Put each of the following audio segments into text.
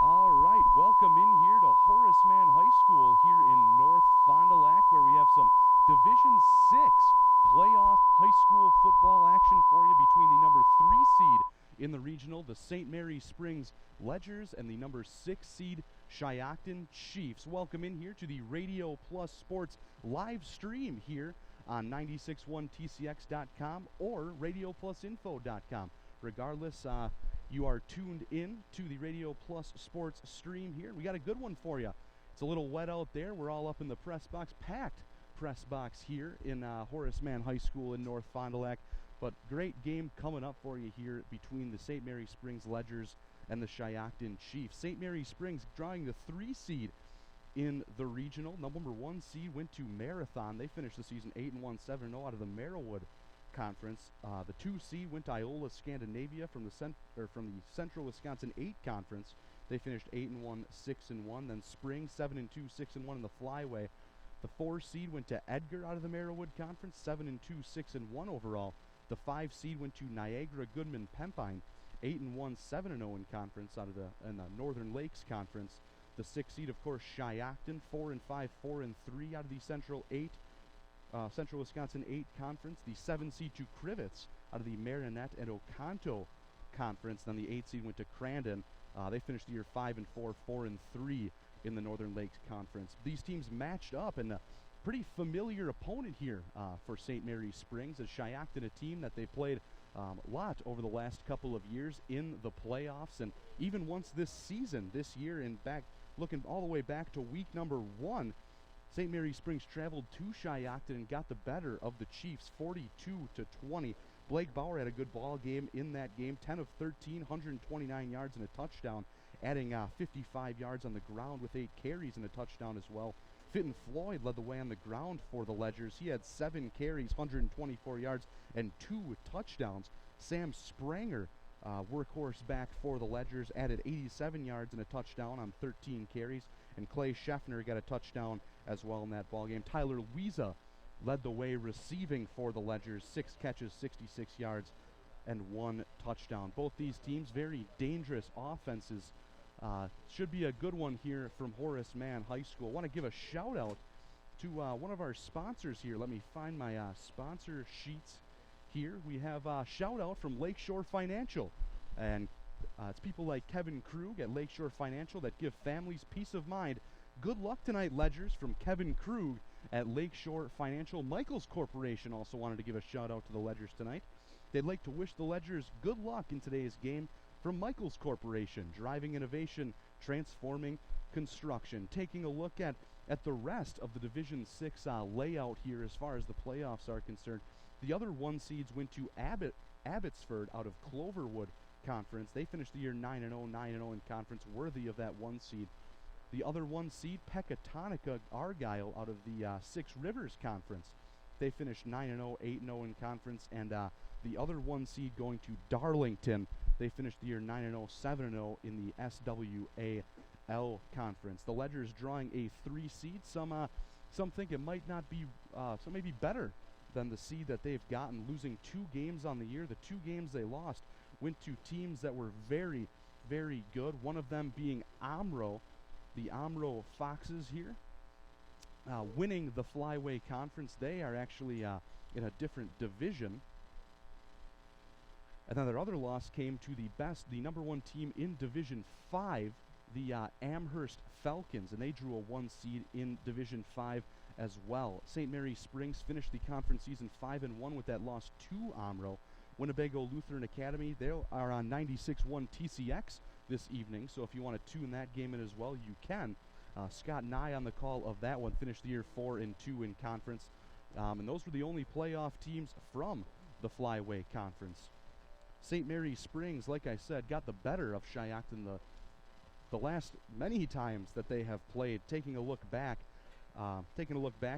All right, welcome in here to Horace Mann High School here in North Fond du Lac, where we have some Division 6 playoff high school football action for you between the number 3 seed in the regional, the St. Mary Springs Ledgers, and the number 6 seed Shiocton Chiefs. Welcome in here to the Radio Plus Sports live stream here on 961tcx.com or radioplusinfo.com. Regardless, you are tuned in to the Radio Plus Sports stream here. We got a good one for you. It's a little wet out there. We're all up in the press box, packed press box here in Horace Mann High School in North Fond du Lac. But great game coming up for you here between the St. Mary Springs Ledgers and the Shiocton Chiefs. St. Mary Springs drawing the 3 seed in the regional. Number 1 seed went to Marathon. They finished the season 8-1, 7-0 out of the Merrillwood Conference. The 2 seed went to Iola Scandinavia from the Central Wisconsin 8 Conference. They finished 8-1, 6-1. Then Spring 7-2, 6-1 in the Flyway. The 4 seed went to Edgar out of the Merrillwood Conference, 7-2, 6-1 overall. The 5 seed went to Niagara Goodman Pempine, 8-1, 7-0 in conference out of the Northern Lakes Conference. The 6 seed, of course, Shiocton, 4-5, 4-3 out of the Central Wisconsin 8 Conference. The 7 seed to Crivets out of the Marinette and Oconto Conference. Then the 8 seed went to Crandon. They finished the year 5-4, 4-3 in the Northern Lakes Conference. These teams matched up, and a pretty familiar opponent here for St. Mary Springs, as Shiocton, a team that they played a lot over the last couple of years in the playoffs, and even once this season, this year, and back looking all the way back to week number 1, St. Mary Springs traveled to Shiocton and got the better of the Chiefs, 42-20. Blake Bauer had a good ball game in that game, 10 of 13, 129 yards and a touchdown, adding 55 yards on the ground with 8 carries and a touchdown as well. Fitton Floyd led the way on the ground for the Ledgers. He had 7 carries, 124 yards, and 2 touchdowns. Sam Spranger, workhorse back for the Ledgers, added 87 yards and a touchdown on 13 carries, and Clay Scheffner got a touchdown as well in that ball game. Tyler Wiesa led the way receiving for the Ledgers, 6 catches, 66 yards, and 1 touchdown. Both these teams very dangerous offenses. Should be a good one here from Horace Mann High School. I want to give a shout out to one of our sponsors here. Let me find my sponsor sheets here. We have a shout out from Lakeshore Financial, and it's people like Kevin Krug at Lakeshore Financial that give families peace of mind. Good luck tonight, Ledgers, from Kevin Krug at Lakeshore Financial. Michaels Corporation also wanted to give a shout out to the Ledgers tonight. They'd like to wish the Ledgers good luck in today's game from Michaels Corporation, driving innovation, transforming construction. Taking a look at the rest of the Division 6 layout here as far as the playoffs are concerned. The other 1 seeds went to Abbotsford out of Cloverwood Conference. They finished the year 9-0, 9-0 in conference, worthy of that 1 seed. The other 1 seed, Pecatonica Argyle out of the 6 Rivers Conference. They finished 9-0, 8-0 in conference, and the other 1 seed going to Darlington They finished the year 9-0, 7-0 in the SWAL conference. The Ledgers drawing a 3 seed. Some think it might not be, some may be better than the seed that they've gotten, losing 2 games on the year. The 2 games they lost went to teams that were very, very good. One of them being Omro, the Omro Foxes here, winning the Flyway Conference. They are actually in a different division. And then their other loss came to the number 1 team in Division 5, the Amherst Falcons, and they drew a 1 seed in Division 5 as well. St. Mary Springs finished the conference season 5-1 with that loss to Omro. Winnebago Lutheran Academy, they are on 96.1 TCX this evening, so if you want to tune that game in as well, you can. Scott Nye on the call of that one, finished the year 4-2 in conference. And those were the only playoff teams from the Flyway Conference. St. Mary Springs, like I said, got the better of Shiocton the last many times that they have played. Taking a look back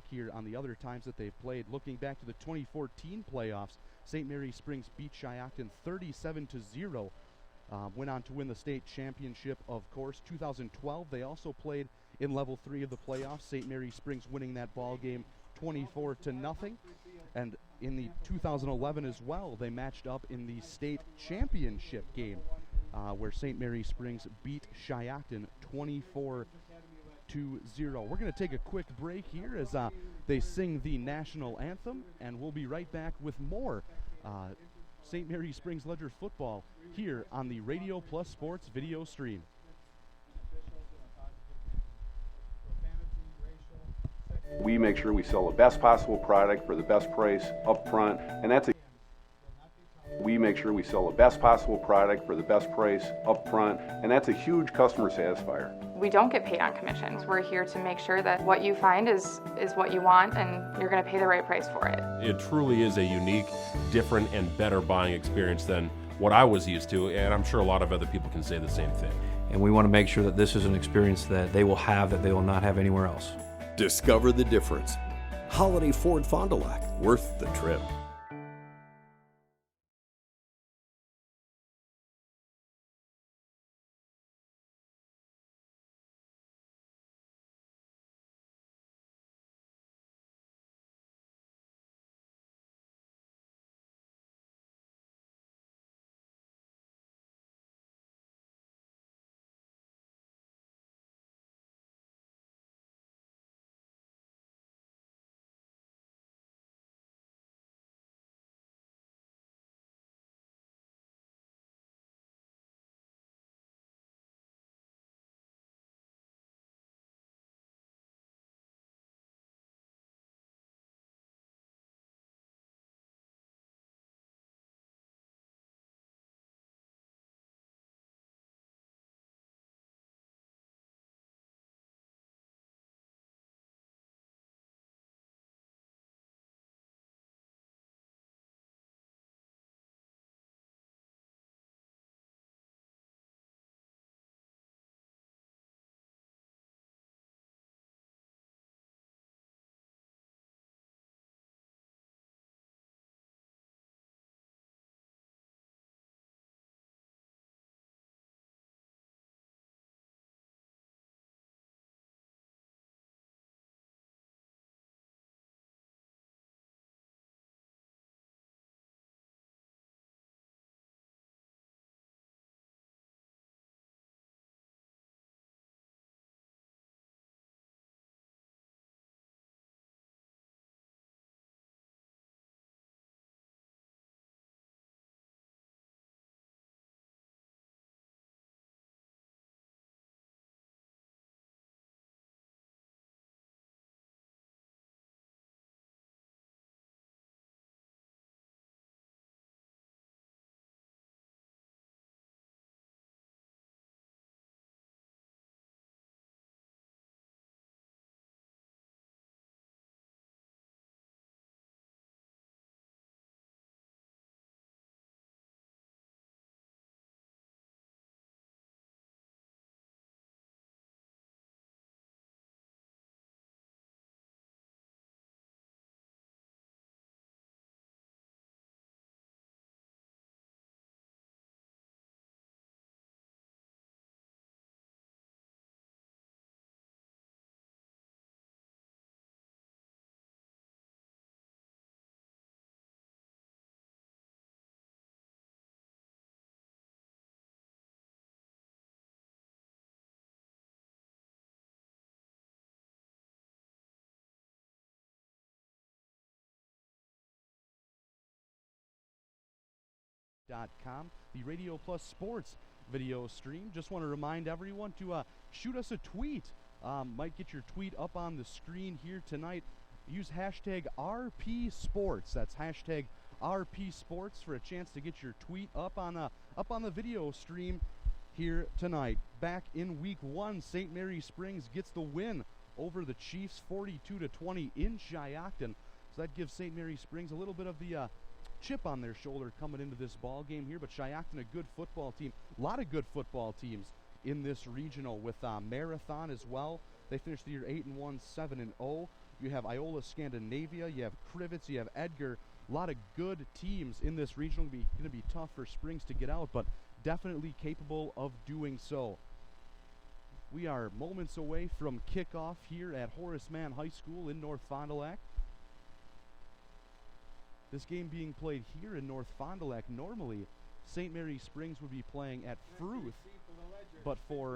here on the other times that they've played, looking back to the 2014 playoffs, St. Mary Springs beat Shiocton 37-0. Went on to win the state championship, of course. 2012, they also played in level 3 of the playoffs. St. Mary Springs winning that ball game 24-0. And in the 2011 as well, they matched up in the state championship game, where St. Mary Springs beat Shiocton 24-0. We're going to take a quick break here as they sing the national anthem, and we'll be right back with more St. Mary Springs Ledger football here on the Radio Plus Sports video stream. We make sure we sell the best possible product for the best price up front, and that's we make sure we sell the best possible product for the best price up front, and that's a huge customer satisfier. We don't get paid on commissions. We're here to make sure that what you find is what you want, and you're going to pay the right price for it. It truly is a unique, different, and better buying experience than what I was used to, and I'm sure a lot of other people can say the same thing. And we want to make sure that this is an experience that they will have that they will not have anywhere else. Discover the difference. Holiday Ford Fond du Lac, worth the trip. com, the Radio Plus Sports video stream. Just want to remind everyone to shoot us a tweet. Might get your tweet up on the screen here tonight. Use hashtag RP Sports. That's hashtag RP Sports for a chance to get your tweet up on the video stream here tonight. Back in Week 1, St. Mary Springs gets the win over the Chiefs, 42-20 in Shiocton. So that gives St. Mary Springs a little bit of the chip on their shoulder coming into this ball game here. But Shiocton, a good football team. A lot of good football teams in this regional with Marathon as well. They finished the year 8-1, 7-0. You have Iola Scandinavia, you have Crivets, you have Edgar. A lot of good teams in this regional. Going to be tough for Springs to get out, but definitely capable of doing so. We are moments away from kickoff here at Horace Mann High School in North Fond du Lac. This game being played here in North Fond du Lac. Normally, St. Mary Springs would be playing at Fruth, but for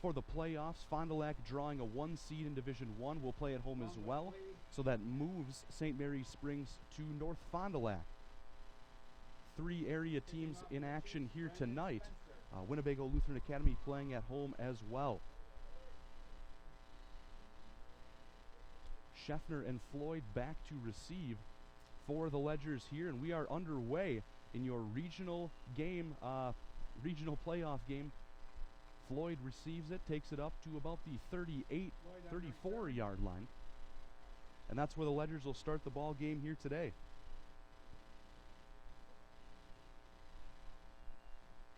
the playoffs, Fond du Lac drawing a 1 seed in Division 1 will play at home as well, so that moves St. Mary Springs to North Fond du Lac. 3 area teams in action here tonight. Winnebago Lutheran Academy playing at home as well. Scheffner and Floyd back to receive for the Ledgers here, and we are underway in your regional game, regional playoff game. Floyd receives it, takes it up to about the 34 yard line, and that's where the Ledgers will start the ball game here today.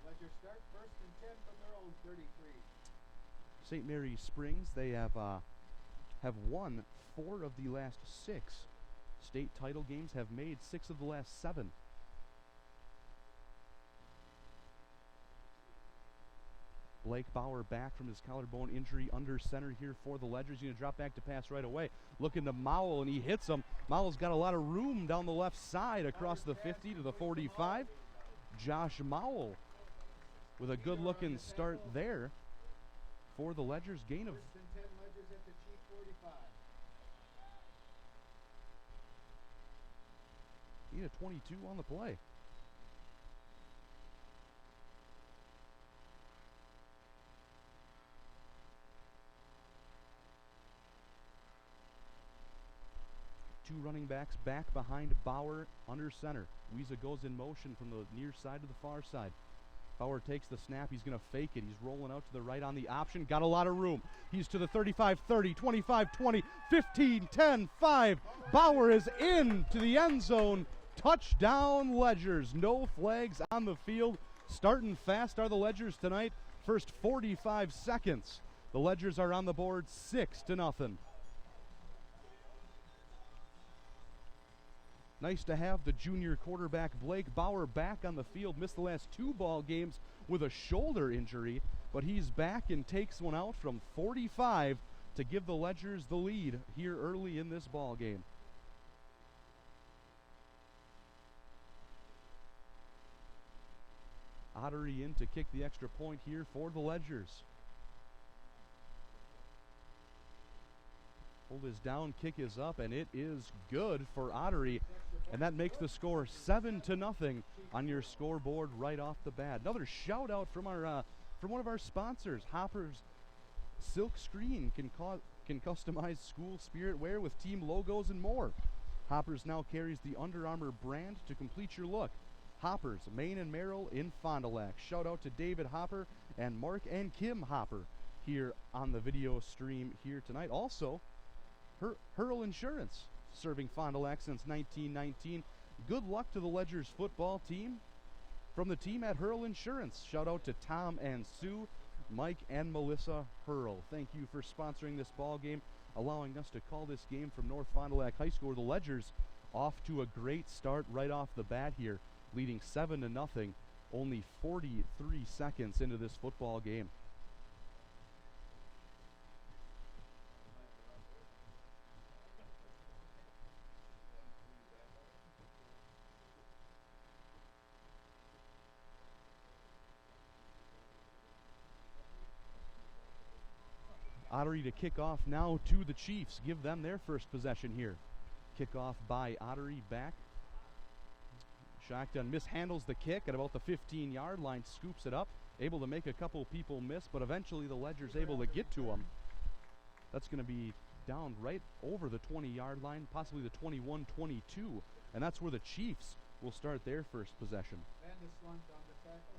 Ledgers start 1st and 10 from their own 33. St. Mary Springs, they have won 4 of the last 6 state title games, have made 6 of the last 7. Blake Bauer back from his collarbone injury under center here for the Ledgers. He's going to drop back to pass right away. Looking to Mowell, and he hits him. Mowell's got a lot of room down the left side across the 50 to the 45. Josh Mowell with a good-looking start there for the Ledgers. Gain of 1st and 10 Ledgers at the Chief 45. gain of 22 on the play. Two running backs back behind Bauer under center. Weeza goes in motion from the near side to the far side. Bauer takes the snap. He's going to fake it. He's rolling out to the right on the option. Got a lot of room. He's to the 35, 30, 25, 20, 15, 10, 5. Bauer is in to the end zone. Touchdown Ledgers. No flags on the field. Starting fast are the Ledgers tonight. First 45 seconds. The Ledgers are on the board 6-0. Nice to have the junior quarterback Blake Bauer back on the field. Missed the last 2 ball games with a shoulder injury, but he's back and takes one out from 45 to give the Ledgers the lead here early in this ball game. Ottery in to kick the extra point here for the Ledgers. Hold is down, kick is up, and it is good for Ottery. And that makes the score 7-0 on your scoreboard right off the bat. Another shout out from our from one of our sponsors. Hopper's Silk Screen can customize school spirit wear with team logos and more. Hoppers now carries the Under Armour brand to complete your look. Hoppers, Maine and Merrill in Fond du Lac. Shout out to David Hopper and Mark and Kim Hopper here on the video stream here tonight. Also, Hurl Insurance, serving Fond du Lac since 1919. Good luck to the Ledgers football team from the team at Hurl Insurance. Shout out to Tom and Sue, Mike and Melissa Hurl. Thank you for sponsoring this ball game, allowing us to call this game from North Fond du Lac High School. The Ledgers off to a great start right off the bat here, leading 7-0, only 43 seconds into this football game. Ottery to kick off now to the Chiefs. Give them their first possession here. Kickoff by Ottery back. Shiocton mishandles the kick at about the 15-yard line, scoops it up, able to make a couple people miss, but eventually the Ledger's able to get to him. That's going to be down right over the 20-yard line, possibly the 21-22, and that's where the Chiefs will start their first possession. And the slunt on the tackle.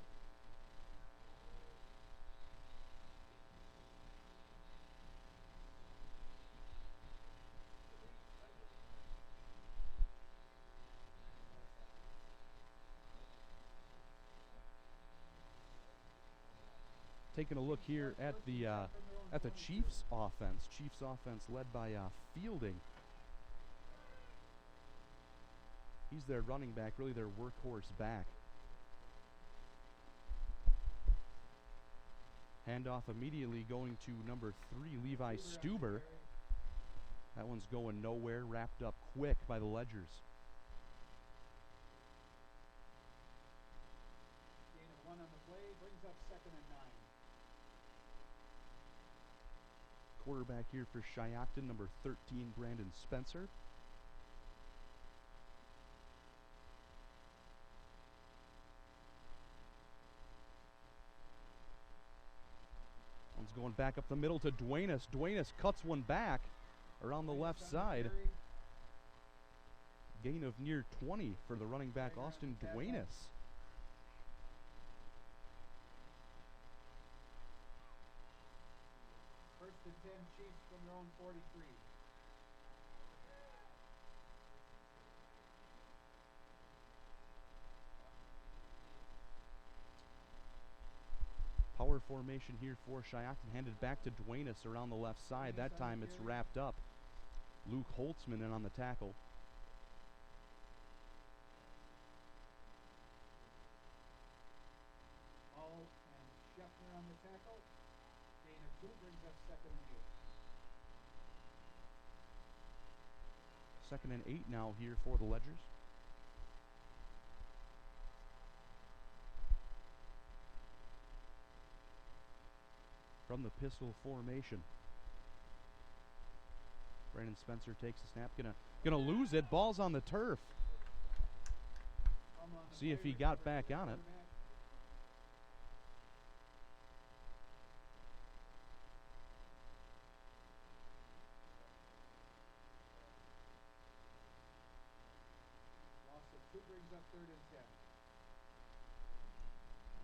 Taking a look here at the Chiefs offense. Chiefs offense led by Fielding. He's their running back, really their workhorse back. Handoff immediately going to number 3, Levi Stuber. That one's going nowhere, wrapped up quick by the Ledgers. Gain of 1 on the play, brings up 2nd and 9. Quarterback here for Shiocton, number 13, Brandon Spencer. One's going back up the middle to Duenas. Duenas cuts one back around the left side. Gain of near 20 for the running back, Austin Duenas. First and 10, Chiefs from their own 43. Power formation here for Shiocton, handed back to Duenas around the left side. That time it's wrapped up. Luke Holtzman in on the tackle. Hall and Scheffner on the tackle. Gain of 2 brings up 2nd and 8. 2nd and 8 now here for the Ledgers. From the pistol formation. Brandon Spencer takes the snap, gonna lose it. Ball's on the turf. See if he got back on it. Loss of 2 brings up 3rd and 10.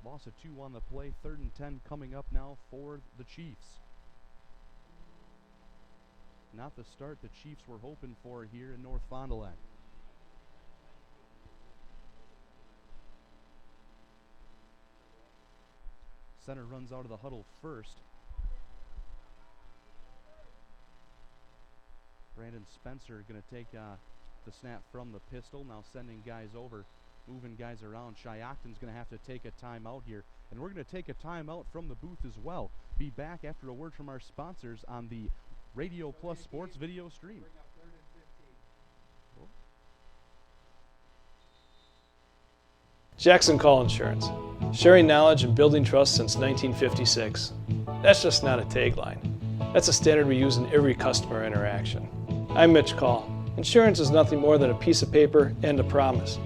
Loss of 2 on the play. 3rd and 10 coming up now for the Chiefs. Not the start the Chiefs were hoping for here in North Fond du Lac. Center runs out of the huddle first. Brandon Spencer going to take the snap from the pistol, now sending guys over, moving guys around. Shiocton's going to have to take a timeout here, and we're going to take a timeout from the booth as well. Be back after a word from our sponsors on the Radio Plus Sports video stream. Bring up 3rd and 15. Jackson Call Insurance, sharing knowledge and building trust since 1956. That's just not a tagline. That's a standard we use in every customer interaction. I'm Mitch Call. Insurance is nothing more than a piece of paper and a promise.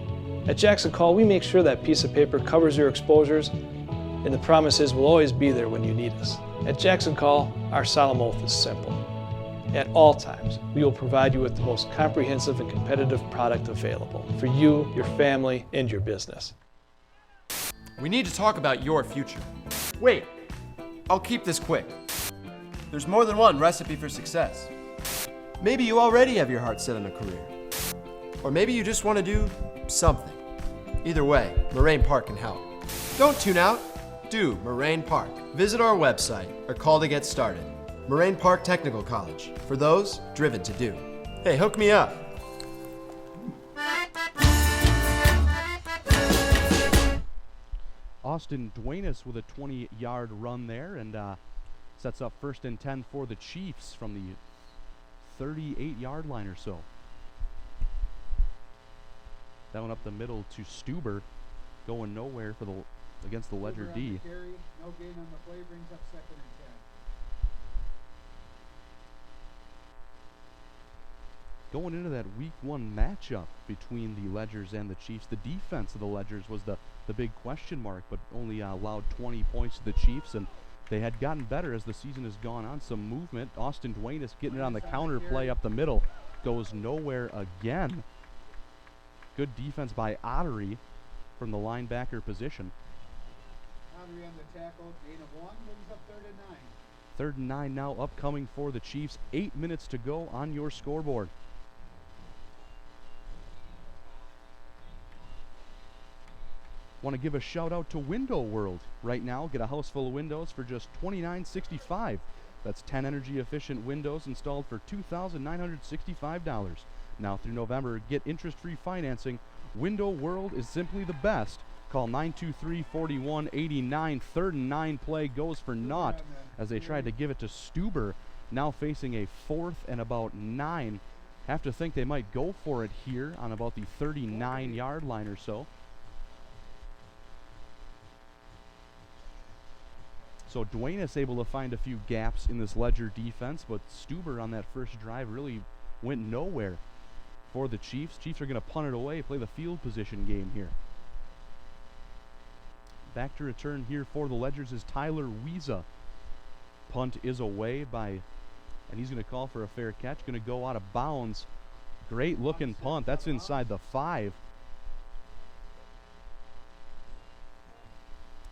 At Jackson Call, we make sure that piece of paper covers your exposures, and the promise is we'll always be there when you need us. At Jackson Call, our solemn oath is simple. At all times, we will provide you with the most comprehensive and competitive product available for you, your family, and your business. We need to talk about your future. Wait, I'll keep this quick. There's more than one recipe for success. Maybe you already have your heart set on a career. Or maybe you just want to do something. Either way, Moraine Park can help. Don't tune out, do Moraine Park. Visit our website or call to get started. Moraine Park Technical College, for those driven to do. Hey, hook me up. Austin Duenas with a 20-yard run there, and sets up 1st and 10 for the Chiefs from the 38-yard line or so. That one up the middle to Stuber, going nowhere for against the Ledger Stuber on D. the carry, no gain on the play, brings up 2nd and 10. Going into that week 1 matchup between the Ledgers and the Chiefs, the defense of the Ledgers was the big question mark, but only allowed 20 points to the Chiefs, and they had gotten better as the season has gone on. Some movement. Austin Duenas getting it on the counter play up the middle. Goes nowhere again. Good defense by Ottery from the linebacker position. Ottery on the tackle, gain of 1, brings up 3rd and 9. 3rd and 9 now upcoming for the Chiefs. 8 minutes to go on your scoreboard. Want to give a shout out to Window World right now. Get a house full of windows for just $29.65. That's 10 energy efficient windows installed for $2,965. Now through November, get interest-free financing. Window World is simply the best. Call 923-4189. 3rd and 9 play goes for naught as they tried to give it to Stuber. Now facing a 4th and about 9. Have to think they might go for it here on about the 39-yard line or so. So Duenas able to find a few gaps in this Ledger defense, but Stuber on that first drive really went nowhere for the Chiefs. Chiefs are going to punt it away, play the field position game here. Back to return here for the Ledgers is Tyler Wiesa. Punt is away and he's going to call for a fair catch. Going to go out of bounds. Great looking punt. That's inside the 5.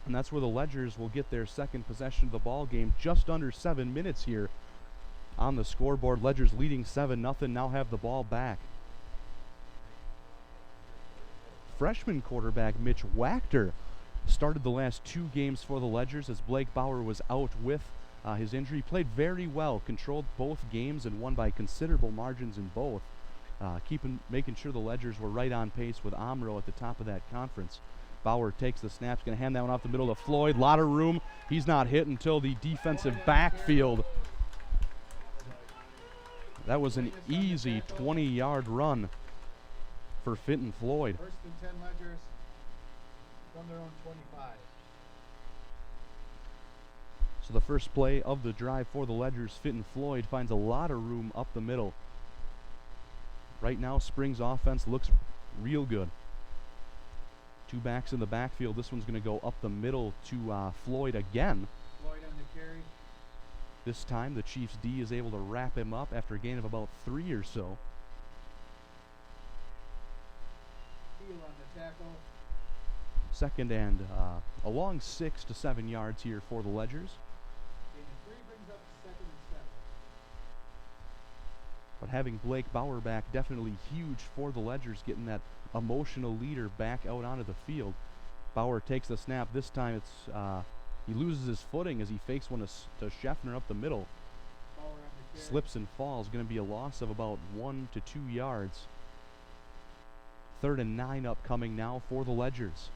And that's where the Ledgers will get their second possession of the ball game. Just under 7 minutes here on the scoreboard. Ledgers leading 7-0, now have the ball back. Freshman quarterback Mitch Wachter started the last 2 games for the Ledgers as Blake Bauer was out with his injury. Played very well, controlled both games and won by considerable margins in both. Making sure the Ledgers were right on pace with Amro at the top of that conference. Bauer takes the snap, going to hand that one off the middle to Floyd. Lot of room. He's not hit until the defensive backfield. That was an easy 20-yard run for Fenton Floyd. 1st and 10 Ledgers from their own 25. So the first play of the drive for the Ledgers, Fenton Floyd finds a lot of room up the middle. Right now, Spring's offense looks real good. 2 backs in the backfield. This one's going to go up the middle to Floyd again. Floyd on the carry. This time the Chiefs D is able to wrap him up after a gain of about 3 or so. Heel on the tackle. Second and a long 6 to 7 yards here for the Ledgers. Gain of 3 brings up 2nd and 7. But having Blake Bauer back, definitely huge for the Ledgers, getting that emotional leader back out onto the field. Bauer takes the snap. This time it's he loses his footing as he fakes one to Scheffner up the middle. Bauer on the carry. Slips and falls. Going to be a loss of about 1 to 2 yards. 3rd and 9 upcoming now for the Ledgers.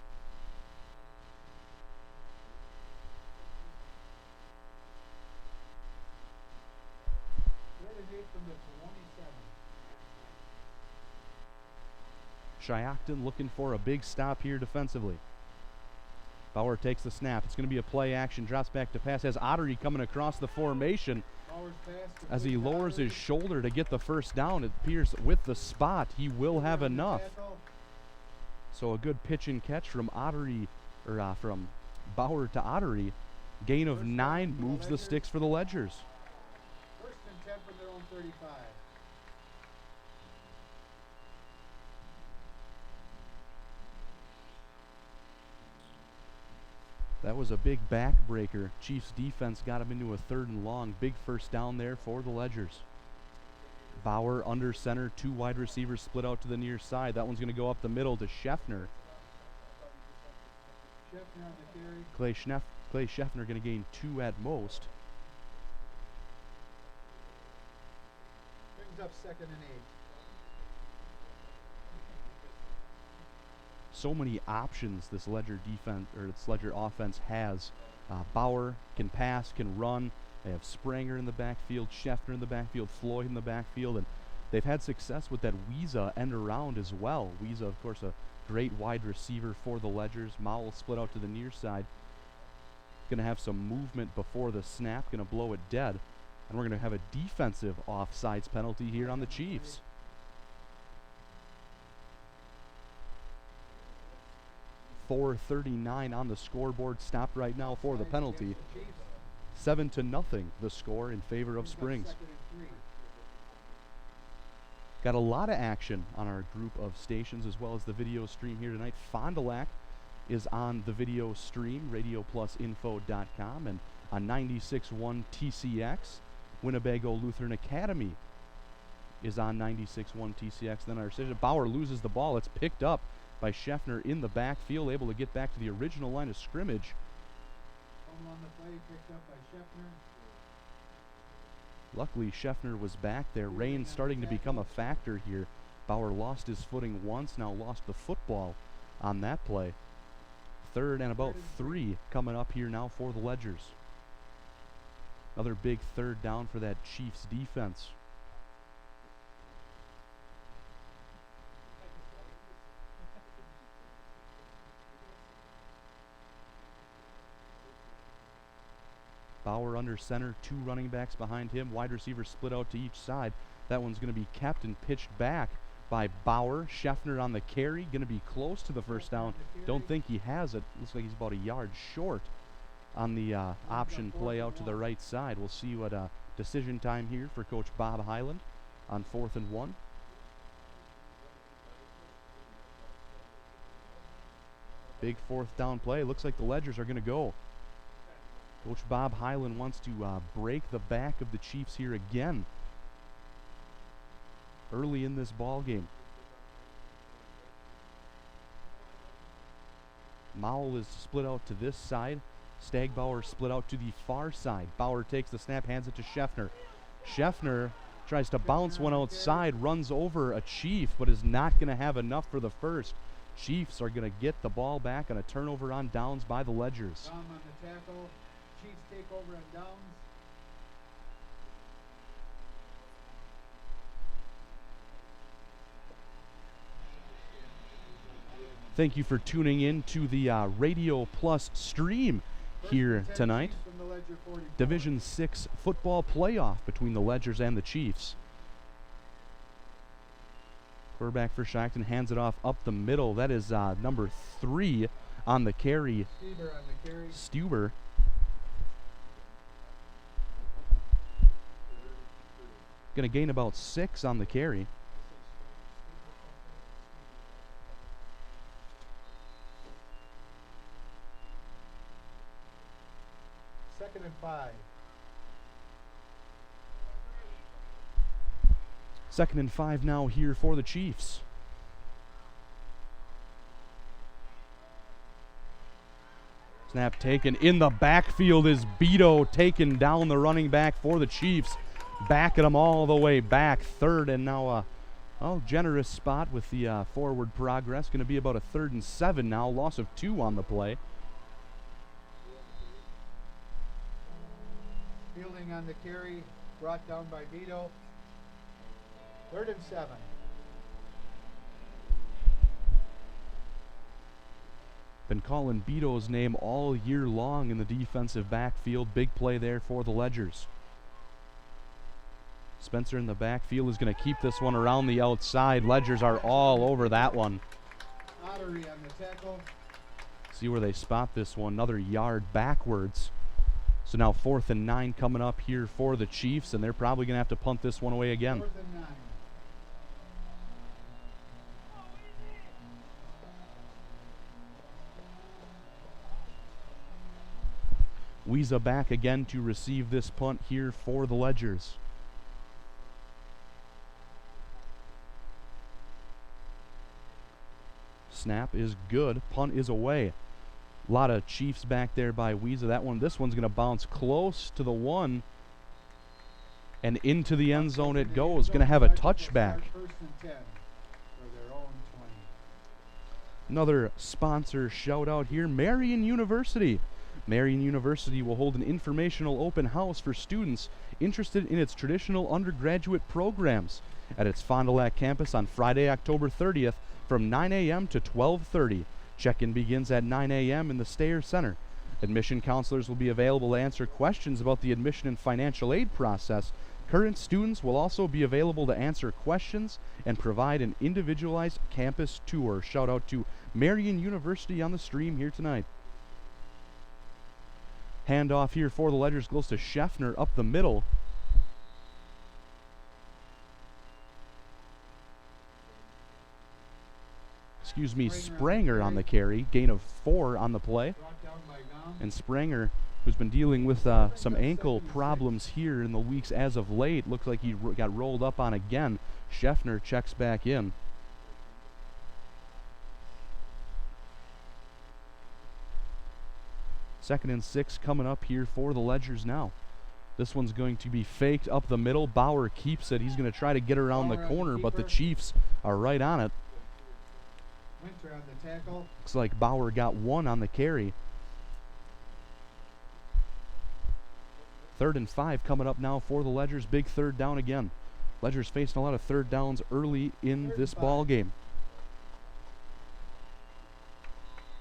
3rd and 8 from the 27. Shiocton looking for a big stop here defensively. Bauer takes the snap. It's going to be a play action. Drops back to pass. Has Ottery coming across the formation. Bauer's pass As he complete to lowers Ottery. his shoulder to get the first down, it appears with the spot he will have On the enough. tackle. So a good pitch and catch from Ottery, or from Bauer to Ottery. Gain of 9 moves the sticks for the Ledgers. 1st and 10 from their own 35. That was a big backbreaker. Chiefs defense got him into a 3rd and long. Big first down there for the Ledgers. Bauer under center. 2 wide receivers split out to the near side. That one's going to go up the middle to Scheffner. Scheffner on the carry. Clay Scheffner going to gain 2 at most. Brings up 2nd and 8. So many options this Ledger defense or this Ledger offense has. Bauer can pass, can run. They have Spranger in the backfield, Scheffner in the backfield, Floyd in the backfield, and they've had success with that Wiesa end around as well. Wiesa, of course, a great wide receiver for the Ledgers. Mowell split out to the near side. Going to have some movement before the snap, going to blow it dead. And we're going to have a defensive offsides penalty here on the Chiefs. 4:39 on the scoreboard. Stopped right now for the penalty. 7-0 the score in favor of Springs. Second and 3. Got a lot of action on our group of stations as well as the video stream here tonight. Fond du Lac is on the video stream, radioplusinfo.com, and on 96.1 TCX. Winnebago Lutheran Academy is on 96.1 TCX. Then our station. Bauer loses the ball. It's picked up by Scheffner in the backfield, able to get back to the original line of scrimmage. Home on the play, picked up by Scheffner. Luckily, Scheffner was back there. Rain starting to become a factor here. Bauer lost his footing once, now lost the football on that play. 3rd and about 3 coming up here now for the Ledgers. Another big 3rd down for that Chiefs defense. Bauer under center, 2 running backs behind him, wide receivers split out to each side. That one's going to be kept and pitched back by Bauer. Scheffner on the carry, going to be close to the first down. Don't think he has it. Looks like he's about a yard short on the option play out to the right side. We'll see what decision time here for Coach Bob Highland on 4th and 1. Big 4th down play. Looks like the Ledgers are going to go. Coach Bob Highland wants to break the back of the Chiefs here again early in this ball game. Mowell is split out to this side. Stagbauer split out to the far side. Bauer takes the snap, hands it to Scheffner. Scheffner tries to bounce one outside, runs over a Chief, but is not going to have enough for the first. Chiefs are going to get the ball back on a turnover on downs by the Ledgers. Tom on the tackle. Chiefs take over on downs. Thank you for tuning in to the Radio Plus stream here tonight. Division 6 football playoff between the Ledgers and the Chiefs. Quarterback for Shiocton hands it off up the middle. That is number 3 on the carry. Stuber. Going to gain about 6 on the carry. Second and 5. 2nd and 5 now here for the Chiefs. Snap taken in the backfield is Beto, taken down the running back for the Chiefs. Backing them all the way back. 3rd and now a generous spot with the forward progress. Going to be about a 3rd and 7 now. Loss of 2 on the play. Fielding on the carry, brought down by Beto. 3rd and 7. Been calling Beto's name all year long in the defensive backfield. Big play there for the Ledgers. Spencer in the backfield is going to keep this one around the outside. Ledgers are all over that one. Ottery on the tackle. See where they spot this one. Another yard backwards. So now 4th and 9 coming up here for the Chiefs, and they're probably going to have to punt this one away again. 4th and 9. Wiesa back again to receive this punt here for the Ledgers. Snap is good. Punt is away. A lot of Chiefs back there by Wiesa. This one's going to bounce close to the 1. And into the end zone it goes. Going to have a touchback. 1st and 10 for their own 20. Another sponsor shout out here, Marian University. Marian University will hold an informational open house for students interested in its traditional undergraduate programs at its Fond du Lac campus on Friday, October 30th from 9 a.m. to 12:30. Check-in begins at 9 a.m. in the Stayer Center. Admission counselors will be available to answer questions about the admission and financial aid process Current students will also be available to answer questions and provide an individualized campus tour. Shout out to Marian University on the stream here tonight. Handoff here for the Ledgers goes to Scheffner up the middle. Excuse me, Spranger on the carry. Gain of 4 on the play. And Spranger, who's been dealing with some ankle problems here in the weeks as of late, looks like he got rolled up on again. Scheffner checks back in. Second and 6 coming up here for the Ledgers now. This one's going to be faked up the middle. Bauer keeps it. He's going to try to get around the corner, but the Chiefs are right on it. Winter on the tackle. Looks like Bauer got 1 on the carry. 3rd and 5 coming up now for the Ledgers. Big third down again. Ledgers facing a lot of third downs early in this ball game.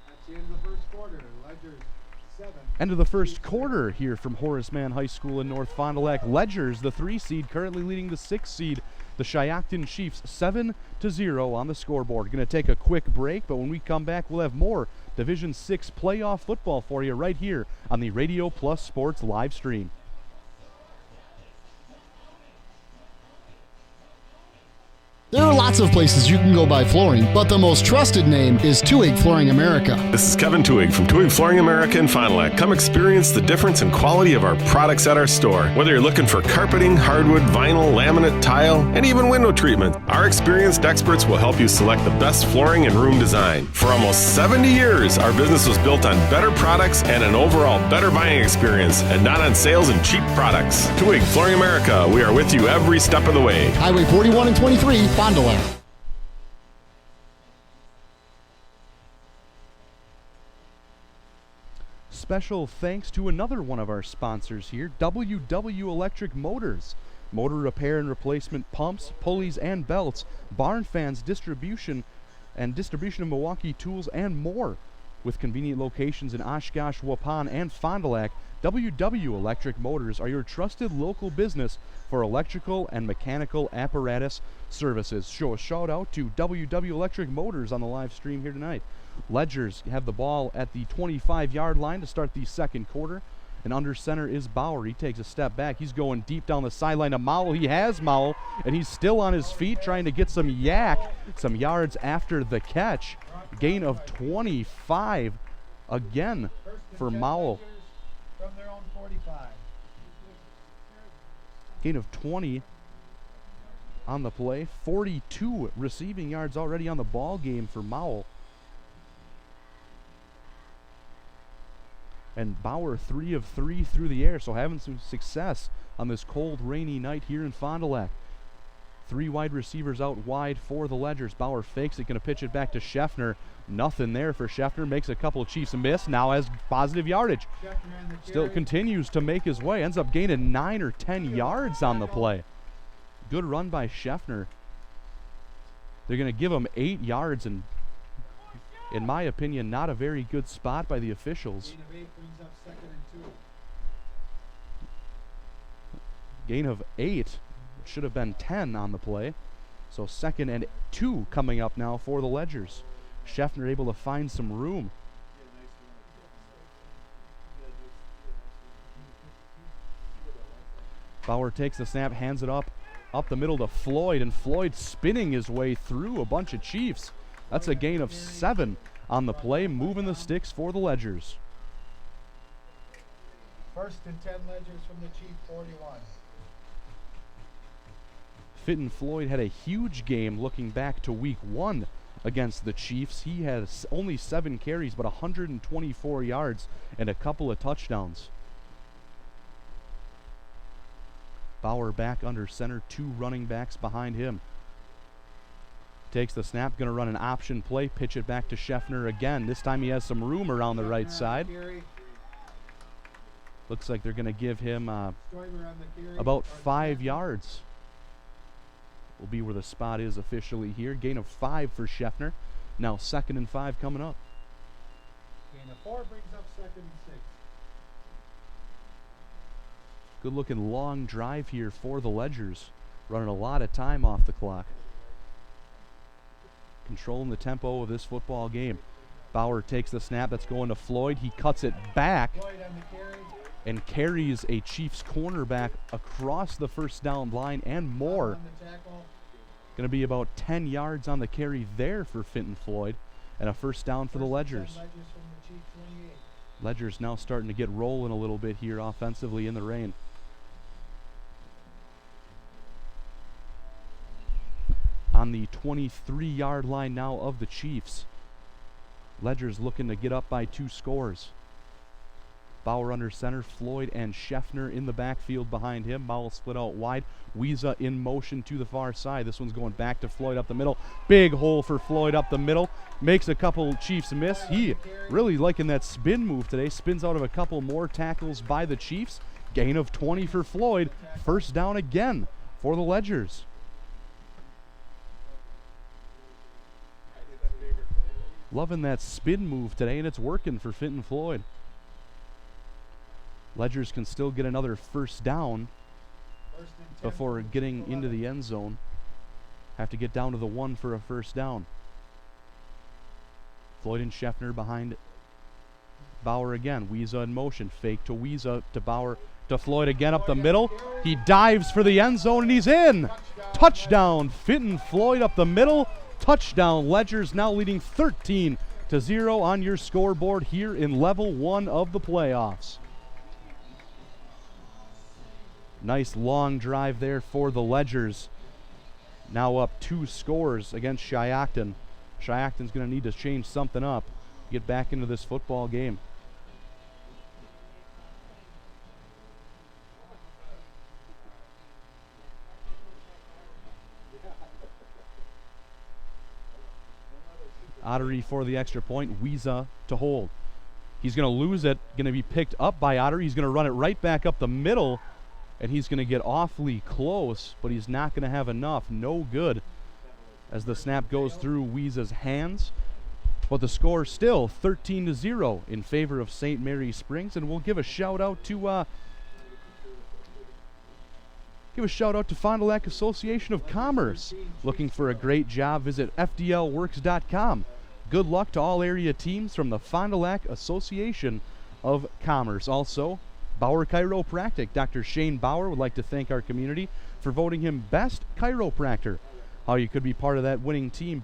That's the end of the first quarter. Ledgers 7. End of the first quarter here from Horace Mann High School in North Fond du Lac. Ledgers, the 3 seed, currently leading the 6 seed. The Shiocton Chiefs 7-0 on the scoreboard. Going to take a quick break, but when we come back, we'll have more Division 6 playoff football for you right here on the Radio Plus Sports live stream. There are lots of places you can go buy flooring, but the most trusted name is Tuig Flooring America. This is Kevin Tuig from Tuig Flooring America in Fond du Lac. Come experience the difference in quality of our products at our store. Whether you're looking for carpeting, hardwood, vinyl, laminate, tile, and even window treatment, our experienced experts will help you select the best flooring and room design. For almost 70 years, our business was built on better products and an overall better buying experience, and not on sales and cheap products. Tuig Flooring America, we are with you every step of the way. Highway 41 and 23, Fond du Lac. Special thanks to another one of our sponsors here, WW Electric Motors. Motor repair and replacement pumps, pulleys, and belts, barn fans, distribution of Milwaukee tools, and more. With convenient locations in Oshkosh, Waupun, and Fond du Lac, WW Electric Motors are your trusted local business for electrical and mechanical apparatus services. Show a shout out to WW Electric Motors on the live stream here tonight. Ledgers have the ball at the 25-yard line to start the second quarter. And under center is Bauer. He takes a step back. He's going deep down the sideline to Mowell. He has Mowell, and he's still on his feet trying to get some yards after the catch. Gain of 25 again for Mowell. From their own 45. Gain of 20 on the play. 42 receiving yards already on the ball game for Mowell. And Bauer 3 of 3 through the air, so having some success on this cold, rainy night here in Fond du Lac. 3 wide receivers out wide for the Ledgers. Bauer fakes it, going to pitch it back to Scheffner. Nothing there for Scheffner. Makes a couple of Chiefs miss. Now has positive yardage. Still continues to make his way. Ends up gaining 9 or 10 yards on the play. Good run by Scheffner. They're going to give him 8 yards, and in my opinion, not a very good spot by the officials. Gain of 8. Should have been 10 on the play. So 2nd and 2 coming up now for the Ledgers. Scheffner able to find some room. Bauer takes the snap, hands it up the middle to Floyd, and Floyd spinning his way through a bunch of Chiefs. That's a gain of 7 on the play, moving the sticks for the Ledgers. 1st and 10 Ledgers from the Chief 41. Fitton Floyd had a huge game looking back to week 1 against the Chiefs. He has only 7 carries, but 124 yards and a couple of touchdowns. Bauer back under center, 2 running backs behind him. Takes the snap, going to run an option play, pitch it back to Scheffner again. This time he has some room around the right side. Looks like they're going to give him about 5 yards. Will be where the spot is officially here. Gain of 5 for Scheffner. Now 2nd and 5 coming up. Gain of 4 brings up 2nd and 6. Good looking long drive here for the Ledgers. Running a lot of time off the clock. Controlling the tempo of this football game. Bauer takes the snap. That's going to Floyd. He cuts it back and carries a Chiefs cornerback across the first down line and more. Going to be about 10 yards on the carry there for Fenton Floyd, and a first down for the Ledgers. Ledgers now starting to get rolling a little bit here offensively in the rain. On the 23-yard line now of the Chiefs. Ledgers looking to get up by 2 scores. Bauer under center, Floyd and Scheffner in the backfield behind him. Mowell split out wide. Wiesa in motion to the far side. This one's going back to Floyd up the middle. Big hole for Floyd up the middle. Makes a couple Chiefs miss. He really liking that spin move today. Spins out of a couple more tackles by the Chiefs. Gain of 20 for Floyd. First down again for the Ledgers. Loving that spin move today, and it's working for Fenton Floyd. Ledgers can still get another first down before getting into the end zone. Have to get down to the 1 for a first down. Floyd and Scheffner behind Bauer again. Wiesa in motion. Fake to Wiesa to Bauer to Floyd again up the middle. He dives for the end zone and he's in. Touchdown. Fenton Floyd up the middle. Touchdown. Ledgers now leading 13-0 on your scoreboard here in level 1 of the playoffs. Nice long drive there for the Ledgers. Now up 2 scores against Shiocton. Shiocton's going to need to change something up, get back into this football game. Ottery for the extra point. Wiesa to hold. He's going to lose it. Going to be picked up by Ottery. He's going to run it right back up the middle. And he's going to get awfully close, but he's not going to have enough. No good as the snap goes through Wiesa's hands. But the score still 13-0 in favor of St. Mary Springs. And we'll give a shout out to Fond du Lac Association of Commerce. Looking for a great job, visit fdlworks.com. Good luck to all area teams from the Fond du Lac Association of Commerce. Also, Bauer Chiropractic. Dr. Shane Bauer would like to thank our community for voting him Best Chiropractor. How you could be part of that winning team.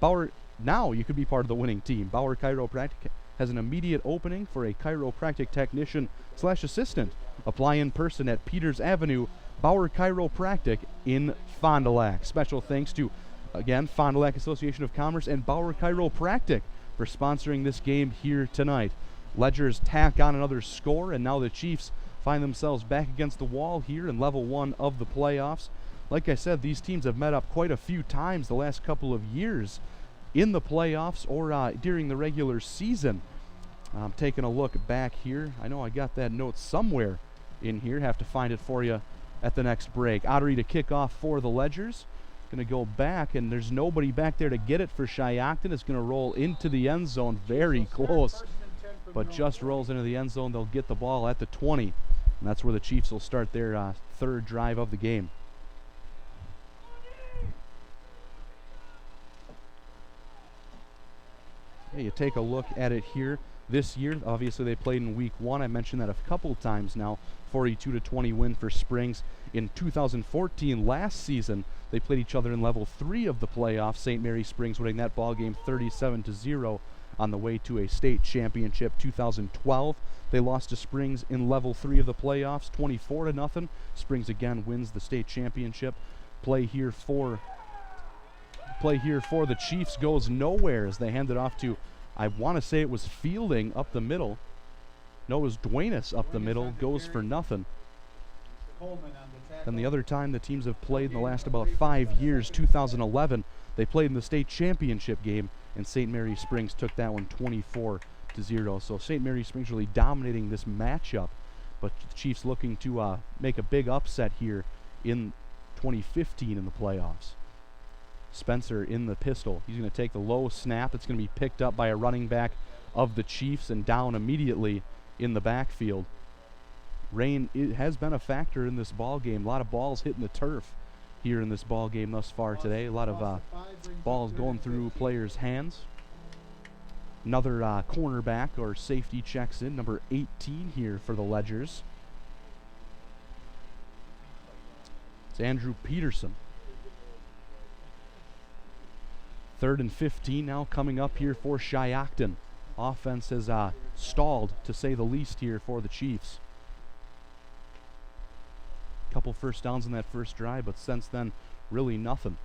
Now you could be part of the winning team. Bauer Chiropractic has an immediate opening for a chiropractic technician/assistant. Apply in person at Peters Avenue, Bauer Chiropractic in Fond du Lac. Special thanks to, again, Fond du Lac Association of Commerce and Bauer Chiropractic for sponsoring this game here tonight. Ledgers tack on another score, and now the Chiefs find themselves back against the wall here in level 1 of the playoffs. Like I said, these teams have met up quite a few times the last couple of years in the playoffs or during the regular season. I'm taking a look back here. I know I got that note somewhere in here. Have to find it for you at the next break. Ottery to kick off for the Ledgers. Going to go back, and there's nobody back there to get it for Shiocton. It's going to roll into the end zone. Very close, but just rolls into the end zone. They'll get the ball at the 20. And that's where the Chiefs will start their third drive of the game. Yeah, you take a look at it here. This year, obviously they played in week 1. I mentioned that a couple times now. 42-20 win for Springs. In 2014, last season, they played each other in level 3 of the playoffs. St. Mary Springs winning that ball game 37-0 on the way to a state championship. 2012, they lost to Springs in level 3 of the playoffs, 24-0. Springs again wins the state championship. Play here for the Chiefs goes nowhere as they hand it off to, I want to say it was Fielding up the middle. No, it was Duenas up the middle, goes for nothing. And the other time the teams have played in the last about 5 years, 2011, they played in the state championship game, and St. Mary Springs took that one 24-0. So St. Mary Springs really dominating this matchup, but the Chiefs looking to make a big upset here in 2015 in the playoffs. Spencer in the pistol. He's going to take the low snap. It's going to be picked up by a running back of the Chiefs and down immediately in the backfield. Rain has been a factor in this ball game. A lot of balls hitting the turf here in this ball game thus far today. A lot of balls going through players' hands. Another cornerback or safety checks in, number 18 here for the Ledgers. It's Andrew Peterson. 3rd and 15 now coming up here for Shiocton. Offense has stalled, to say the least, here for the Chiefs. Couple first downs in that first drive, but since then, really nothing.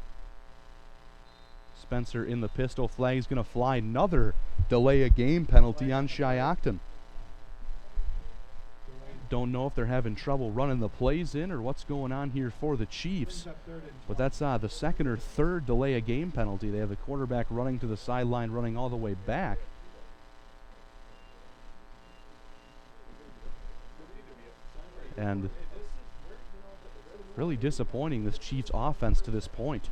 Spencer in the pistol. Flag is going to fly. Another delay of game penalty on Shiocton. Don't know if they're having trouble running the plays in or what's going on here for the Chiefs. But that's the second or third delay of game penalty. They have the quarterback running to the sideline, running all the way back. And really disappointing, this Chiefs offense to this point.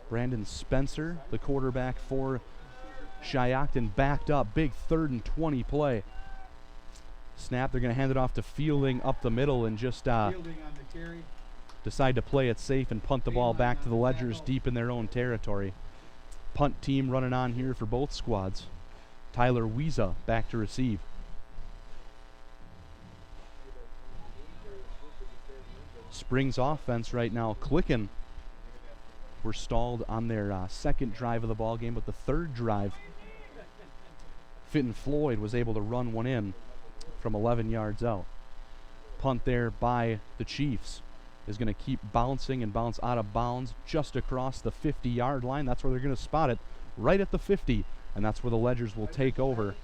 Brandon Spencer, the quarterback for Shiocton, backed up. Big 3rd and 20 play. Snap, they're going to hand it off to Fielding up the middle and just decide to play it safe and punt the ball back to the Ledgers deep in their own territory. Punt team running on here for both squads. Tyler Wiesa back to receive. Springs offense right now clicking. We're stalled on their second drive of the ball game, but the third drive, Fitton Floyd was able to run one in from 11 yards out. Punt there by the Chiefs is going to keep bouncing and bounce out of bounds just across the 50-yard line. That's where they're going to spot it, right at the 50, and that's where the Ledgers will take over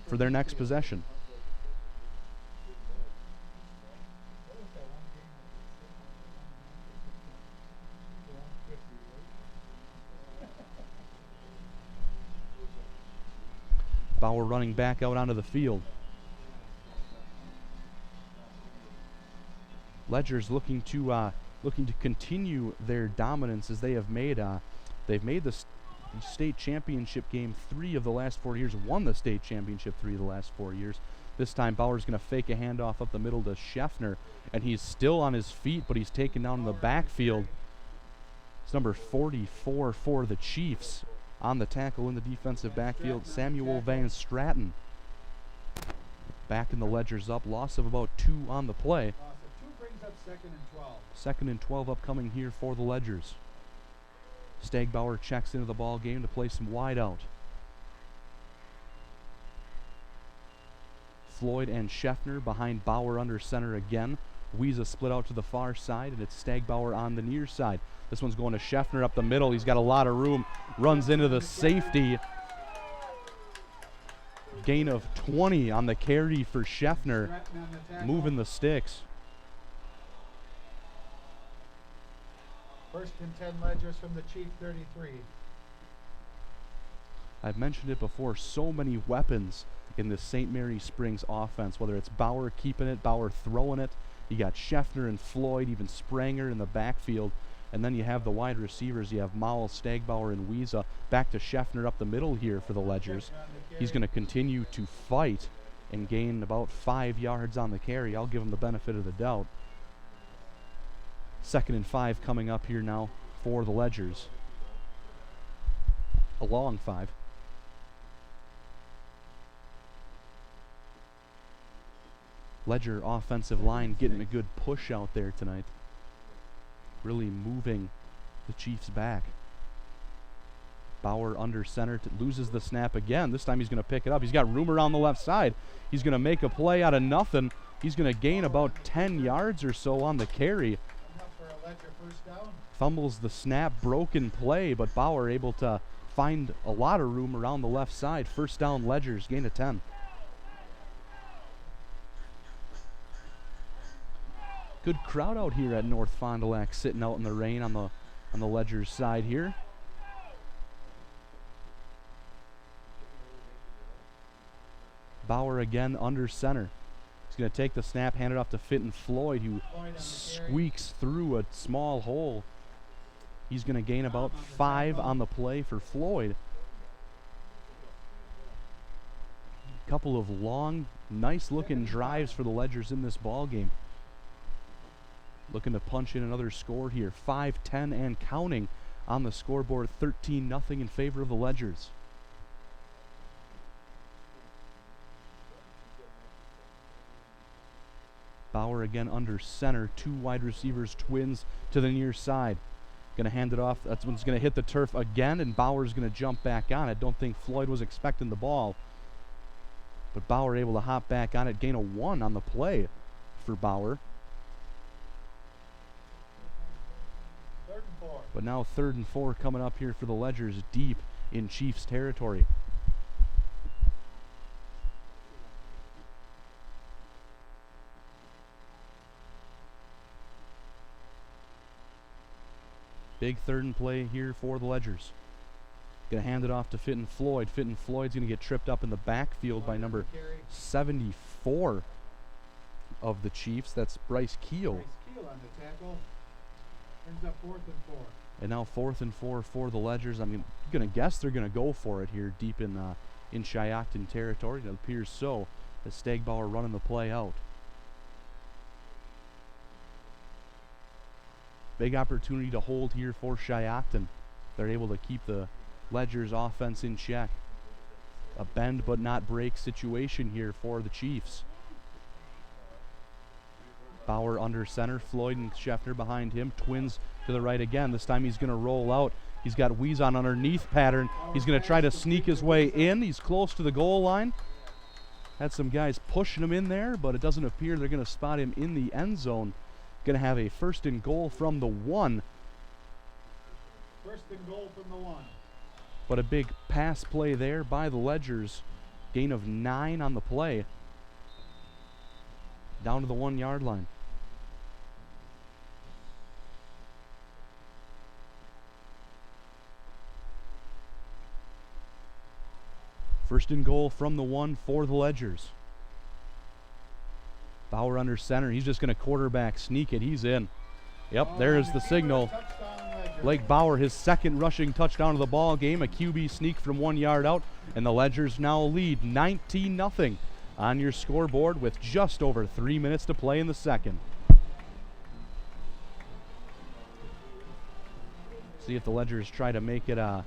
for their next possession. Bauer running back out onto the field. Ledgers looking to continue their dominance as they have made they've made the state championship game 3 of the last 4 years, won the state championship 3 of the last 4 years. This time Bauer's going to fake a handoff up the middle to Scheffner, and he's still on his feet, but he's taken down in the backfield. It's number 44 for the Chiefs. On the tackle in the defensive backfield, Samuel Van Stratton. Backing the Ledgers up. Loss of about 2 on the play. 2 brings up 2nd and 12. 2nd and 12 upcoming here for the Ledgers. Stagbauer checks into the ball game to play some wide out. Floyd and Scheffner behind Bauer under center again. Wiesa split out to the far side, and it's Stagbauer on the near side. This one's going to Scheffner up the middle. He's got a lot of room. Runs into the safety. Gain of 20 on the carry for Scheffner. Moving the sticks. 1st and 10 Ledgers from the Chief 33. I've mentioned it before, so many weapons in the St. Mary Springs offense, whether it's Bauer keeping it, Bauer throwing it. You got Scheffner and Floyd, even Spranger in the backfield. And then you have the wide receivers. You have Mowell, Stagbauer, and Wiesa. Back to Scheffner up the middle here for the Ledgers. He's going to continue to fight and gain about 5 yards on the carry. I'll give him the benefit of the doubt. 2nd and 5 coming up here now for the Ledgers. A long 5. Ledger offensive line getting a good push out there tonight. Really moving the Chiefs back. Bauer under center, loses the snap again. This time he's going to pick it up. He's got room around the left side. He's going to make a play out of nothing. He's going to gain about 10 yards or so on the carry. Fumbles the snap, broken play, but Bauer able to find a lot of room around the left side. 1st down Ledgers, gain of 10. Good crowd out here at North Fond du Lac, sitting out in the rain on the Ledgers side here. Bauer again under center. He's going to take the snap, hand it off to Fitton Floyd, who squeaks through a small hole. He's going to gain about 5 on the play for Floyd. Couple of long, nice-looking drives for the Ledgers in this ball game. Looking to punch in another score here. 5-10 and counting on the scoreboard. 13-0 in favor of the Ledgers. Bauer again under center. 2 wide receivers, twins to the near side. Going to hand it off. That's one's going to hit the turf again, and Bauer's going to jump back on it. Don't think Floyd was expecting the ball. But Bauer able to hop back on it. Gain of 1 on the play for Bauer. But now 3rd and 4 coming up here for the Ledgers, deep in Chiefs territory. Big 3rd and play here for the Ledgers. Going to hand it off to Fitton Floyd. Fitton Floyd's going to get tripped up in the backfield by number 74 of the Chiefs. That's Bryce Keel. Bryce Keel on the tackle. Ends up 4th and 4. And now 4th and 4 for the Ledgers. I'm going to guess they're going to go for it here deep in Shiocton territory. It appears so, as Stagbauer running the play out. Big opportunity to hold here for Shiocton. They're able to keep the Ledgers offense in check. A bend but not break situation here for the Chiefs. Bauer under center, Floyd and Scheffner behind him, twins to the right again. This time he's going to roll out. He's got Weezon underneath pattern. He's going to try to sneak his way in. He's close to the goal line. Had some guys pushing him in there, but it doesn't appear they're going to spot him in the end zone. Going to have a 1st and goal from the 1. 1st and goal from the 1. But a big pass play there by the Ledgers. Gain of 9 on the play. Down to the 1-yard line. First and goal from the 1 for the Ledgers. Bauer under center. He's just going to quarterback sneak it. He's in. Yep, there is the signal. Blake Bauer, his 2nd rushing touchdown of the ball game. A QB sneak from 1 yard out. And the Ledgers now lead 19-0 on your scoreboard with just over 3 minutes to play in the 2nd. See if the Ledgers try to make it or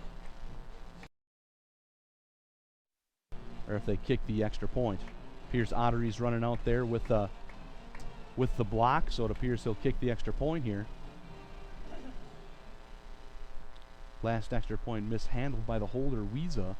if they kick the extra point. Appears Ottery's running out there with the block, so it appears he'll kick the extra point here. Last extra point mishandled by the holder, Wiesa.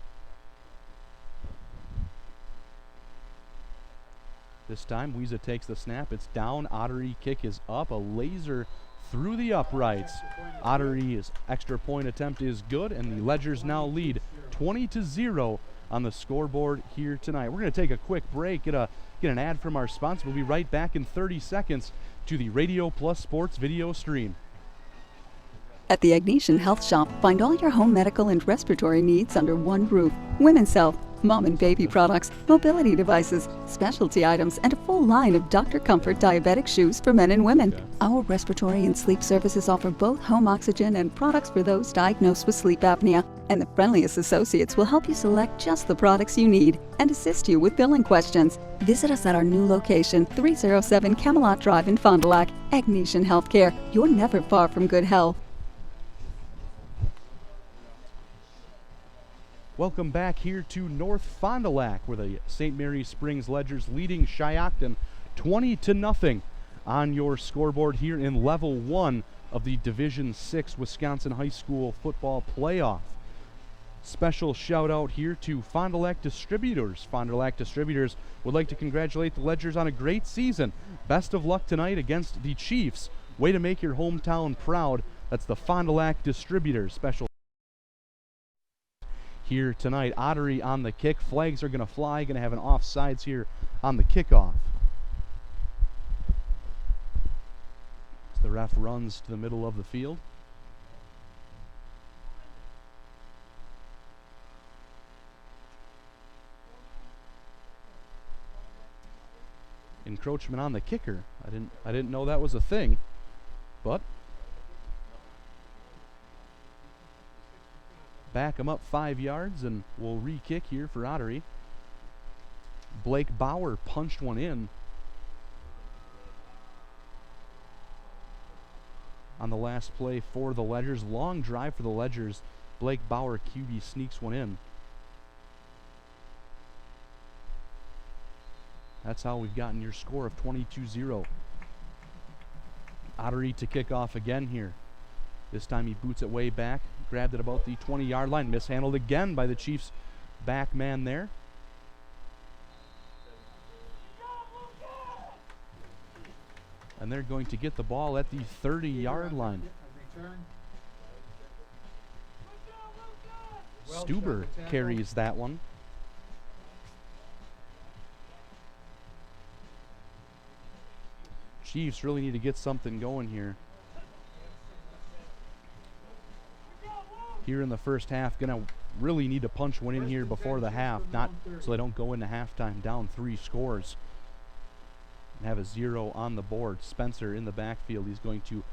This time, Wiesa takes the snap. It's down. Ottery kick is up. A laser through the uprights. Ottery's extra point attempt is good, and the Ledgers now lead 20-0 on the scoreboard here tonight. We're going to take a quick break, get an ad from our sponsor. We'll be right back in 30 seconds to the Radio Plus Sports video stream. At the Agnesian Health Shop, find all your home medical and respiratory needs under one roof. Women's health, mom and baby products, mobility devices, specialty items, and a full line of Dr. Comfort diabetic shoes for men and women. Our respiratory and sleep services offer both home oxygen and products for those diagnosed with sleep apnea. And the friendliest associates will help you select just the products you need and assist you with billing questions. Visit us at our new location, 307 Camelot Drive in Fond du Lac. Agnesian Healthcare. You're never far from good health. Welcome back here to North Fond du Lac, where the St. Mary Springs Ledgers leading Shiocton 20-0 on your scoreboard here in Level 1 of the Division 6 Wisconsin High School Football Playoff. Special shout out here to Fond du Lac Distributors. Fond du Lac Distributors would like to congratulate the Ledgers on a great season. Best of luck tonight against the Chiefs. Way to make your hometown proud. That's the Fond du Lac Distributors special here tonight. Ottery on the kick. Flags are going to fly. Going to have an offsides here on the kickoff. As the ref runs to the middle of the field. Encroachment on the kicker. I didn't know that was a thing, but back him up 5 yards, and we'll re-kick here for Ottery. Blake Bauer punched one in on the last play for the Ledgers. Long drive for the Ledgers. Blake Bauer, QB, sneaks one in. That's how we've gotten your score of 22-0. Ottery to kick off again here. This time he boots it way back. Grabbed it about the 20-yard line. Mishandled again by the Chiefs back man there. And they're going to get the ball at the 30-yard line. Stuber carries that one. Chiefs really need to get something going here. Here in the first half, gonna really need to punch one in here before the half, not so they don't go into halftime down 3 scores and have a 0 on the board. Spencer in the backfield. He's going to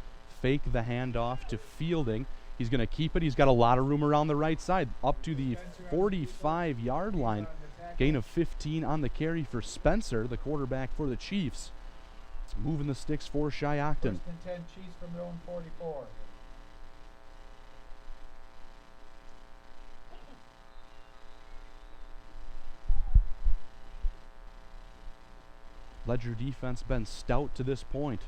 fake the handoff to Fielding. He's going to keep it. He's got a lot of room around the right side, up to the 45-yard line. Gain of 15 on the carry for Spencer, the quarterback for the Chiefs. It's moving the sticks for Shiocton. 1st and 10, Chiefs from their own 44. Ledger defense been stout to this point.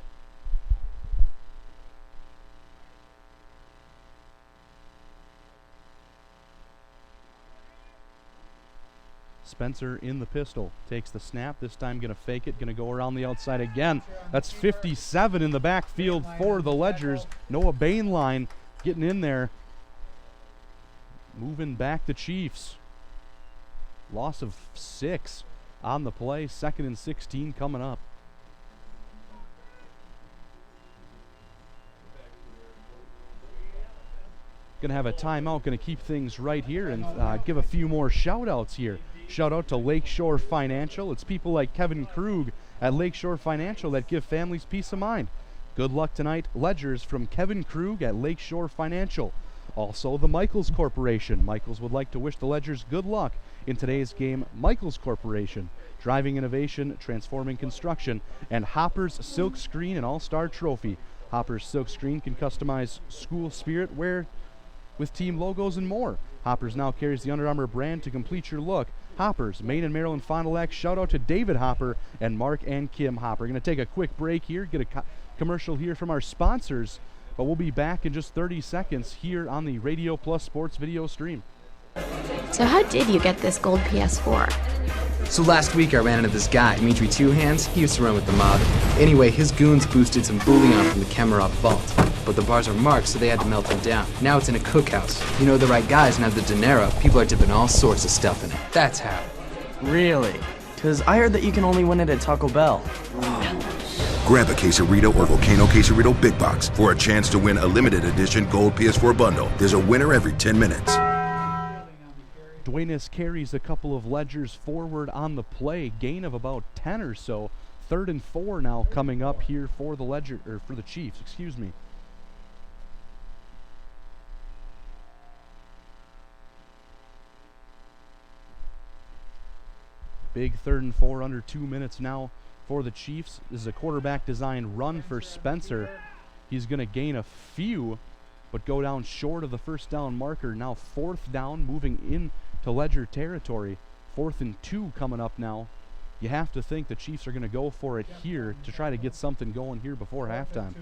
Spencer in the pistol, takes the snap, this time going to fake it, going to go around the outside again. That's 57 in the backfield for the Ledgers. Noah Bainline getting in there. Moving back the Chiefs. Loss of 6 on the play, 2nd and 16 coming up. Going to have a timeout, going to keep things right here and give a few more shout outs here. Shout out to Lakeshore Financial. It's people like Kevin Krug at Lakeshore Financial that give families peace of mind. Good luck tonight, Ledgers, from Kevin Krug at Lakeshore Financial. Also, the Michaels Corporation. Michaels would like to wish the Ledgers good luck in today's game. Michaels Corporation, driving innovation, transforming construction, and Hopper's Silk Screen, an all-star trophy. Hopper's Silk Screen can customize school spirit wear with team logos and more. Hoppers now carries the Under Armour brand to complete your look. Hoppers, Maine and Maryland Fond du Lac. Shout out to David Hopper and Mark and Kim Hopper. Going to take a quick break here, get a commercial here from our sponsors, but we'll be back in just 30 seconds here on the Radio Plus Sports video stream. So how did you get this gold PS4? So last week I ran into this guy, Dimitri Two Hands. He used to run with the mob. Anyway, his goons boosted some bullion from the Kemerov vault. But the bars are marked, so they had to melt them down. Now it's in a cookhouse. You know the right guys and have the dinero. People are dipping all sorts of stuff in it. That's how. Really? Because I heard that you can only win it at Taco Bell. Grab a Quesarito or Volcano Quesarito Big Box for a chance to win a limited edition gold PS4 bundle. There's a winner every 10 minutes. Duenas carries a couple of Ledgers forward on the play. Gain of about 10 or so. 3rd and 4 now coming up here for the Ledger, or for the Chiefs, excuse me. Big 3rd and 4, under 2 minutes now for the Chiefs. This is a quarterback design run for Spencer. He's going to gain a few, but go down short of the first down marker. Now 4th down, moving in to Ledger territory. 4th and 2 coming up now. You have to think the Chiefs are going to go for it here to try to get something going here before halftime.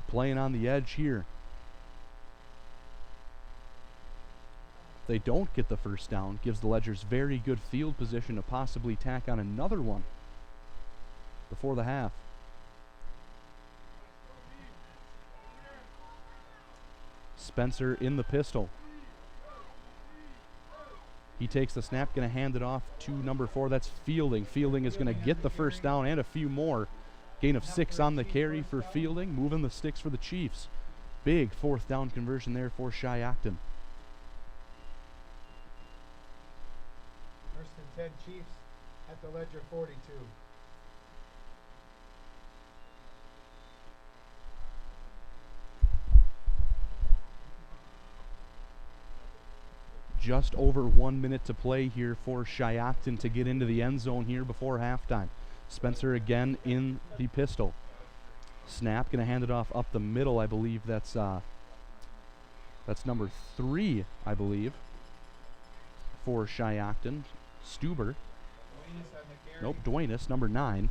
Playing on the edge here. They don't get the first down, gives the Ledgers very good field position to possibly tack on another one before the half. Spencer in the pistol. He takes the snap, going to hand it off to number 4. That's Fielding. Fielding is going to get the first down and a few more. Gain of 6 on the carry for Fielding, moving the sticks for the Chiefs. Big 4th down conversion there for Shiocton. 1st and 10, Chiefs at the Ledger 42. just over 1 minute to play here for Shiocton to get into the end zone here before halftime. Spencer again in the pistol. Snap, going to hand it off up the middle. I believe that's number 3, I believe, for Shiocton. Stuber. Nope, Duenas, number 9.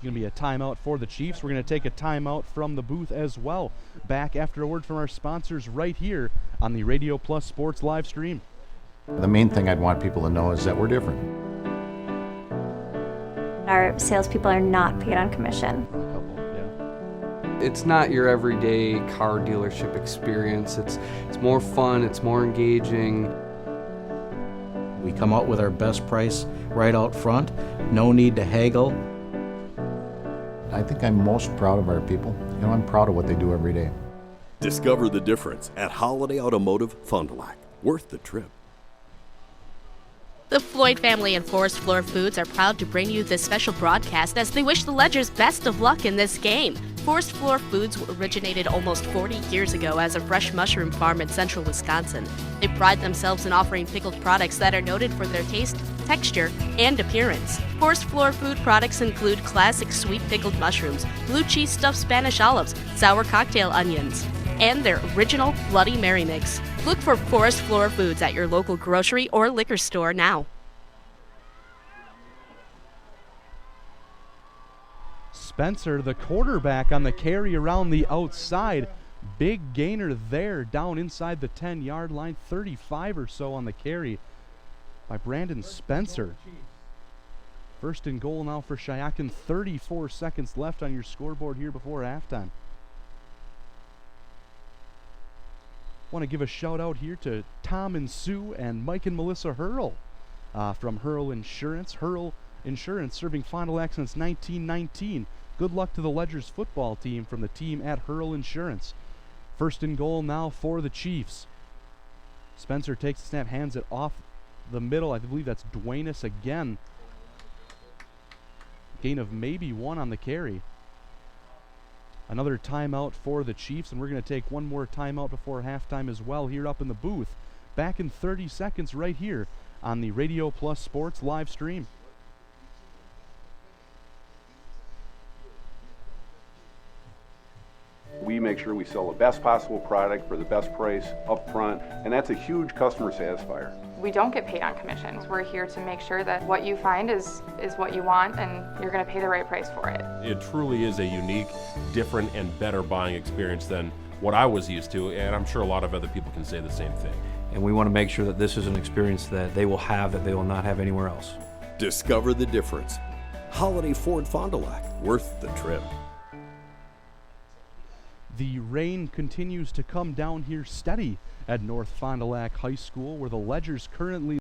Going to be a timeout for the Chiefs. We're going to take a timeout from the booth as well. Back after a word from our sponsors right here on the Radio Plus Sports live stream. The main thing I'd want people to know is that we're different. Our salespeople are not paid on commission. It's not your everyday car dealership experience. It's more fun, it's more engaging. We come out with our best price right out front. No need to haggle. I think I'm most proud of our people. You know, I'm proud of what they do every day. Discover the difference at Holiday Automotive Fond du Lac. Worth the trip. The Floyd family and Forest Floor Foods are proud to bring you this special broadcast as they wish the Ledgers best of luck in this game. Forest Floor Foods originated almost 40 years ago as a fresh mushroom farm in central Wisconsin. They pride themselves in offering pickled products that are noted for their taste, texture, and appearance. Forest Floor food products include classic sweet pickled mushrooms, blue cheese stuffed Spanish olives, sour cocktail onions, and their original Bloody Mary mix. Look for Forest Floor Foods at your local grocery or liquor store now. Spencer, the quarterback, on the carry around the outside. Big gainer there down inside the 10-yard line, 35 or so on the carry by Brandon Spencer. First and goal now for Shiocton, 34 seconds left on your scoreboard here before halftime. Want to give a shout out here to Tom and Sue and Mike and Melissa Hurl from Hurl Insurance. Hurl Insurance serving Fond du Lac since 1919. Good luck to the Ledgers football team from the team at Hurl Insurance. First and goal now for the Chiefs. Spencer takes the snap, hands it off the middle. I believe that's Duenas again. Gain of maybe 1 on the carry. Another timeout for the Chiefs, and we're going to take one more timeout before halftime as well here up in the booth. Back in 30 seconds right here on the Radio Plus Sports live stream. We make sure we sell the best possible product for the best price up front, and that's a huge customer satisfier. We don't get paid on commissions. We're here to make sure that what you find is what you want, and you're going to pay the right price for it. It truly is a unique, different, and better buying experience than what I was used to, and I'm sure a lot of other people can say the same thing. And we want to make sure that this is an experience that they will have that they will not have anywhere else. Discover the difference. Holiday Ford Fond du Lac. Worth the trip. The rain continues to come down here steady at North Fond du Lac High School, where the Ledgers currently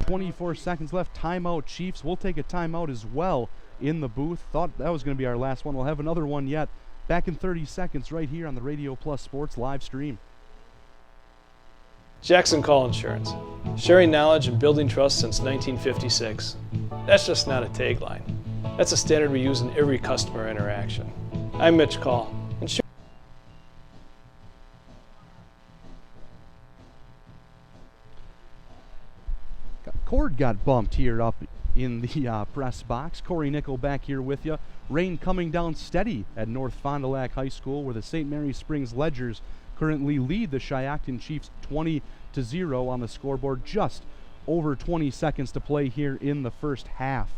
.24 seconds left. Timeout, Chiefs. We'll take a timeout as well in the booth. Thought that was going to be our last one. We'll have another one yet. Back in 30 seconds right here on the Radio Plus Sports live stream. Jackson Call Insurance. Sharing knowledge and building trust since 1956. That's just not a tagline. That's a standard we use in every customer interaction. I'm Mitch Call. Cord got bumped here up in the press box. Corey Nickel back here with you. Rain coming down steady at North Fond du Lac High School, where the St. Mary Springs Ledgers currently lead the Shiocton Chiefs 20-0 on the scoreboard. Just over 20 seconds to play here in the first half.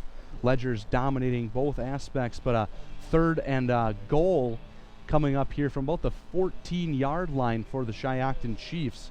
Ledgers dominating both aspects, but a third and goal coming up here from about the 14-yard line for the Shiocton Chiefs.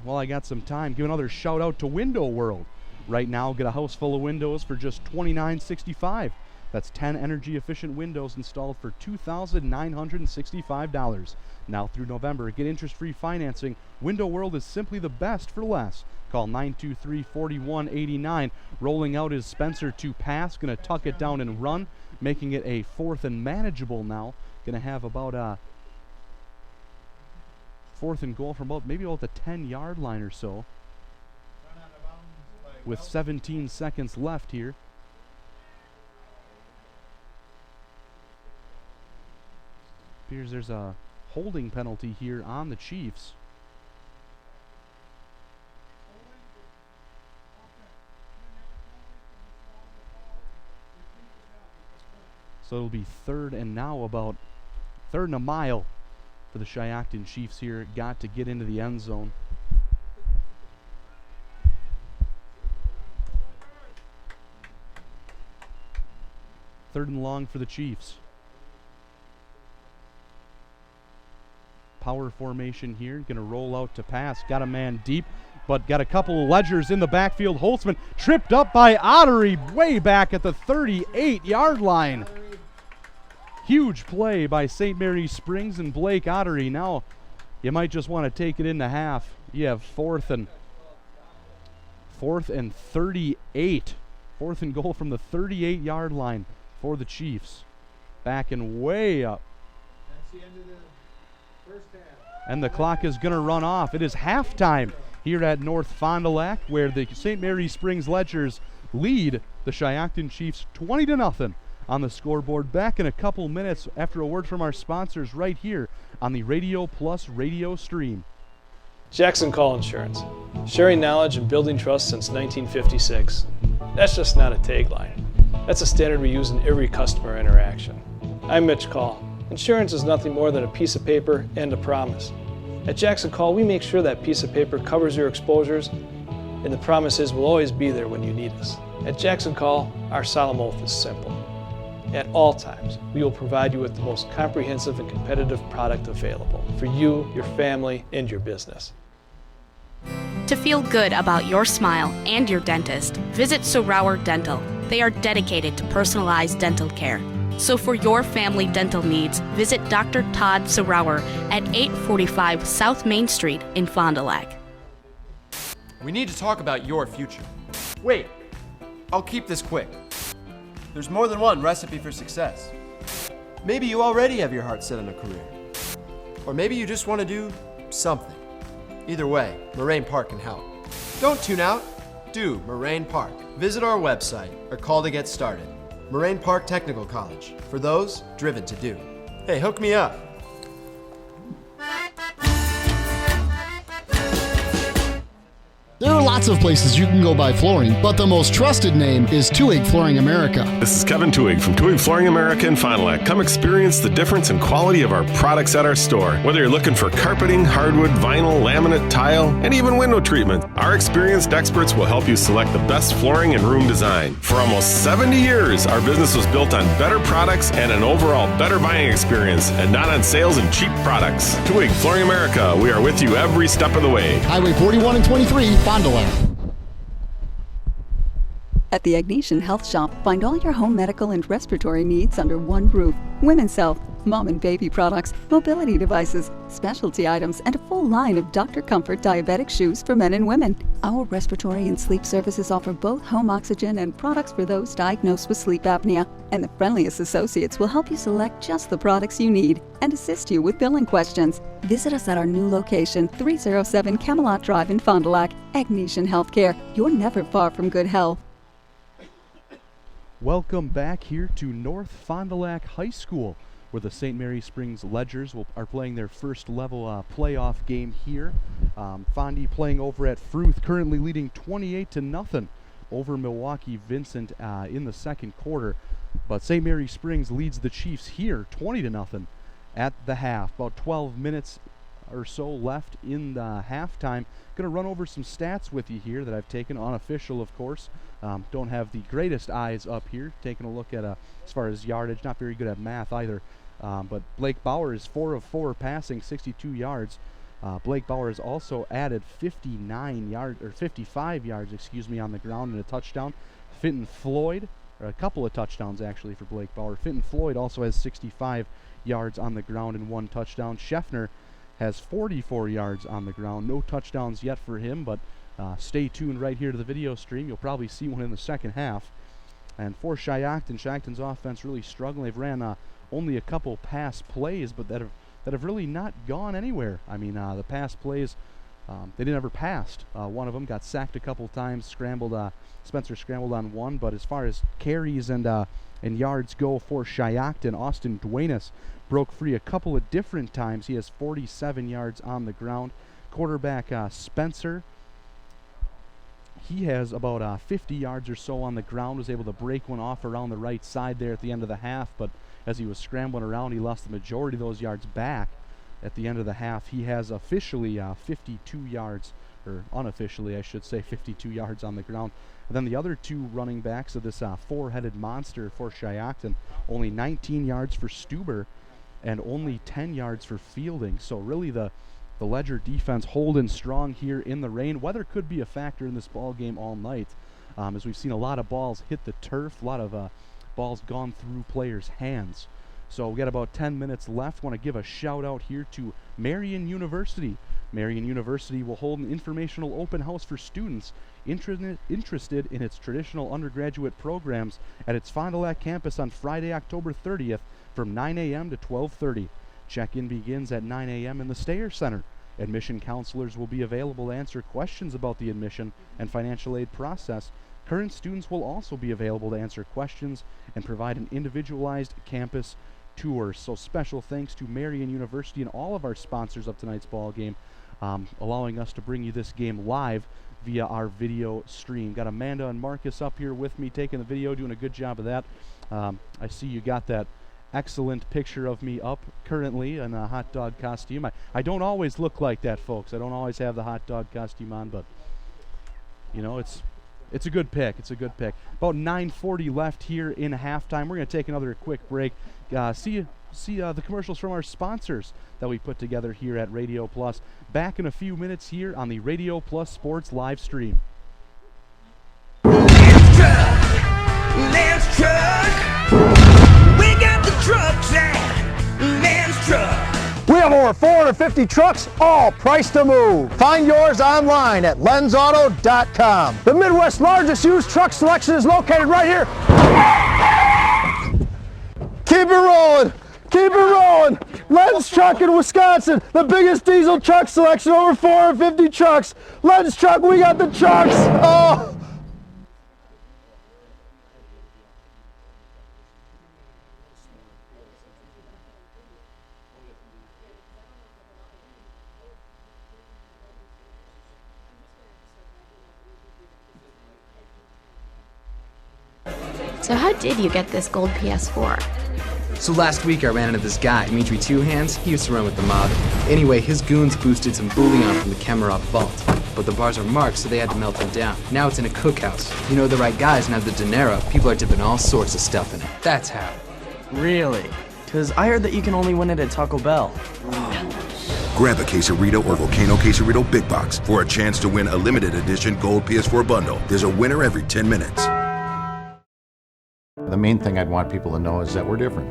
Well, I got some time. Give another shout out to Window World. Right now, get a house full of windows for just $29.65. That's 10 energy-efficient windows installed for $2,965. Now through November, get interest-free financing. Window World is simply the best for less. Call 923-4189. Rolling out is Spencer to pass. Going to tuck it down and run, making it a 4th and manageable now. Going to have about a 4th and goal from maybe about the 10-yard line or so. With 17 seconds left here. Appears there's a holding penalty here on the Chiefs. So it'll be 3rd and now about 3rd and a mile for the Shiocton Chiefs here. Got to get into the end zone. Third and long for the Chiefs. Power formation here. Going to roll out to pass. Got a man deep, but got a couple of ledgers in the backfield. Holtzman tripped up by Ottery way back at the 38-yard line. Huge play by St. Mary's Springs and Blake Ottery. Now you might just want to take it into half. You have 4th and 38. 4th and goal from the 38-yard line for the Chiefs. Backing way up. That's the end of the first half. And the clock is going to run off. It is halftime here at North Fond du Lac, where the St. Mary's Springs Ledgers lead the Shiocton Chiefs 20-0 on the scoreboard. Back in a couple minutes after a word from our sponsors right here on the Radio Plus radio stream. Jackson Call Insurance. Sharing knowledge and building trust since 1956. That's just not a tagline. That's a standard we use in every customer interaction. I'm Mitch Call. Insurance is nothing more than a piece of paper and a promise. At Jackson Call, we make sure that piece of paper covers your exposures, and the promise is we'll always be there when you need us. At Jackson Call, our solemn oath is simple. At all times, we will provide you with the most comprehensive and competitive product available for you, your family, and your business. To feel good about your smile and your dentist, visit Sorauer Dental. They are dedicated to personalized dental care. So for your family dental needs, visit Dr. Todd Sorauer at 845 South Main Street in Fond du Lac. We need to talk about your future. Wait, I'll keep this quick. There's more than one recipe for success. Maybe you already have your heart set on a career. Or maybe you just want to do something. Either way, Moraine Park can help. Don't tune out. Do Moraine Park. Visit our website or call to get started. Moraine Park Technical College, for those driven to do. Hey, hook me up. There are lots of places you can go buy flooring, but the most trusted name is Tuig Flooring America. This is Kevin Tuig from Tuig Flooring America in Fond du Lac. Come experience the difference in quality of our products at our store. Whether you're looking for carpeting, hardwood, vinyl, laminate, tile, and even window treatment, our experienced experts will help you select the best flooring and room design. For almost 70 years, our business was built on better products and an overall better buying experience, and not on sales and cheap products. Tuig Flooring America, we are with you every step of the way. Highway 41 and 23, Fond du Lac. At the Agnesian Health Shop, find all your home medical and respiratory needs under one roof. Women's health, mom and baby products, mobility devices, specialty items, and a full line of Dr. Comfort diabetic shoes for men and women. Our respiratory and sleep services offer both home oxygen and products for those diagnosed with sleep apnea. And the friendliest associates will help you select just the products you need and assist you with billing questions. Visit us at our new location, 307 Camelot Drive in Fond du Lac. Agnesian Healthcare. You're never far from good health. Welcome back here to North Fond du Lac High School, where the St. Mary's Springs Ledgers are playing their first level playoff game here. Fondy playing over at Fruth, currently leading 28-0 over Milwaukee Vincent in the second quarter. But St. Mary's Springs leads the Chiefs here 20-0 at the half. About 12 minutes or so left in the halftime. Going to run over some stats with you here that I've taken, unofficial of course. Don't have the greatest eyes up here. Taking a look at as far as yardage, not very good at math either. But Blake Bauer is 4 of 4 passing, 62 yards. Blake Bauer has also added 55 yards, on the ground and a touchdown. Fenton Floyd or a couple of touchdowns actually for Blake Bauer. Fenton Floyd also has 65 yards on the ground and 1 touchdown. Scheffner has 44 yards on the ground. No touchdowns yet for him, but stay tuned right here to the video stream. You'll probably see one in the second half. And for Shiocton's offense really struggling. They've ran only a couple pass plays, but that have really not gone anywhere. I mean, the pass plays, they never passed. One of them got sacked a couple times, Spencer scrambled on one, but as far as carries and yards go for Shiocton, Austin Duenas broke free a couple of different times. He has 47 yards on the ground. Quarterback Spencer, he has about 50 yards or so on the ground, was able to break one off around the right side there at the end of the half, but as he was scrambling around, he lost the majority of those yards back at the end of the half. He has officially 52 yards, or unofficially I should say, 52 yards on the ground. And then the other two running backs of this four-headed monster for Shiocton, only 19 yards for Stuber and only 10 yards for Fielding. So really the Ledger defense holding strong here in the rain. Weather could be a factor in this ball game all night, as we've seen a lot of balls hit the turf, a lot of balls gone through players' hands. So we got about 10 minutes left. Want to give a shout out here to Marian University. Marian University will hold an informational open house for students interested in its traditional undergraduate programs at its Fond du Lac campus on Friday, October 30th from 9 a.m. to 12:30. Check-in begins at 9 a.m. in the Stayer Center. Admission counselors will be available to answer questions about the admission and financial aid process. Current students will also be available to answer questions and provide an individualized campus tour. So special thanks to Marian University and all of our sponsors of tonight's ball game, allowing us to bring you this game live via our video stream. Got Amanda and Marcus up here with me taking the video, doing a good job of that. I see you got that excellent picture of me up currently in a hot dog costume. I don't always look like that, folks. I don't always have the hot dog costume on, but you know, it's a good pick. It's a good pick. About 9:40 left here in halftime. We're going to take another quick break. See the commercials from our sponsors that we put together here at Radio Plus. Back in a few minutes here on the Radio Plus Sports live stream. Lance Truck. We got the trucks at Lance Truck. We have over 450 trucks, all priced to move. Find yours online at lensauto.com. The Midwest's largest used truck selection is located right here. Keep it rolling. Keep it rolling. Lens Truck in Wisconsin, the biggest diesel truck selection, over 450 trucks. Lens Truck, we got the trucks. Oh. So how did you get this gold PS4? So last week I ran into this guy, Dimitri Two Hands. He used to run with the mob. Anyway, his goons boosted some bullion from the Kemerov vault. But the bars are marked, so they had to melt them down. Now it's in a cookhouse. You know the right guys and have the dinero. People are dipping all sorts of stuff in it. That's how. Really? Because I heard that you can only win it at Taco Bell. Grab a Quesarito or Volcano Quesarito Big Box for a chance to win a limited edition gold PS4 bundle. There's a winner every 10 minutes. The main thing I'd want people to know is that we're different.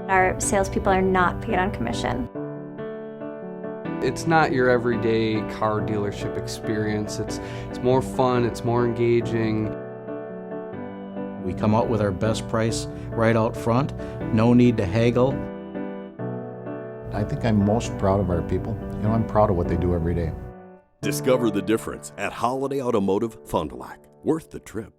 Our salespeople are not paid on commission. It's not your everyday car dealership experience. It's more fun, it's more engaging. We come out with our best price right out front, no need to haggle. I think I'm most proud of our people. You know, I'm proud of what they do every day. Discover the difference at Holiday Automotive Fond du Lac. Worth the trip.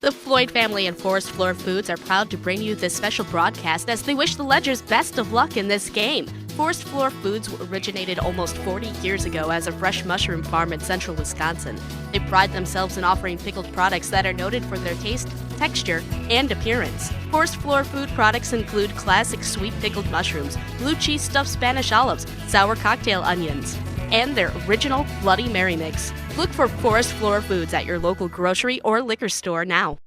The Floyd family and Forest Floor Foods are proud to bring you this special broadcast as they wish the Ledgers best of luck in this game. Forest Floor Foods originated almost 40 years ago as a fresh mushroom farm in central Wisconsin. They pride themselves in offering pickled products that are noted for their taste, texture, and appearance. Forest Floor food products include classic sweet pickled mushrooms, blue cheese stuffed Spanish olives, sour cocktail onions, and their original Bloody Mary mix. Look for Forest Floor Foods at your local grocery or liquor store now.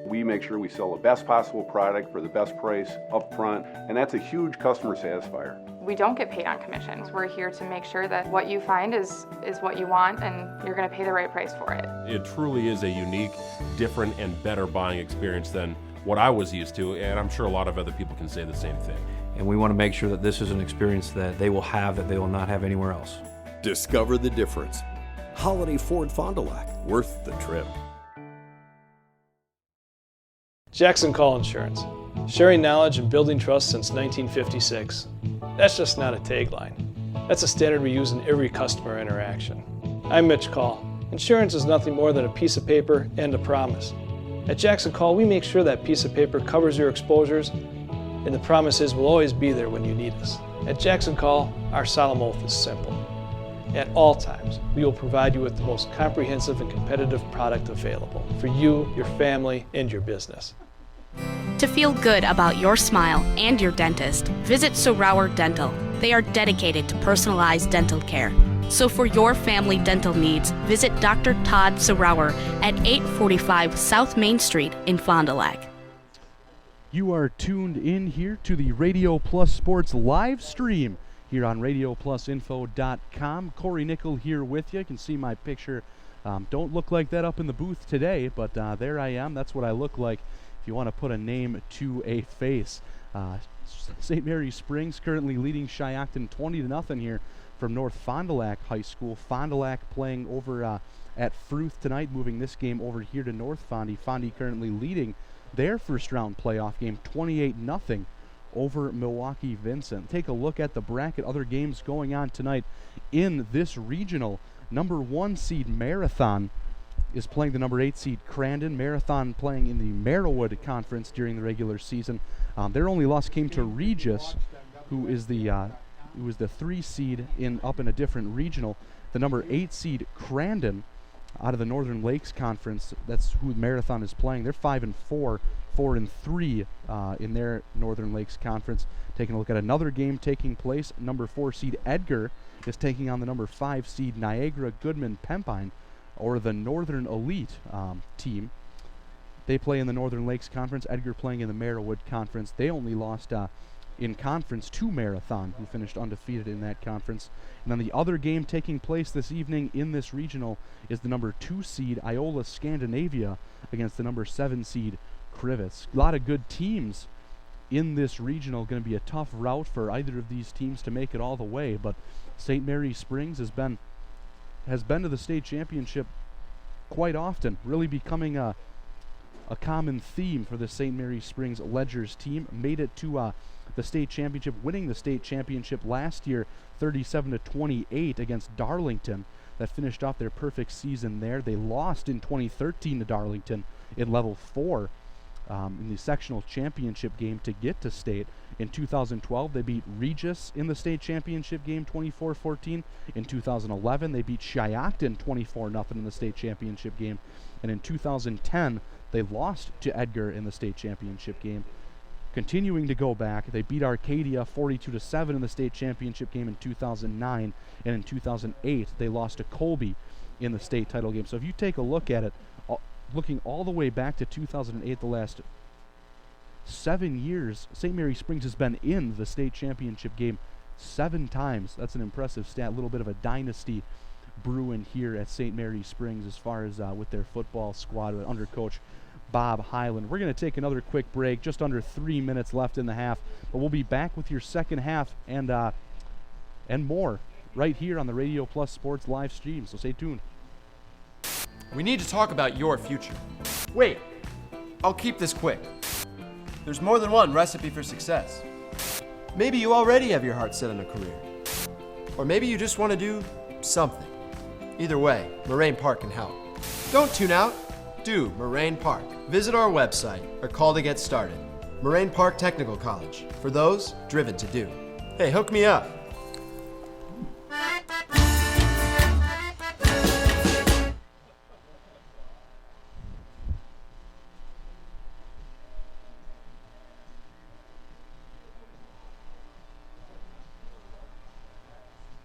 We make sure we sell the best possible product for the best price up front, and that's a huge customer satisfier. We don't get paid on commissions. We're here to make sure that what you find is what you want and you're going to pay the right price for it. It truly is a unique, different, and better buying experience than what I was used to, and I'm sure a lot of other people can say the same thing. And we want to make sure that this is an experience that they will have that they will not have anywhere else. Discover the difference. Holiday Ford Fond du Lac, worth the trip. Jackson Call Insurance. Sharing knowledge and building trust since 1956. That's just not a tagline. That's a standard we use in every customer interaction. I'm Mitch Call. Insurance is nothing more than a piece of paper and a promise. At Jackson Call, we make sure that piece of paper covers your exposures, and the promise is we'll always be there when you need us. At Jackson Call, our solemn oath is simple. At all times, we will provide you with the most comprehensive and competitive product available for you, your family, and your business. To feel good about your smile and your dentist, visit Sorauer Dental. They are dedicated to personalized dental care. So for your family dental needs, visit Dr. Todd Sorauer at 845 South Main Street in Fond du Lac. You are tuned in here to the Radio Plus Sports live stream here on RadioPlusInfo.com. Corey Nickel here with you. You can see my picture. Don't look like that up in the booth today, but there I am. That's what I look like if you want to put a name to a face. St. Mary's Springs currently leading Shiocton 20-0 here from North Fond du Lac High School. Fond du Lac playing over at Fruth tonight, moving this game over here to North Fondy. Fondy currently leading their first round playoff game 28-0 over Milwaukee Vincent. Take a look at the bracket, other games going on tonight in this regional. Number 1 seed Marathon is playing the number 8 seed Crandon. Marathon playing in the Merriwood Conference during the regular season. Their only loss came to Regis, who is the 3 seed up in a different regional. The number 8 seed Crandon out of the Northern Lakes Conference, that's who Marathon is playing. They're 5-4, 4-3 in their Northern Lakes Conference. Taking a look at another game taking place, number 4 seed Edgar is taking on the number 5 seed Niagara Goodman Pempine, or the Northern Elite team. They play in the Northern Lakes Conference. Edgar playing in the Merriwood Conference. They only lost in conference to Marathon, who finished undefeated in that conference. And then the other game taking place this evening in this regional is the number 2 seed Iola Scandinavia against the number 7 seed Crivets. A lot of good teams in this regional. Going to be a tough route for either of these teams to make it all the way, but St. Mary's Springs has been to the state championship quite often, really becoming a common theme for the St. Mary's Springs Ledgers team. Made it to the state championship, winning the state championship last year 37-28 against Darlington. That finished off their perfect season there. They lost in 2013 to Darlington in level 4 in the sectional championship game to get to state. In 2012, they beat Regis in the state championship game 24-14. In 2011, they beat Shiocton 24-0 in the state championship game. And in 2010, they lost to Edgar in the state championship game. Continuing to go back, they beat Arcadia 42-7 in the state championship game in 2009. And in 2008, they lost to Colby in the state title game. So if you take a look at it, looking all the way back to 2008, the last 7 years, St. Mary Springs has been in the state championship game 7 times. That's an impressive stat. A little bit of a dynasty brewing here at St. Mary Springs as far as with their football squad under Coach Bob Highland. We're going to take another quick break, just under 3 minutes left in the half, but we'll be back with your second half and more right here on the Radio Plus Sports live stream, so stay tuned. We need to talk about your future. Wait, I'll keep this quick. There's more than one recipe for success. Maybe you already have your heart set on a career. Or maybe you just want to do something. Either way, Moraine Park can help. Don't tune out. Do Moraine Park. Visit our website or call to get started. Moraine Park Technical College, for those driven to do. Hey, hook me up.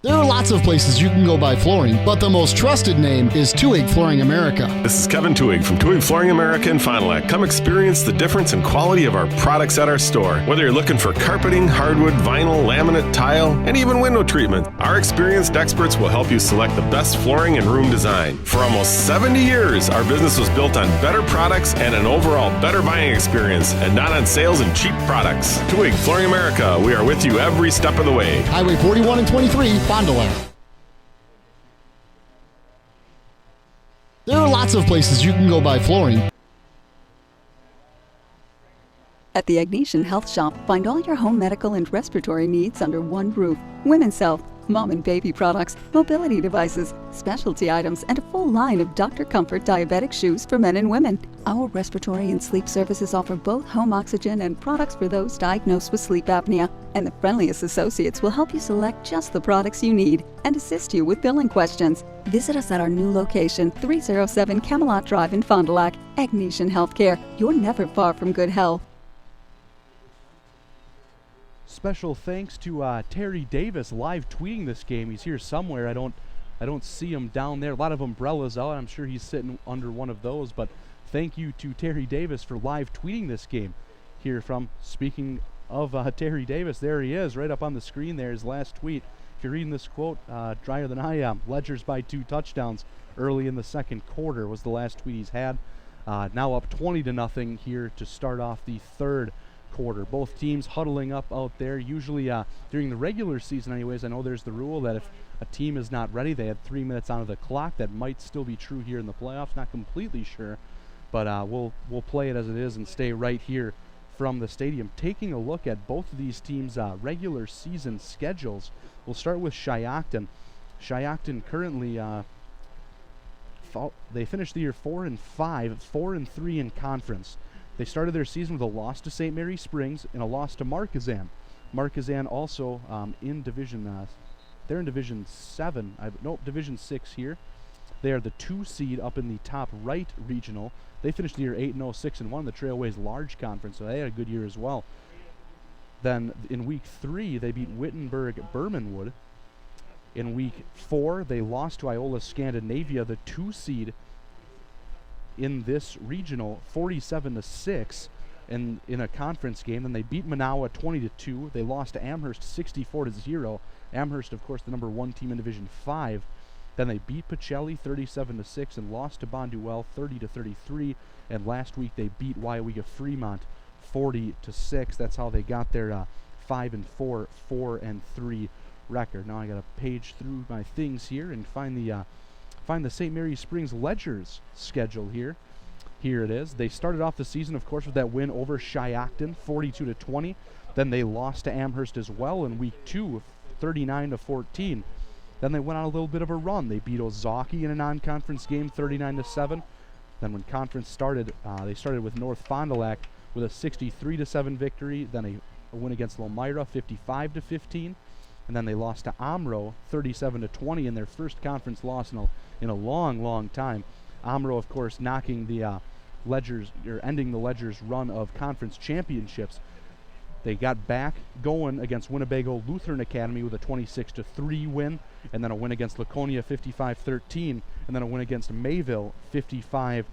There are lots of places you can go buy flooring, but the most trusted name is Tuig Flooring America. This is Kevin Tuig from Tuig Flooring America in Fond du Lac. Come experience the difference in quality of our products at our store. Whether you're looking for carpeting, hardwood, vinyl, laminate, tile, and even window treatment, our experienced experts will help you select the best flooring and room design. For almost 70 years, our business was built on better products and an overall better buying experience, and not on sales and cheap products. Tuig Flooring America, we are with you every step of the way. Highway 41 and 23, Fond du Lac. There are lots of places you can go buy flooring. At the Agnesian Health Shop, find all your home medical and respiratory needs under one roof. Women's health, mom and baby products, mobility devices, specialty items, and a full line of Dr. Comfort diabetic shoes for men and women. Our respiratory and sleep services offer both home oxygen and products for those diagnosed with sleep apnea. And the friendliest associates will help you select just the products you need and assist you with billing questions. Visit us at our new location, 307 Camelot Drive in Fond du Lac. Agnesian Healthcare. You're never far from good health. Special thanks to Terry Davis live tweeting this game. He's here somewhere. I don't see him down there. A lot of umbrellas out. I'm sure he's sitting under one of those. But thank you to Terry Davis for live tweeting this game. Here from, speaking of Terry Davis, there he is right up on the screen there, his last tweet. If you're reading this quote, drier than I am. Ledgers by 2 touchdowns early in the second quarter was the last tweet he's had. Now up 20-0 here to start off the third quarter. Both teams huddling up out there. Usually during the regular season anyways, I know there's the rule that if a team is not ready, they had 3 minutes on the clock. That might still be true here in the playoffs. Not completely sure, but we'll play it as it is and stay right here from the stadium. Taking a look at both of these teams' regular season schedules. We'll start with Shiocton. Shiocton currently they finished the year 4-5, 4-3 in conference. They started their season with a loss to St. Mary Springs and a loss to Marquezan. Marquezan also in Division, they're in Division 7, Division 6 here. They are the 2 seed up in the top right regional. They finished the year 8-0, 6-1, the Trailways Large Conference, so they had a good year as well. Then in week 3, they beat Wittenberg-Bermanwood. In week 4, they lost to Iola Scandinavia, the 2 seed in this regional, 47-6 in a conference game. Then they beat Manawa 20-2. They lost to Amherst 64-0. Amherst, of course, the number 1 team in Division 5. Then they beat Pacelli 37-6 and lost to Bonduel 30-33. And last week they beat Waiwega Fremont 40-6. That's how they got their 5-4, 4-3 record. Now I got to page through my things here and find the St. Mary Springs Ledgers schedule here. Here it is. They started off the season, of course, with that win over Shiocton, 42-20. Then they lost to Amherst as well in week 2, 39-14. Then they went on a little bit of a run. They beat Ozaki in a non-conference game, 39-7. Then when conference started, they started with North Fond du Lac with a 63-7 victory. Then a win against Lomira, 55-15. And then they lost to Amro, 37-20 in their first conference loss in a long, long time. Amro, of course, knocking the Ledgers, or ending the Ledgers' run of conference championships. They got back going against Winnebago Lutheran Academy with a 26-3 win, and then a win against Laconia 55-13, and then a win against Mayville 55-0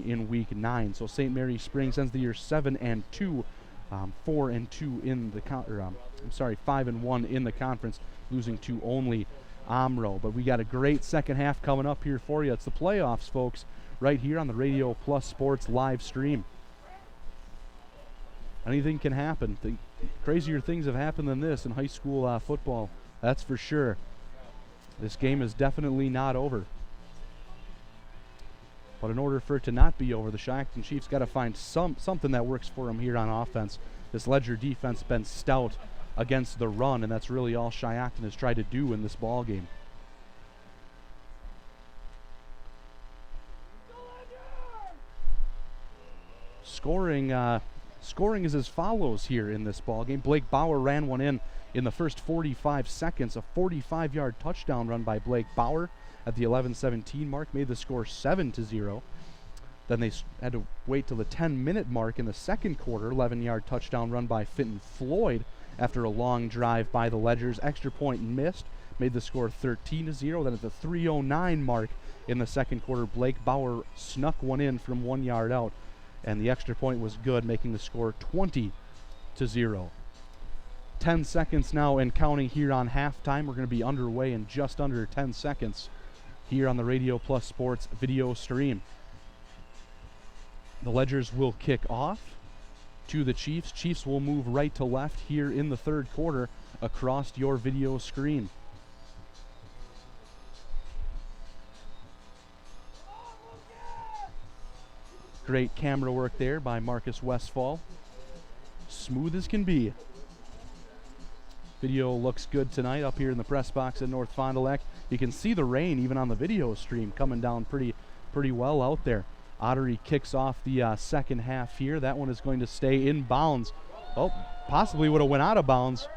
in week 9. So St. Mary Springs ends the year 7-2, 4-2 in the 5-1 in the conference, losing to only Amro. But we got a great second half coming up here for you. It's the playoffs, folks, right here on the Radio Plus Sports live stream. Anything can happen. Crazier things have happened than this in high school football, that's for sure. This game is definitely not over. But in order for it to not be over, the Shiocton Chiefs got to find something that works for them here on offense. This Ledger defense has been stout against the run, and that's really all Shiocton has tried to do in this ball game. Scoring is as follows here in this ball game. Blake Bauer ran one in the first 45 seconds. A 45-yard touchdown run by Blake Bauer at the 11-17 mark made the score 7-0. Then they had to wait till the 10-minute mark in the second quarter. 11-yard touchdown run by Fenton Floyd after a long drive by the Ledgers. Extra point missed, made the score 13-0. Then at the 3:09 mark in the second quarter, Blake Bauer snuck one in from 1 yard out, and the extra point was good, making the score 20-0. 10 seconds now and counting here on halftime. We're going to be underway in just under 10 seconds here on the Radio Plus Sports video stream. The Ledgers will kick off to the Chiefs. Chiefs will move right to left here in the third quarter across your video screen. Great camera work there by Marcus Westfall. Smooth as can be. Video looks good tonight up here in the press box at North Fond du Lac. You can see the rain even on the video stream coming down pretty well out there. Ottery kicks off the second half here. That one is going to stay in bounds. Oh, possibly would have went out of bounds,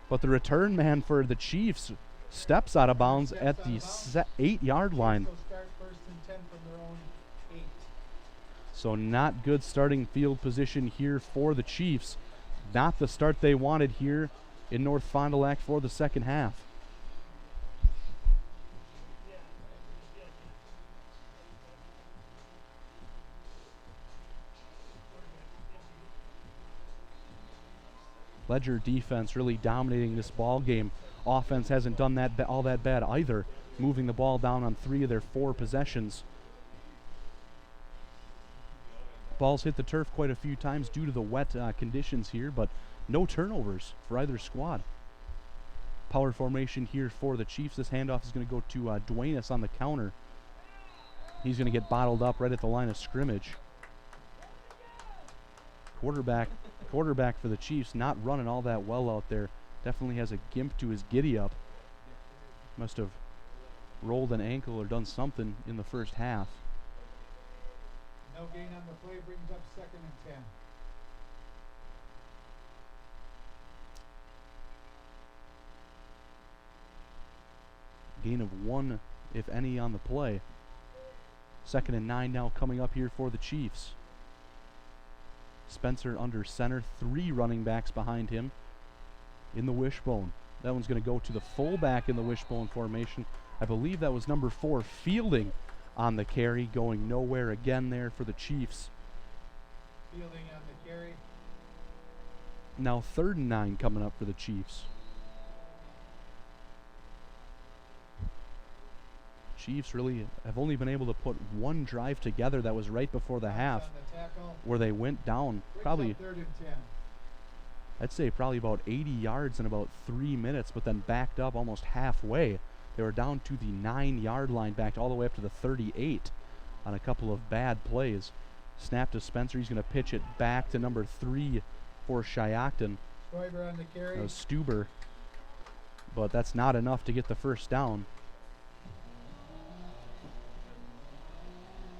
but the return man for the Chiefs steps out of bounds at the 8-yard line. So not good starting field position here for the Chiefs. Not the start they wanted here in North Fond du Lac for the second half. Ledger defense really dominating this ball game. Offense hasn't done that all that bad either, moving the ball down on 3 of their 4 possessions. Balls hit the turf quite a few times due to the wet conditions here, but no turnovers for either squad. Power formation here for the Chiefs. This handoff is going to go to Duenas on the counter. He's going to get bottled up right at the line of scrimmage. Quarterback for the Chiefs not running all that well out there. Definitely has a gimp to his giddy up. Must have rolled an ankle or done something in the first half. No gain on the play, brings up 2nd and 10. Gain of 1, if any, on the play. 2nd and 9 now coming up here for the Chiefs. Spencer under center, 3 running backs behind him in the wishbone. That one's going to go to the fullback in the wishbone formation. I believe that was number 4, Fielding, on the carry, going nowhere again there for the Chiefs. Fielding on the carry. Now 3rd and 9 coming up for the Chiefs. Chiefs really have only been able to put 1 drive together. That was right before the half, where they went down probably, 3rd and 10. I'd say probably about 80 yards in about 3 minutes, but then backed up almost halfway. They were down to the 9-yard line, backed all the way up to the 38 on a couple of bad plays. Snap to Spencer. He's going to pitch it back to number 3 for Shiocton. Schreiber on the carry. That was Stuber, but that's not enough to get the first down.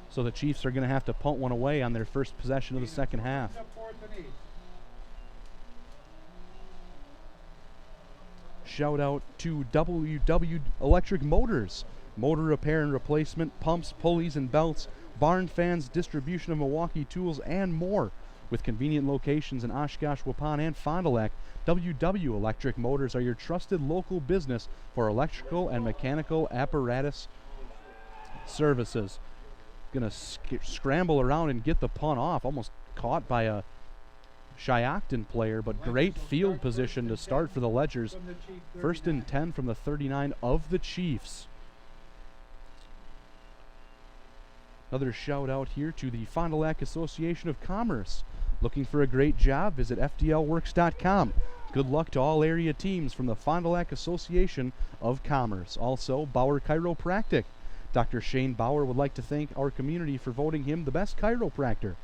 So the Chiefs are going to have to punt one away on their first possession of the second half. Shout out to WW Electric Motors. Motor repair and replacement, pumps, pulleys, and belts, barn fans, distribution of Milwaukee tools, and more. With convenient locations in Oshkosh, Waupun, and Fond du Lac, WW Electric Motors are your trusted local business for electrical and mechanical apparatus services. Gonna scramble around and get the punt off. Almost caught by a Shiocton player, but great field position to start for the Ledgers. 1st and 10 from the 39 of the Chiefs. Another shout out here to the Fond du Lac Association of Commerce. Looking for a great job? Visit FDLworks.com. Good luck to all area teams from the Fond du Lac Association of Commerce. Also, Bauer Chiropractic. Dr. Shane Bauer would like to thank our community for voting him the best chiropractor.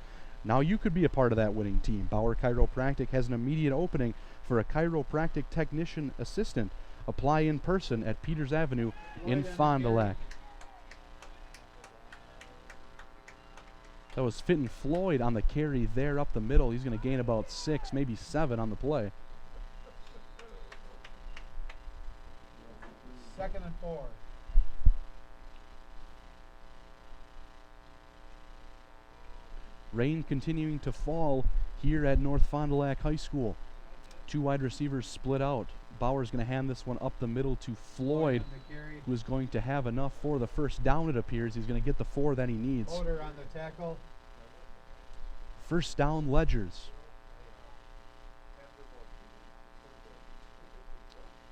Now you could be a part of that winning team. Bauer Chiropractic has an immediate opening for a chiropractic technician assistant. Apply in person at Peters Avenue in Fond du Lac. That was Fitton Floyd on the carry there up the middle. He's going to gain about 6, maybe 7 on the play. 2nd and 4. Rain continuing to fall here at North Fond du Lac High School. Two wide receivers split out. Bauer's going to hand this one up the middle to Floyd, who is going to have enough for the first down, it appears. He's going to get the 4 that he needs. Holder on the tackle. First down, Ledgers.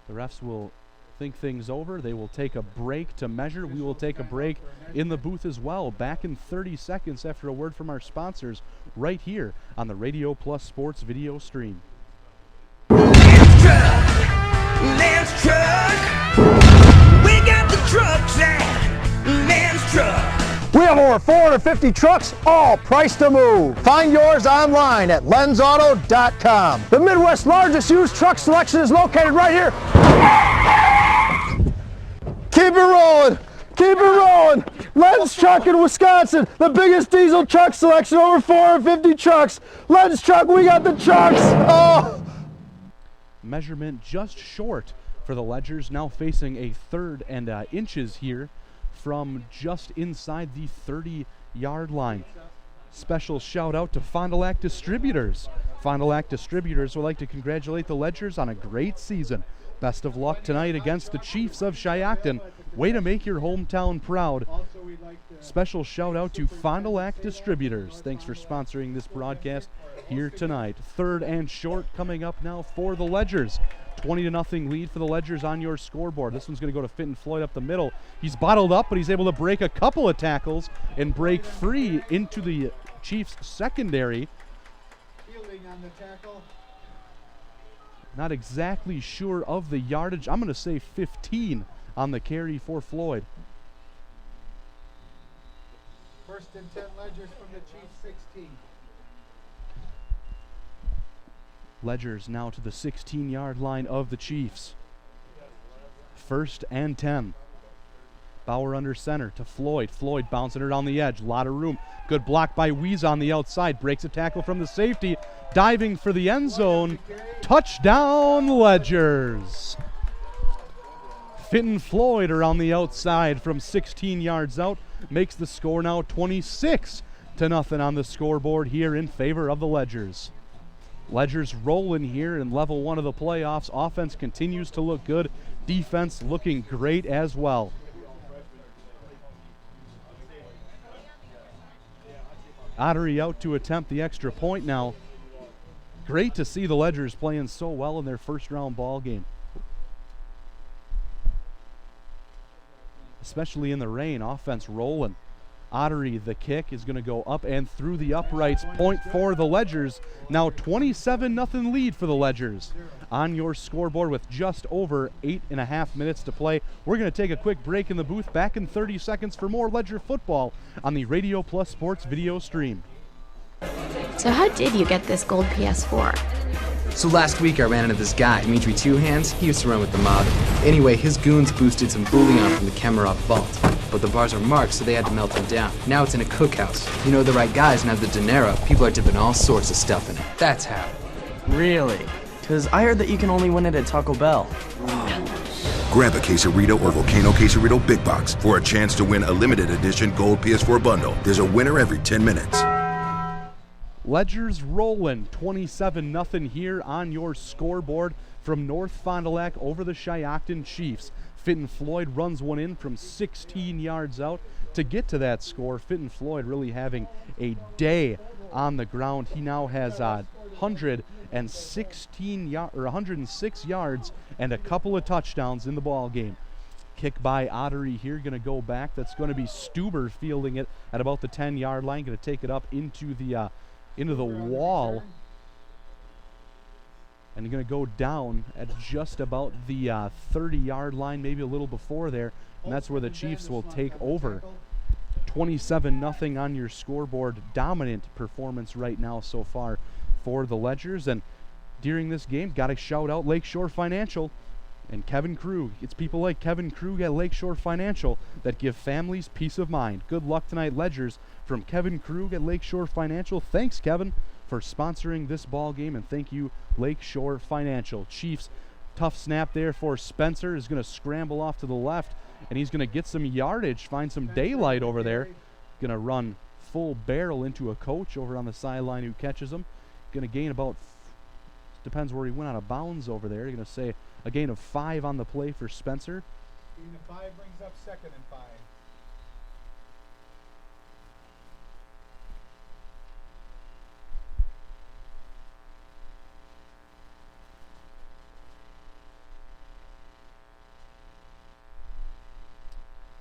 The refs will think things over. They will take a break to measure. We will take a break in the booth as well. Back in 30 seconds after a word from our sponsors right here on the Radio Plus Sports video stream. Lance Truck. We got the trucks at Lance Truck. We have over 450 trucks, all priced to move. Find yours online at lensauto.com. The Midwest's largest used truck selection is located right here. Keep it rolling. Keep it rolling. Lens Truck in Wisconsin, the biggest diesel truck selection, over 450 trucks. Lens Truck, we got the trucks. Oh. Measurement just short for the Ledgers, now facing a 3rd and inches here from just inside the 30-yard line. Special shout out to Fond du Lac Distributors. Fond du Lac Distributors would like to congratulate the Ledgers on a great season. Best of luck tonight against the Chiefs of Shiocton. Way to make your hometown proud. Special shout out to Fond du Lac Distributors. Thanks for sponsoring this broadcast here tonight. 3rd and short coming up now for the Ledgers. 20-0 lead for the Ledgers on your scoreboard. This one's going to go to Fitton Floyd up the middle. He's bottled up, but he's able to break a couple of tackles and break free into the Chiefs secondary. Fielding on the tackle. Not exactly sure of the yardage. I'm going to say 15 on the carry for Floyd. 1st and 10 Ledgers from the Chiefs 16. Ledgers now to the 16-yard line of the Chiefs. 1st and 10. Bauer under center to Floyd. Floyd bouncing it on the edge. A lot of room. Good block by Weiss on the outside. Breaks a tackle from the safety. Diving for the end zone. Touchdown, Ledgers. Fitton Floyd around the outside from 16 yards out. Makes the score now 26-0 on the scoreboard here in favor of the Ledgers. Ledgers rolling here in level 1 of the playoffs. Offense continues to look good. Defense looking great as well. Ottery out to attempt the extra point now. Great to see the Ledgers playing so well in their first round ball game. Especially in the rain, offense rolling. Ottery, the kick, is going to go up and through the uprights. Point for the Ledgers. Now 27-0 lead for the Ledgers. On your scoreboard with just over 8.5 minutes to play. We're going to take a quick break in the booth. Back in 30 seconds for more Ledger football on the Radio Plus Sports video stream. So how did you get this gold PS4? So last week I ran into this guy, Dimitri Two Hands. He used to run with the mob. Anyway, his goons boosted some bouillon from the Kemerov vault. But the bars are marked, so they had to melt them down. Now it's in a cookhouse. You know the right guys and have the dinero. People are dipping all sorts of stuff in it. That's how. Really? Because I heard that you can only win it at Taco Bell. Grab a Quesarito or Volcano Quesarito Big Box for a chance to win a limited edition gold PS4 bundle. There's a winner every 10 minutes. Ledgers rolling 27-0 here on your scoreboard from North Fond du Lac over the Shiocton Chiefs. Fitton Floyd runs one in from 16 yards out to get to that score. Fitton Floyd really having a day on the ground. He now has 106 yards and a couple of touchdowns in the ball game. Kick by Ottery here, going to go back. That's going to be Stuber fielding it at about the 10-yard line. Going to take it up into the wall. And going to go down at just about the 30-yard line, maybe a little before there. And that's where the Chiefs will take over. 27-0 on your scoreboard. Dominant performance right now so far for the Ledgers. And during this game, got to shout out Lakeshore Financial and Kevin Krug. It's people like Kevin Krug at Lakeshore Financial that give families peace of mind. Good luck tonight, Ledgers, from Kevin Krug at Lakeshore Financial. Thanks, Kevin, for sponsoring this ball game, and thank you, Lakeshore Financial. Chiefs, tough snap there for Spencer, is going to scramble off to the left, and he's going to get some yardage, find some daylight over there. Going to run full barrel into a coach over on the sideline who catches him. Going to gain about Depends where he went out of bounds over there. You're going to say a gain of 5 on the play for Spencer. Gain of 5 brings up 2nd and 5.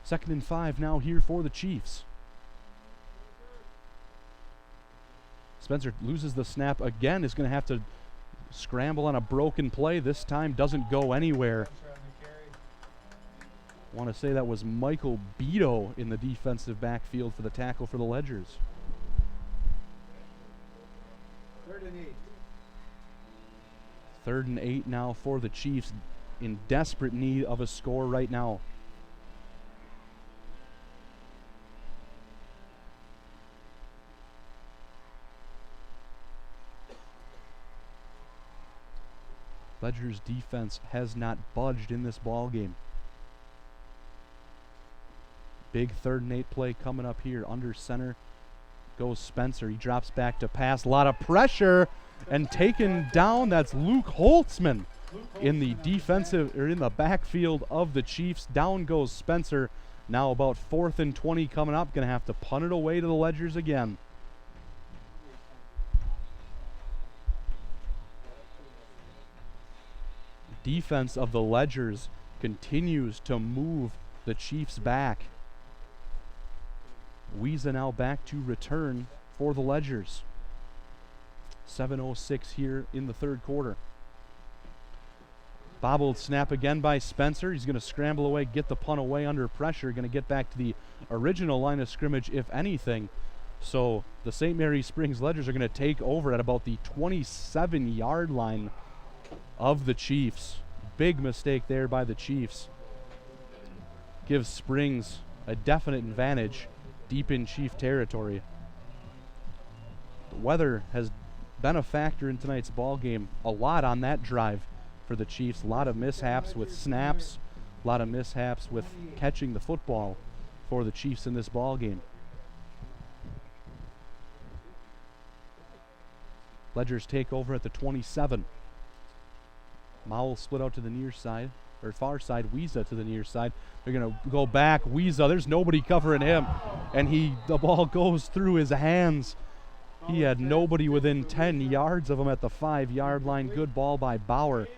Second and 5 now here for the Chiefs. Spencer loses the snap again, is going to have to scramble on a broken play. This time doesn't go anywhere. I want to say that was Michael Beto in the defensive backfield for the tackle for the Ledgers. 3rd and 8. 3rd and 8 now for the Chiefs, in desperate need of a score right now. Ledger's defense has not budged in this ball game. Big 3rd and 8 play coming up here. Under center goes Spencer. He drops back to pass. A lot of pressure and taken down. That's Luke Holtzman in the defensive or in the backfield of the Chiefs. Down goes Spencer. Now about 4th and 20 coming up. Going to have to punt it away to the Ledgers again. Defense of the Ledgers continues to move the Chiefs back. Wiesa now back to return for the Ledgers. 7:06 here in the 3rd quarter. Bobbled snap again by Spencer. He's going to scramble away, get the punt away under pressure. Going to get back to the original line of scrimmage, if anything. So the St. Mary Springs Ledgers are going to take over at about the 27-yard line of the Chiefs. Big mistake there by the Chiefs. Gives Springs a definite advantage deep in Chief territory. The weather has been a factor in tonight's ball game. A lot on that drive for the Chiefs. A lot of mishaps with snaps. A lot of mishaps with catching the football for the Chiefs in this ball game. Ledgers take over at the 27. Mowell split out to the near side, or far side. Wiesa to the near side. They're going to go back. Wiesa, there's nobody covering him. And the ball goes through his hands. He had nobody within 10 yards of him at the 5-yard line. Good ball by Bauer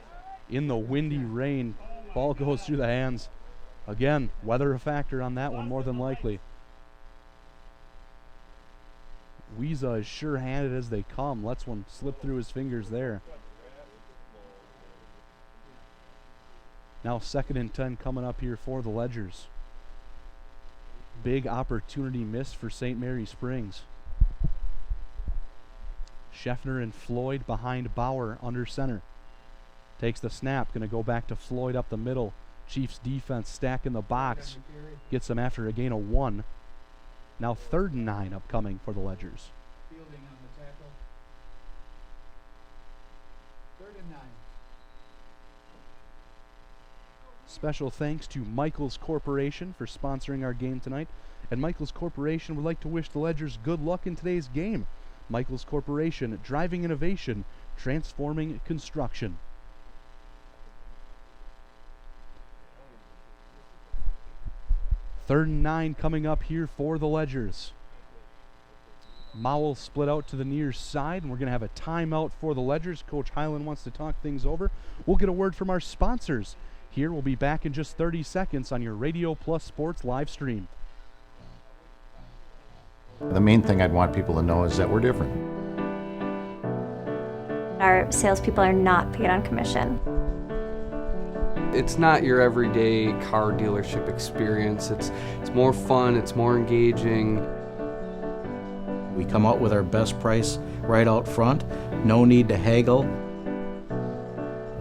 in the windy rain. Ball goes through the hands. Again, weather a factor on that one more than likely. Wiesa is sure-handed as they come. Lets one slip through his fingers there. Now 2nd and 10 coming up here for the Ledgers. Big opportunity missed for St. Mary Springs. Scheffner and Floyd behind Bauer under center. Takes the snap, going to go back to Floyd up the middle. Chiefs defense stacking the box. Gets them after a gain of 1. Now 3rd and 9 upcoming for the Ledgers. Fielding on the tackle. 3rd and 9. Special thanks to Michaels Corporation for sponsoring our game tonight. And Michaels Corporation would like to wish the Ledgers good luck in today's game. Michaels Corporation, driving innovation, transforming construction. Third and 9 coming up here for the Ledgers. Mowell split out to the near side, and we're going to have a timeout for the Ledgers. Coach Hyland wants to talk things over. We'll get a word from our sponsors. Here, we'll be back in just 30 seconds on your Radio Plus Sports live stream. The main thing I'd want people to know is that we're different. Our salespeople are not paid on commission. It's not your everyday car dealership experience. It's more fun, it's more engaging. We come out with our best price right out front, no need to haggle.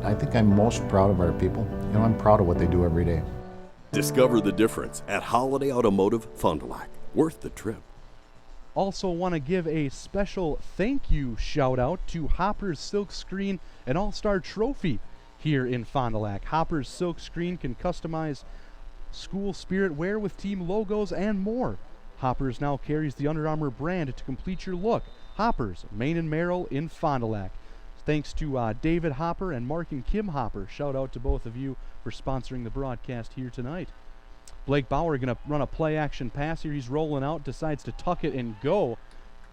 I think I'm most proud of our people. You know, I'm proud of what they do every day. Discover the difference at Holiday Automotive Fond du Lac. Worth the trip. Also want to give a special thank you shout out to Hopper's Silk Screen and All-Star Trophy here in Fond du Lac. Hopper's Silk Screen can customize school spirit wear with team logos and more. Hoppers now carries the Under Armour brand to complete your look. Hoppers, Main and Merrill in Fond du Lac. Thanks to David Hopper and Mark and Kim Hopper. Shout out to both of you for sponsoring the broadcast here tonight. Blake Bauer going to run a play-action pass here. He's rolling out, decides to tuck it and go.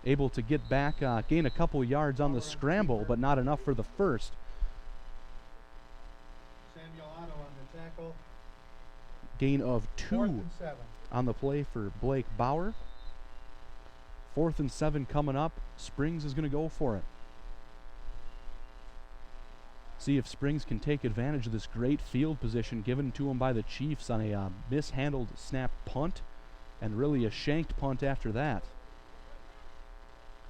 Able to get back, gain a couple yards on the scramble, but not enough for the first. Samuel Otto on the tackle. Gain of 2 on the play for Blake Bauer. 4th and 7 coming up. Springs is going to go for it. See if Springs can take advantage of this great field position given to him by the Chiefs on a mishandled snap punt, and really a shanked punt after that.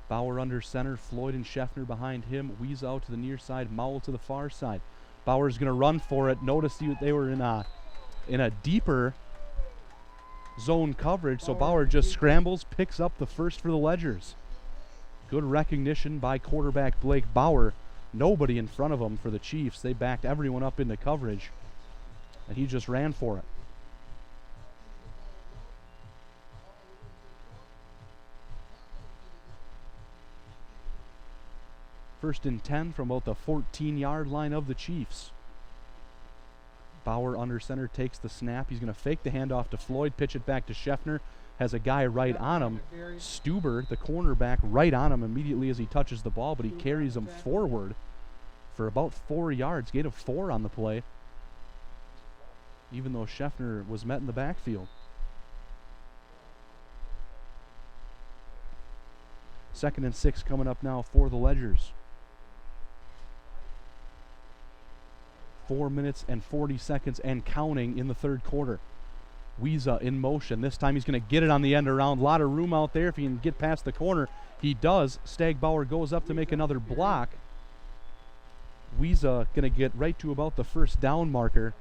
Bauer under center, Floyd and Scheffner behind him. Weeze out to the near side, Mowell to the far side. Bauer's going to run for it. Notice they were in a deeper zone coverage, so Bauer just scrambles, picks up the first for the Ledgers. Good recognition by quarterback Blake Bauer. Nobody in front of him for the Chiefs. They backed everyone up into coverage, and he just ran for it. First and 10 from about the 14-yard line of the Chiefs. Bauer under center takes the snap. He's going to fake the handoff to Floyd, pitch it back to Scheffner. Has a guy right on him. Stuber, the cornerback, right on him immediately as he touches the ball, but he carries him forward for about 4 yards. Gain of 4 on the play, even though Scheffner was met in the backfield. Second and 6 coming up now for the Ledgers. 4 minutes and 40 seconds and counting in the third quarter. Weeza in motion. This time he's going to get it on the end around. A lot of room out there if he can get past the corner. He does. Stagbauer goes up to make another block. Weeza going to get right to about the first down marker.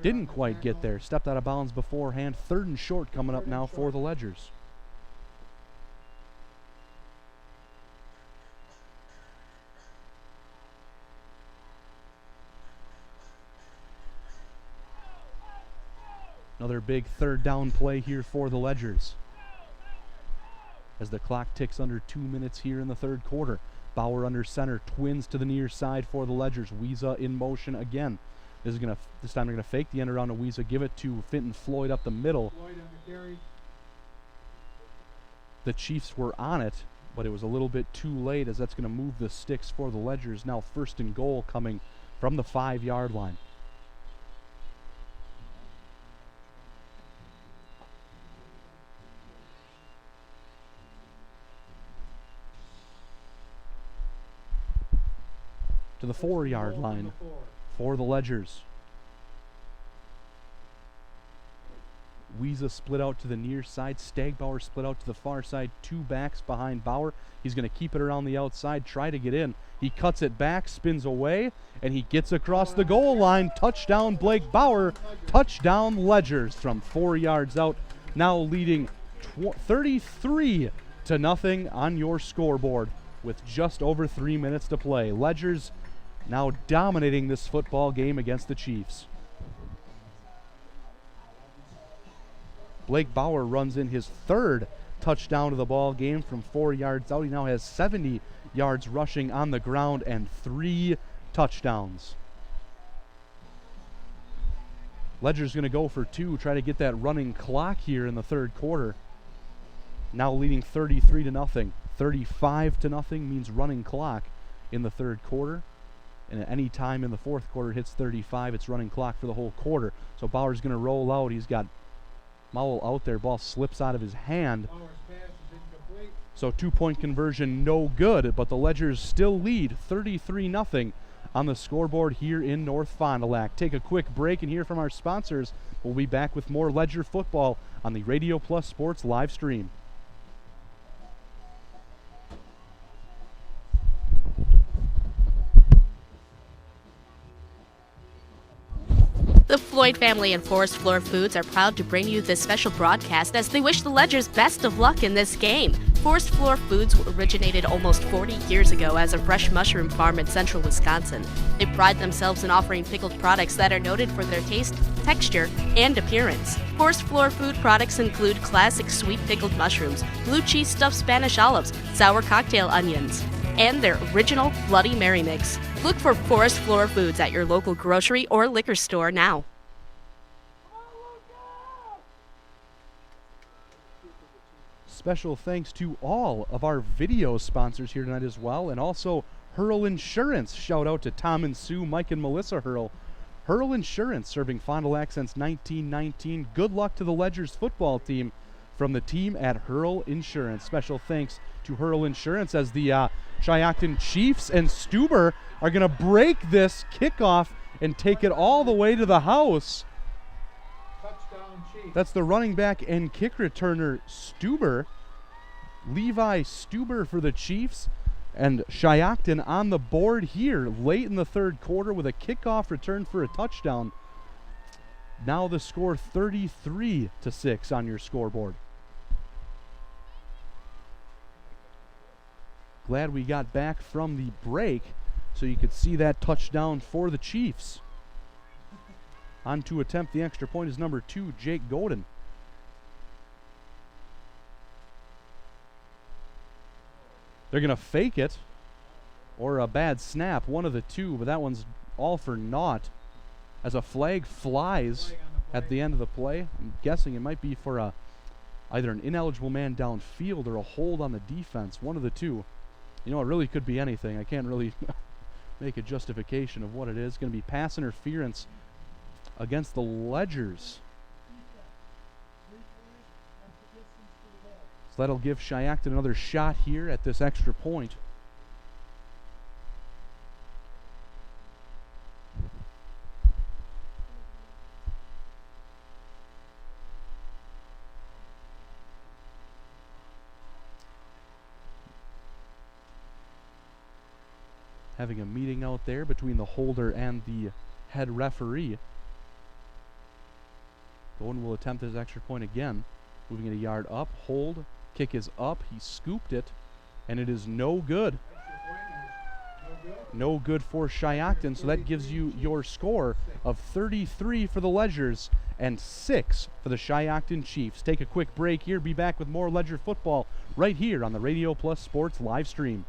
Didn't quite get there. Stepped out of bounds beforehand. 3rd and short coming up now for the Ledgers. Another big 3rd down play here for the Ledgers. As the clock ticks under 2 minutes here in the third quarter. Bauer under center, twins to the near side for the Ledgers. Weeza in motion again. This time they're gonna fake the end around to Weeza, give it to Fenton Floyd up the middle. The Chiefs were on it, but it was a little bit too late as that's gonna move the sticks for the Ledgers. Now 1st and goal coming from the 5-yard line. To the 4-yard line for the Ledgers. Weeza split out to the near side. Stagbauer split out to the far side. 2 backs behind Bauer. He's going to keep it around the outside, try to get in. He cuts it back, spins away, and he gets across the goal line. Touchdown Blake Bauer. Touchdown Ledgers from 4 yards out. Now leading 33-0 on your scoreboard with just over 3 minutes to play. Ledgers now dominating this football game against the Chiefs. Blake Bauer runs in his 3rd touchdown of the ball game from 4 yards out. He now has 70 yards rushing on the ground and 3 touchdowns. Ledger's going to go for 2, try to get that running clock here in the third quarter. Now leading 33-0. 35-0 means running clock in the third quarter. And at any time in the fourth quarter it hits 35, it's running clock for the whole quarter. So Bauer's going to roll out. He's got Mowell out there. Ball slips out of his hand. So 2-point conversion no good, but the Ledgers still lead 33-0 on the scoreboard here in North Fond du Lac. Take a quick break and hear from our sponsors. We'll be back with more Ledger football on the Radio Plus Sports live stream. The Floyd family and Forest Floor Foods are proud to bring you this special broadcast as they wish the Ledgers best of luck in this game. Forest Floor Foods originated almost 40 years ago as a fresh mushroom farm in central Wisconsin. They pride themselves in offering pickled products that are noted for their taste, texture, and appearance. Forest Floor food products include classic sweet pickled mushrooms, blue cheese stuffed Spanish olives, sour cocktail onions, and their original Bloody Mary mix. Look for Forest Floor Foods at your local grocery or liquor store now. Special thanks to all of our video sponsors here tonight as well, and also Hurl Insurance. Shout out to Tom and Sue, Mike and Melissa Hurl. Hurl Insurance, serving Fond du Lac since 1919. Good luck to the Ledgers football team from the team at Hurl Insurance. Special thanks to Hurl Insurance as the Shiocton Chiefs and Stuber are going to break this kickoff and take it all the way to the house. Touchdown Chiefs. That's the running back and kick returner Stuber. Levi Stuber for the Chiefs. And Shiocton on the board here late in the third quarter with a kickoff return for a touchdown. Now the score 33-6 on your scoreboard. Glad we got back from the break so you could see that touchdown for the Chiefs. On to attempt the extra point is number 2, Jake Godin. They're going to fake it or a bad snap, one of the two, but that one's all for naught as a flag flies at the end of the play. I'm guessing it might be for either an ineligible man downfield or a hold on the defense, one of the two. You know, it really could be anything. I can't really make a justification of what it is. Going to be pass interference against the Ledgers. So that'll give Shiocton another shot here at this extra point. Having a meeting out there between the holder and the head referee. Godin will attempt his extra point again. Moving it a yard up, hold, kick is up, he scooped it, and it is no good. No good for Shiocton, so that gives you your score of 33 for the Ledgers and 6 for the Shiocton Chiefs. Take a quick break here, be back with more Ledger football right here on the Radio Plus Sports live stream.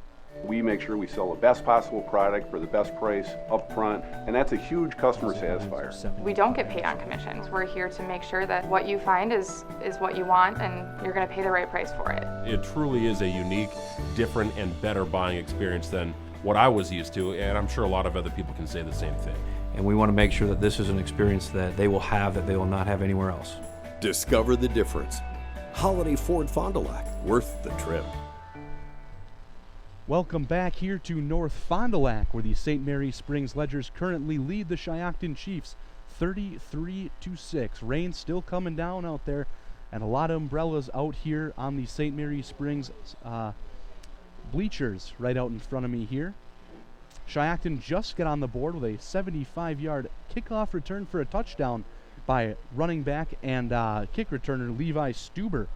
We make sure we sell the best possible product for the best price up front, and that's a huge customer satisfier. We don't get paid on commissions. We're here to make sure that what you find is what you want, and you're going to pay the right price for it. It truly is a unique, different, and better buying experience than what I was used to, and I'm sure a lot of other people can say the same thing. And we want to make sure that this is an experience that they will have that they will not have anywhere else. Discover the difference. Holiday Ford Fond du Lac, worth the trip. Welcome back here to North Fond du Lac, where the St. Mary Springs Ledgers currently lead the Shiocton Chiefs 33-6. Rain still coming down out there, and a lot of umbrellas out here on the St. Mary Springs bleachers right out in front of me here. Shiocton just got on the board with a 75-yard kickoff return for a touchdown by running back and kick returner Levi Stuber.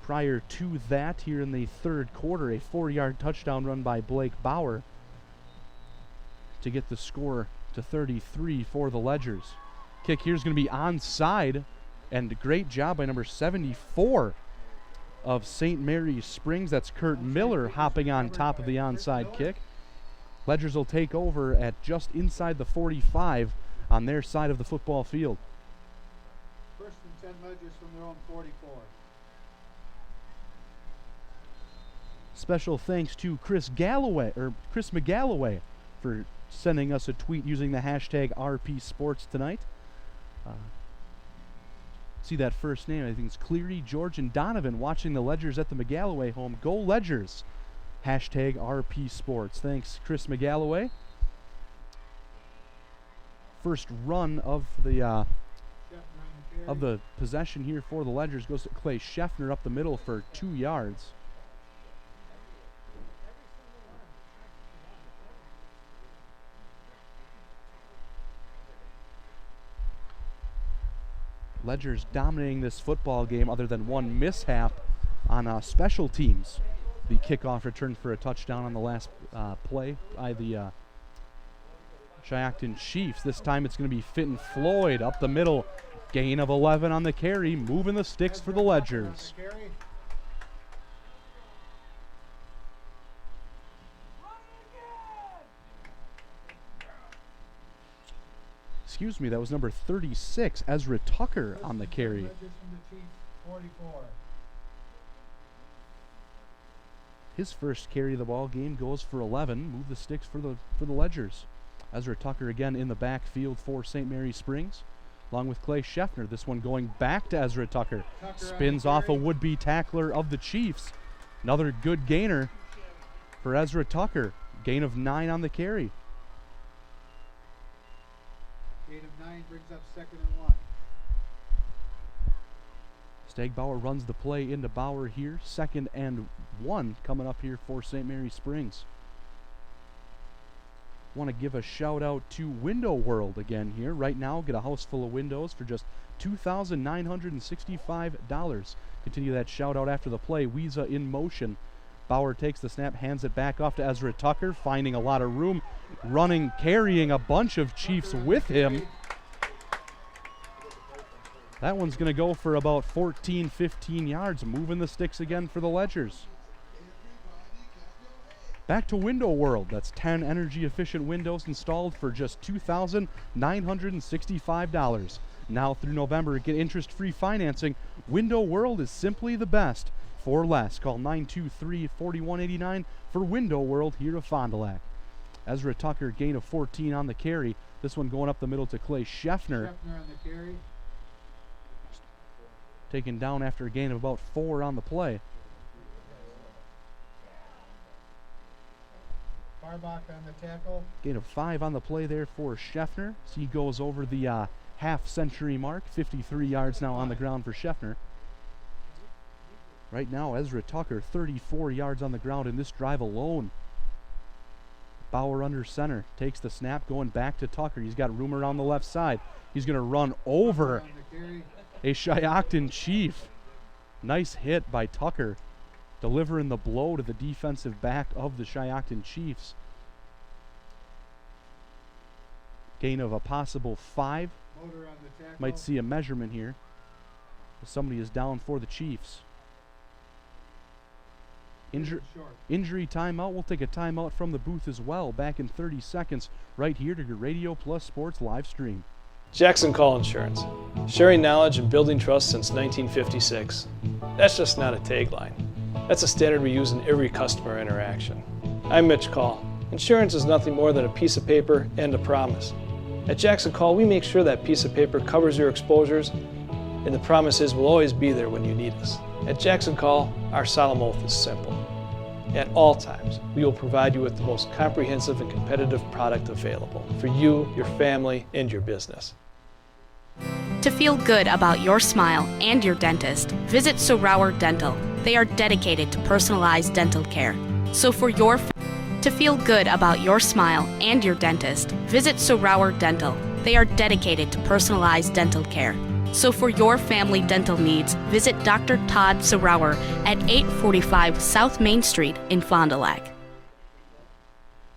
Prior to that, here in the third quarter, a 4-yard touchdown run by Blake Bauer to get the score to 33 for the Ledgers. Kick here is going to be onside, and great job by number 74 of St. Mary's Springs. That's Kurt Miller hopping on top of the onside kick. Ledgers will take over at just inside the 45 on their side of the football field. First and 10 Ledgers from their own 44. Special thanks to Chris McGalloway for sending us a tweet using the hashtag RP Sports tonight. See that first name, I think it's Cleary, George, and Donovan watching the Ledgers at the McGalloway home. Go Ledgers! Hashtag RP Sports. Thanks, Chris McGalloway. First run of the possession here for the Ledgers goes to Clay Scheffner up the middle for 2 yards. Ledgers dominating this football game other than one mishap on special teams. The kickoff return for a touchdown on the last play by the Shiocton Chiefs. This time it's going to be Fitton Floyd up the middle. Gain of 11 on the carry, moving the sticks for the Ledgers. Excuse me, that was number 36, Ezra Tucker on the carry. His first carry of the ball game goes for 11. Move the sticks for the Ledgers. Ezra Tucker again in the backfield for St. Mary Springs, along with Clay Scheffner. This one going back to Ezra Tucker. Spins off a would-be tackler of the Chiefs. Another good gainer for Ezra Tucker. Gain of 9 on the carry. Gain of 9 brings up 2nd and 1. Stagbauer runs the play into Bauer here. 2nd and 1 coming up here for St. Mary Springs. Want to give a shout out to Window World again here. Right now, get a house full of windows for just $2,965. Continue that shout out after the play. Wiesa in motion. Bauer takes the snap, hands it back off to Ezra Tucker, finding a lot of room, running, carrying a bunch of Chiefs with him. That one's going to go for about 14, 15 yards, moving the sticks again for the Ledgers. Back to Window World. That's 10 energy-efficient windows installed for just $2,965. Now through November, get interest-free financing. Window World is simply the best. For less, call 923-4189 for Window World here of Fond du Lac. Ezra Tucker, gain of 14 on the carry. This one going up the middle to Clay Scheffner. Scheffner on the carry. Taken down after a gain of about 4 on the play. Farbach on the tackle. Gain of 5 on the play there for Scheffner. So he goes over the half-century mark. 53 yards now on the ground for Scheffner. Right now, Ezra Tucker, 34 yards on the ground in this drive alone. Bauer under center, takes the snap, going back to Tucker. He's got room around the left side. He's going to run over a Shiocton Chief. Nice hit by Tucker, delivering the blow to the defensive back of the Shiocton Chiefs. Gain of a possible 5. Might see a measurement here. Somebody is down for the Chiefs. Injury timeout. We'll take a timeout from the booth as well. Back in 30 seconds right here to your Radio Plus Sports live stream. Jackson Call Insurance. Sharing knowledge and building trust since 1956. That's just not a tagline. That's a standard we use in every customer interaction. I'm Mitch Call. Insurance is nothing more than a piece of paper and a promise. At Jackson Call, we make sure that piece of paper covers your exposures, and the promise is we'll always be there when you need us. At Jackson Call, our solemn oath is simple. At all times, we will provide you with the most comprehensive and competitive product available for you, your family, and your business. To feel good about your smile and your dentist, visit Sorauer Dental. They are dedicated to personalized dental care. So to feel good about your smile and your dentist, visit Sorauer Dental. They are dedicated to personalized dental care. So for your family dental needs, visit Dr. Todd Sorauer at 845 South Main Street in Fond du Lac.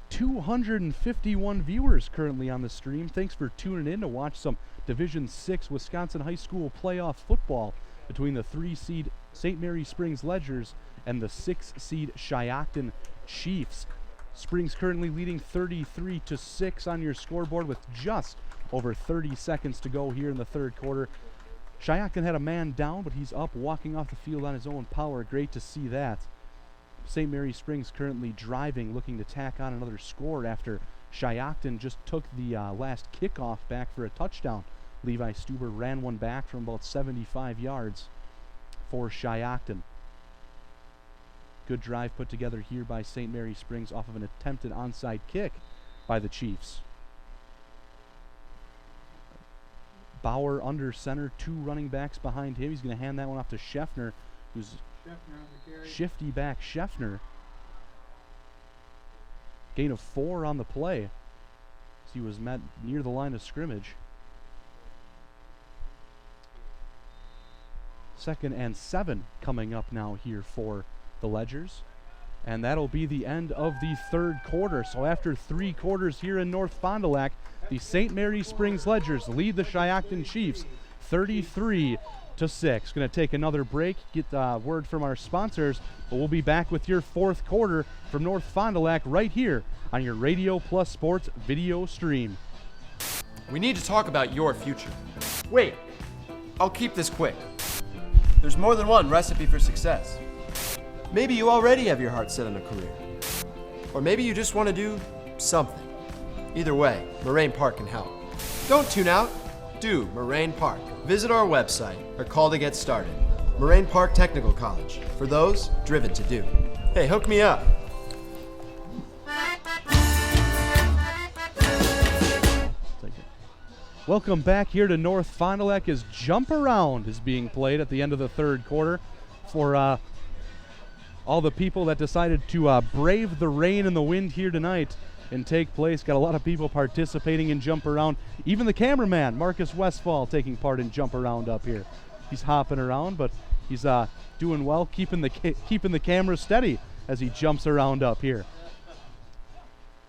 251 viewers currently on the stream. Thanks for tuning in to watch some Division 6 Wisconsin High School playoff football between the 3-seed St. Mary Springs Ledgers and the 6-seed Shiocton Chiefs. Springs currently leading 33-6 on your scoreboard with just over 30 seconds to go here in the third quarter. Shiocton had a man down, but he's up walking off the field on his own power. Great to see that. St. Mary Springs currently driving, looking to tack on another score after Shiocton just took the last kickoff back for a touchdown. Levi Stuber ran one back from about 75 yards for Shiocton. Good drive put together here by St. Mary Springs off of an attempted onside kick by the Chiefs. Bauer under center, 2 running backs behind him. He's going to hand that one off to Scheffner, who's shifty back Scheffner. Gain of 4 on the play as he was met near the line of scrimmage. 2nd and 7 coming up now here for the Ledgers And that'll be the end of the third quarter. So after 3 quarters here in North Fond du Lac, the St. Mary Springs Ledgers lead the Shiocton Chiefs 33-6. Going to take another break, get word from our sponsors, but we'll be back with your fourth quarter from North Fond du Lac right here on your Radio Plus Sports video stream. We need to talk about your future. Wait, I'll keep this quick. There's more than one recipe for success. Maybe you already have your heart set on a career. Or maybe you just want to do something. Either way, Moraine Park can help. Don't tune out. Do Moraine Park. Visit our website or call to get started. Moraine Park Technical College, for those driven to do. Hey, hook me up. Welcome back here to North Fond du Lac as Jump Around is being played at the end of the third quarter for all the people that decided to brave the rain and the wind here tonight and take place. Got a lot of people participating in Jump Around. Even the cameraman, Marcus Westfall, taking part in Jump Around up here. He's hopping around, but he's doing well, keeping the camera steady as he jumps around up here.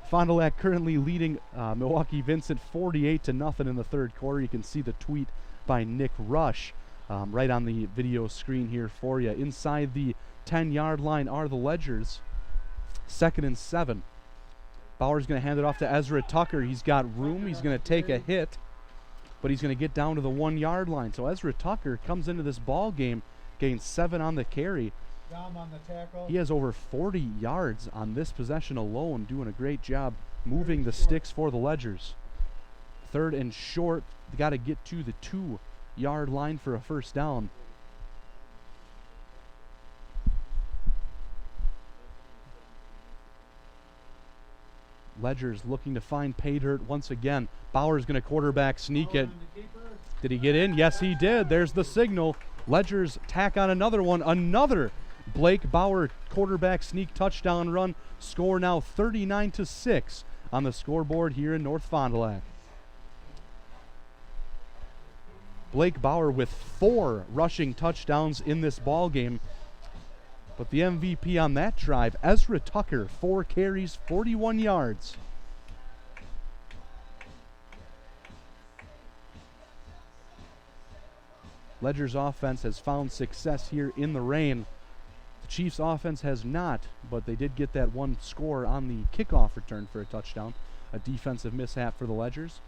Fond du Lac currently leading Milwaukee Vincent 48-0 in the third quarter. You can see the tweet by Nick Rush right on the video screen here for you. Inside the 10-yard line are the Ledgers. 2nd and 7. Bauer's going to hand it off to Ezra Tucker. He's got room. He's going to take a hit, but he's going to get down to the 1-yard line. So Ezra Tucker comes into this ball game, gains 7 on the carry. On the tackle. He has over 40 yards on this possession alone, doing a great job moving the sticks for the Ledgers. 3rd and short. They got to get to the 2-yard line for a first down. Ledgers looking to find pay dirt once again. Bauer's going to quarterback sneak it. Did he get in? Yes, he did. There's the signal. Ledgers tack on another one. Another Blake Bauer quarterback sneak touchdown run. Score now 39-6 on the scoreboard here in North Fond du Lac. Blake Bauer with 4 rushing touchdowns in this ball game. But the MVP on that drive, Ezra Tucker, 4 carries, 41 yards. Ledger's offense has found success here in the rain. The Chiefs' offense has not, but they did get that one score on the kickoff return for a touchdown. A defensive mishap for the Ledgers.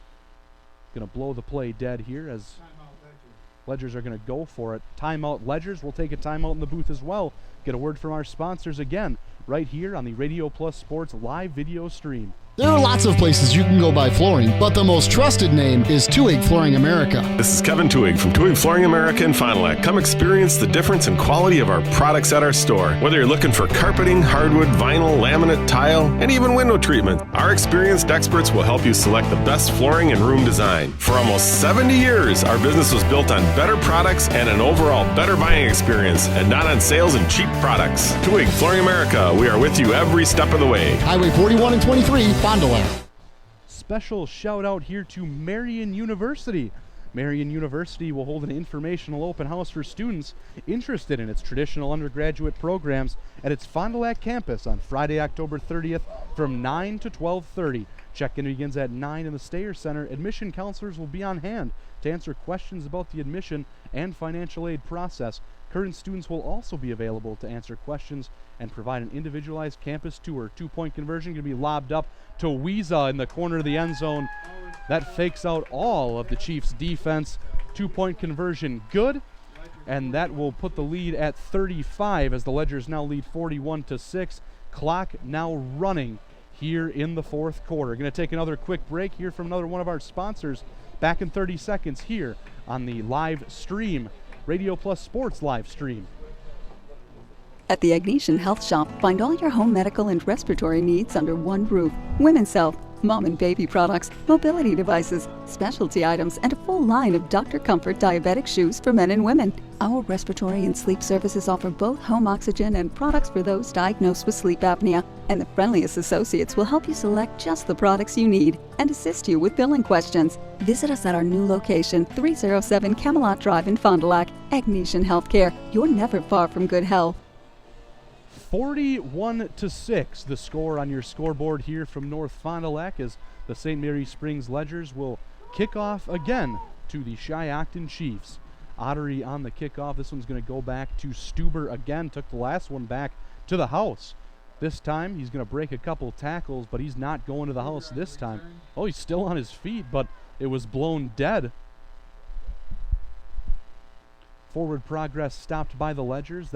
Going to blow the play dead here as Ledgers are going to go for it. Timeout Ledgers. We'll take a timeout in the booth as well. Get a word from our sponsors again, right here on the Radio Plus Sports live video stream. There are lots of places you can go buy flooring, but the most trusted name is Tuig Flooring America. This is Kevin Tuig from Tuig Flooring America in Fond du Lac. Come experience the difference in quality of our products at our store. Whether you're looking for carpeting, hardwood, vinyl, laminate, tile, and even window treatment, our experienced experts will help you select the best flooring and room design. For almost 70 years, our business was built on better products and an overall better buying experience, and not on sales and cheap products. Tuig Flooring America, we are with you every step of the way. Highway 41 and 23, Fond du Lac. Special shout out here to Marian University. Marian University will hold an informational open house for students interested in its traditional undergraduate programs at its Fond du Lac campus on Friday, October 30th from 9 to 12:30. Check-in begins at 9 in the Stayer Center. Admission counselors will be on hand to answer questions about the admission and financial aid process. Current students will also be available to answer questions and provide an individualized campus tour. 2-point conversion going to be lobbed up to Weeza in the corner of the end zone. That fakes out all of the Chiefs' defense. 2-point conversion good, and that will put the lead at 35 as the Ledgers now lead 41-6. Clock now running here in the fourth quarter. Going to take another quick break, hear from another one of our sponsors. Back in 30 seconds here on the live stream, Radio Plus Sports live stream. At the Agnesian Health Shop, find all your home medical and respiratory needs under one roof. Women's health, mom and baby products, mobility devices, specialty items, and a full line of Dr. Comfort diabetic shoes for men and women. Our respiratory and sleep services offer both home oxygen and products for those diagnosed with sleep apnea. And the friendliest associates will help you select just the products you need and assist you with billing questions. Visit us at our new location, 307 Camelot Drive in Fond du Lac. Agnesian Healthcare. You're never far from good health. 41-6, the score on your scoreboard here from North Fond du Lac, as the St. Mary Springs Ledgers will kick off again to the Shiocton Chiefs. Ottery on the kickoff. This one's going to go back to Stuber again. Took the last one back to the house. This time he's going to break a couple tackles, but he's not going to the house this time. Oh, he's still on his feet, but it was blown dead. Forward progress stopped by the Ledgers.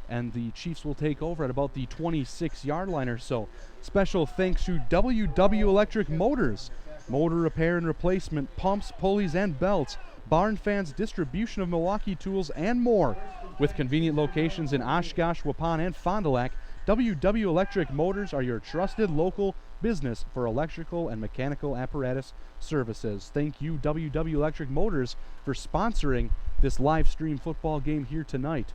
And the Chiefs will take over at about the 26-yard line or so. Special thanks to WW Electric Motors. Motor repair and replacement, pumps, pulleys, and belts. Barn Fans distribution of Milwaukee tools and more. With convenient locations in Oshkosh, Waupun, and Fond du Lac, WW Electric Motors are your trusted local business for electrical and mechanical apparatus services. Thank you, WW Electric Motors, for sponsoring this live stream football game here tonight.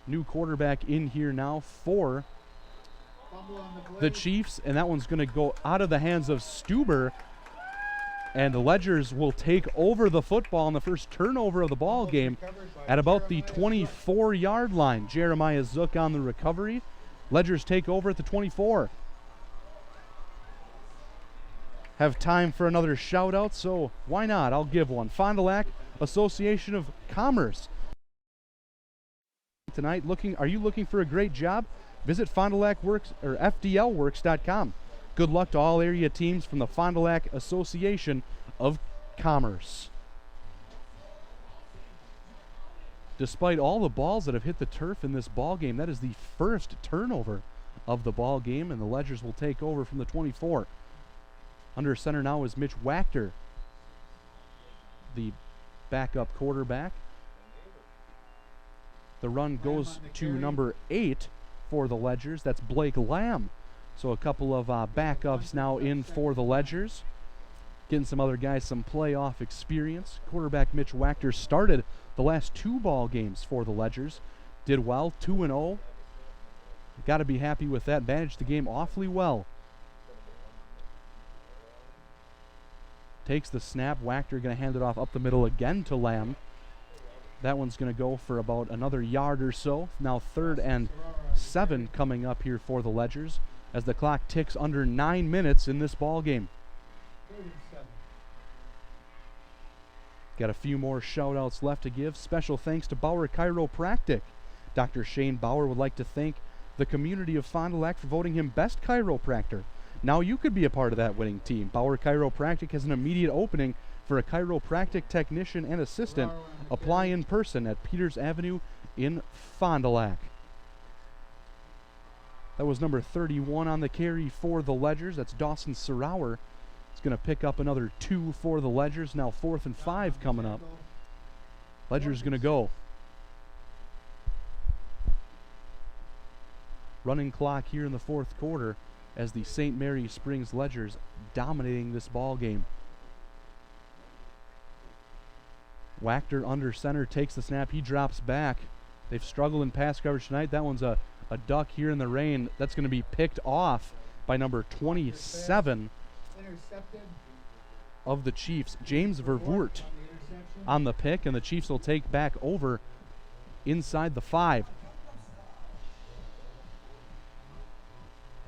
New quarterback in here now for the Chiefs, and that one's going to go out of the hands of Stuber, and the Ledgers will take over the football on the first turnover of the ball game at about the 24-yard line. Jeremiah Zook on the recovery. Ledgers take over at the 24. Have time for another shout out, so why not? I'll give one. Fond du Lac Association of Commerce. Tonight, are you looking for a great job? Visit Fond du Lac Works or FDLWorks.com. Good luck to all area teams from the Fond du Lac Association of Commerce. Despite all the balls that have hit the turf in this ball game, that is the first turnover of the ball game, and the Ledgers will take over from the 24. Under center now is Mitch Wachter, the backup quarterback. The run goes to number 8 for the Ledgers. That's Blake Lamb. So a couple of backups now in for the Ledgers. Getting some other guys some playoff experience. Quarterback Mitch Wachter started the last 2 ball games for the Ledgers. Did well, 2-0. Got to be happy with that. Managed the game awfully well. Takes the snap. Wachter going to hand it off up the middle again to Lamb. That one's going to go for about another yard or so. Now 3rd and 7 coming up here for the Ledgers as the clock ticks under 9 minutes in this ball game. Got a few more shout outs left to give. Special thanks to Bauer Chiropractic. Dr. Shane Bauer would like to thank the community of Fond du Lac for voting him Best Chiropractor. Now you could be a part of that winning team. Bauer Chiropractic has an immediate opening for a chiropractic technician and assistant. Apply in person at Peters Avenue in Fond du Lac. That was number 31 on the carry for the Ledgers. That's Dawson Sarower. He's going to pick up another 2 for the Ledgers. Now 4th and 5 coming up. Ledgers going to go. Running clock here in the 4th quarter as the St. Mary Springs Ledgers dominating this ball game. Wachter under center, takes the snap, he drops back. They've struggled in pass coverage tonight. That one's a duck here in the rain. That's going to be picked off by number 27 of the Chiefs, James Vervoort, on the pick, and the Chiefs will take back over inside the 5.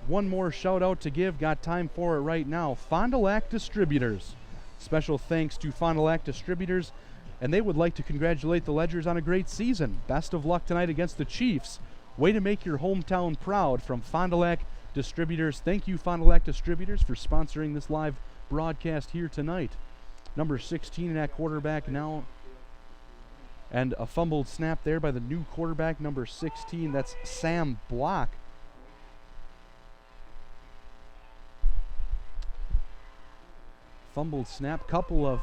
One more shout out to give, got time for it right now. Fond du Lac Distributors. Special thanks to Fond du Lac Distributors, and they would like to congratulate the Ledgers on a great season. Best of luck tonight against the Chiefs. Way to make your hometown proud from Fond du Lac Distributors. Thank you, Fond du Lac Distributors, for sponsoring this live broadcast here tonight. Number 16 at quarterback now. And a fumbled snap there by the new quarterback, number 16. That's Sam Block. Fumbled snap, couple of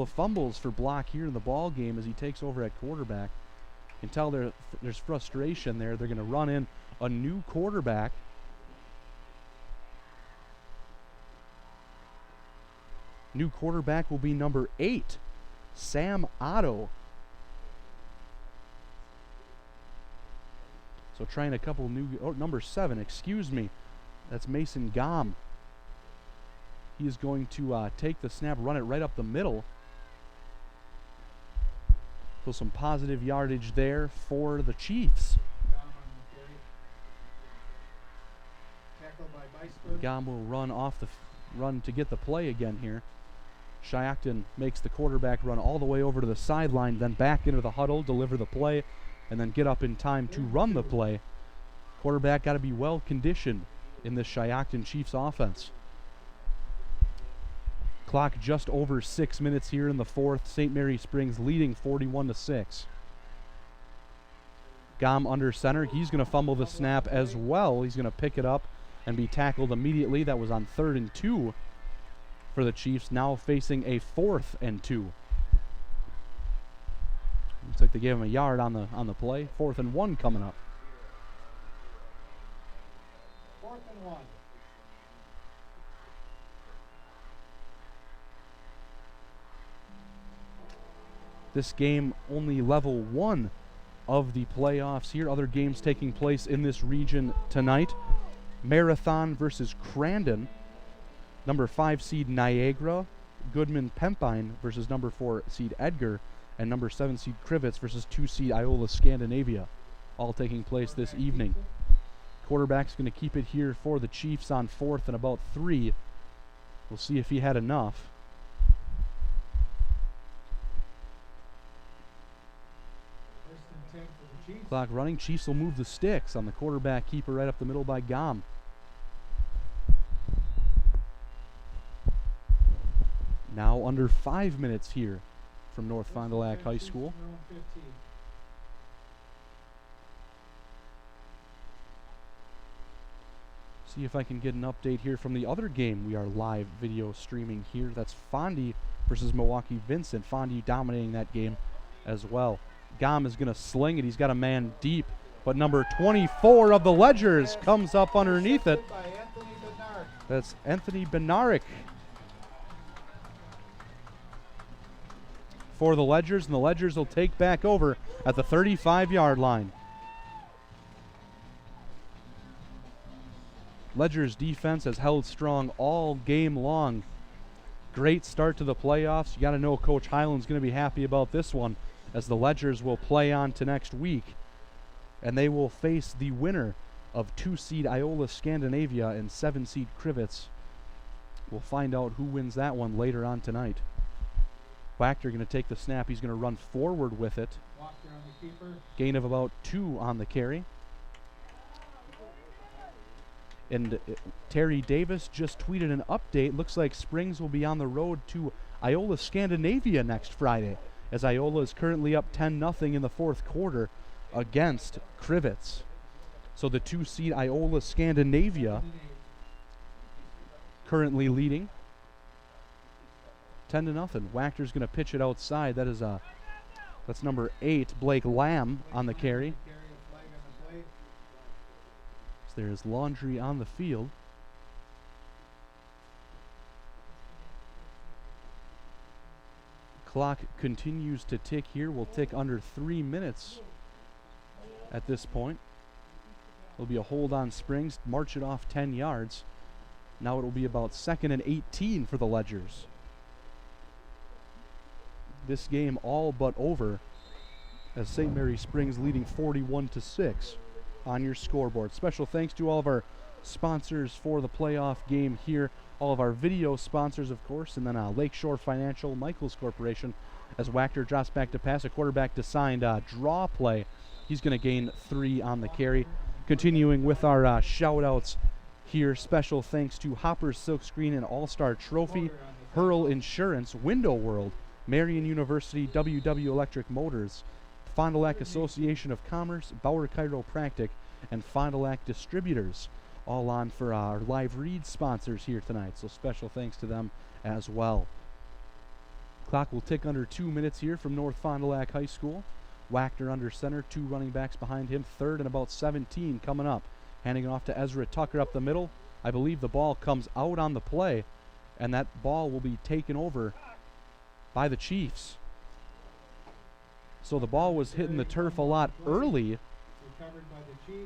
fumbles for Block here in the ball game as he takes over at quarterback. You can tell there's frustration there. They're going to run in a new quarterback. New quarterback will be number 8, Sam Otto. So trying a couple new, number 7, excuse me. That's Mason Gom. He is going to take the snap, run it right up the middle. So some positive yardage there for the Chiefs. Gom will run off the run to get the play again here. Shiocton makes the quarterback run all the way over to the sideline, then back into the huddle, deliver the play, and then get up in time to run the play. Quarterback got to be well conditioned in this Shiocton Chiefs offense. Clock just over 6 minutes here in the fourth. St. Mary Springs leading 41-6. Gom under center. He's going to fumble the snap as well. He's going to pick it up and be tackled immediately. That was on 3rd and 2 for the Chiefs, now facing a 4th and 2. Looks like they gave him a yard on the play. 4th and 1 coming up. 4th and 1. This game only level 1 of the playoffs here. Other games taking place in this region tonight. Marathon versus Crandon. Number 5 seed Niagara. Goodman Pempine versus number 4 seed Edgar. And number 7 seed Crivets versus 2 seed Iola Scandinavia. All taking place this evening. Quarterback's going to keep it here for the Chiefs on 4th and about 3. We'll see if he had enough. Clock running. Chiefs will move the sticks on the quarterback keeper right up the middle by Gom. Now under 5 minutes here from North Fond du Lac High School. See if I can get an update here from the other game we are live video streaming here. That's Fondy versus Milwaukee Vincent. Fondy dominating that game as well. Gom is going to sling it. He's got a man deep, but number 24 of the Ledgers comes up underneath it. That's Anthony Benaric for the Ledgers, and the Ledgers will take back over at the 35-yard line. Ledgers defense has held strong all game long. Great start to the playoffs. You got to know Coach Highland's going to be happy about this one, as the Ledgers will play on to next week, and they will face the winner of 2 seed Iola Scandinavia and 7 seed Crivets. We'll find out who wins that one later on tonight. Wachter going to take the snap. He's going to run forward with it. Gain of about 2 on the carry. And Terry Davis just tweeted an update. Looks like Springs will be on the road to Iola Scandinavia next Friday, as Iola is currently up 10-0 in the 4th quarter against Crivets. So the 2 seed Iola Scandinavia currently leading 10-0. Wachter's going to pitch it outside. That is that's number 8, Blake Lamb, on the carry. So there's laundry on the field. Clock continues to tick here. We'll tick under 3 minutes at this point. There'll be a hold on Springs, march it off 10 yards. Now it'll be about 2nd and 18 for the Ledgers. This game all but over, as St. Mary Springs leading 41-6 on your scoreboard. Special thanks to all of our sponsors for the playoff game here. All of our video sponsors, of course, and then Lakeshore Financial, Michaels Corporation, as Wachter drops back to pass. A quarterback designed draw play. He's going to gain 3 on the carry. Continuing with our shout-outs here, special thanks to Hopper's Silkscreen and All-Star Trophy, Hurl Insurance, Window World, Marion University, WW Electric Motors, Fond du Lac Association of Commerce, Bauer Chiropractic, and Fond du Lac Distributors, all on for our live read sponsors here tonight. So special thanks to them as well. Clock will tick under 2 minutes here from North Fond du Lac High School. Wachter under center, 2 running backs behind him, 3rd and about 17 coming up. Handing it off to Ezra Tucker up the middle. I believe the ball comes out on the play, and that ball will be taken over by the Chiefs. So the ball was hitting the turf a lot early,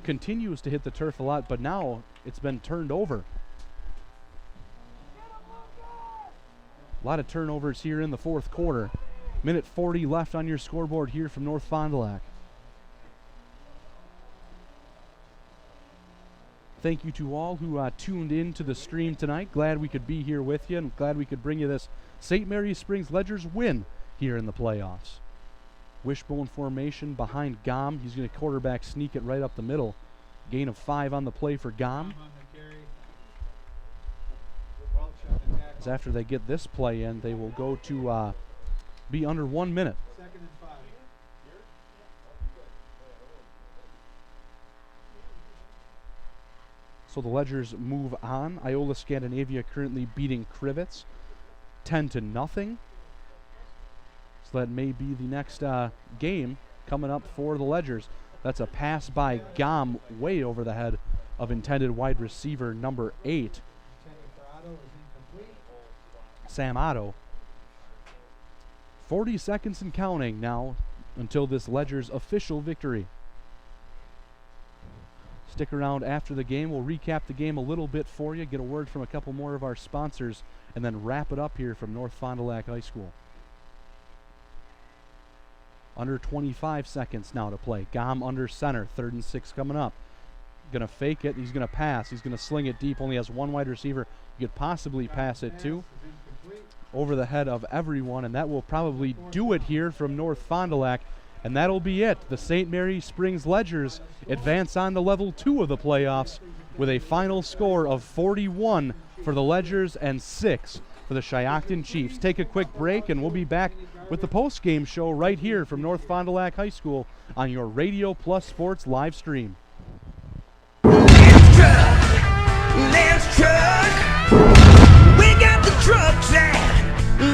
continues to hit the turf a lot, but now it's been turned over. A lot of turnovers here in the 4th quarter. Minute 40 left on your scoreboard here from North Fond du Lac. Thank you to all who tuned in to the stream tonight. Glad we could be here with you, and glad we could bring you this St. Mary's Springs Ledgers win here in the playoffs. Wishbone formation behind Gom. He's going to quarterback sneak it right up the middle. Gain of 5 on the play for Gom. As after they get this play in, they will go to be under 1 minute. Second and 5. So the Ledgers move on. Iola Scandinavia currently beating Krivitz 10-0. So that may be the next game coming up for the Ledgers. That's a pass by Gom way over the head of intended wide receiver number 8. Sam Otto. 40 seconds and counting now until this Ledgers official victory. Stick around after the game. We'll recap the game a little bit for you, get a word from a couple more of our sponsors, and then wrap it up here from North Fond du Lac High School. Under 25 seconds now to play. Gom under center, 3rd and 6 coming up. Going to fake it. He's going to pass. He's going to sling it deep. Only has one wide receiver you could possibly pass it to. Over the head of everyone, and that will probably do it here from North Fond du Lac. And that'll be it. The St. Mary's Springs Ledgers advance on to level 2 of the playoffs with a final score of 41 for the Ledgers and 6 for the Shiocton Chiefs. Take a quick break, and we'll be back with the post-game show right here from North Fond du Lac High School on your Radio Plus Sports live stream. Lance Truck. We got the trucks at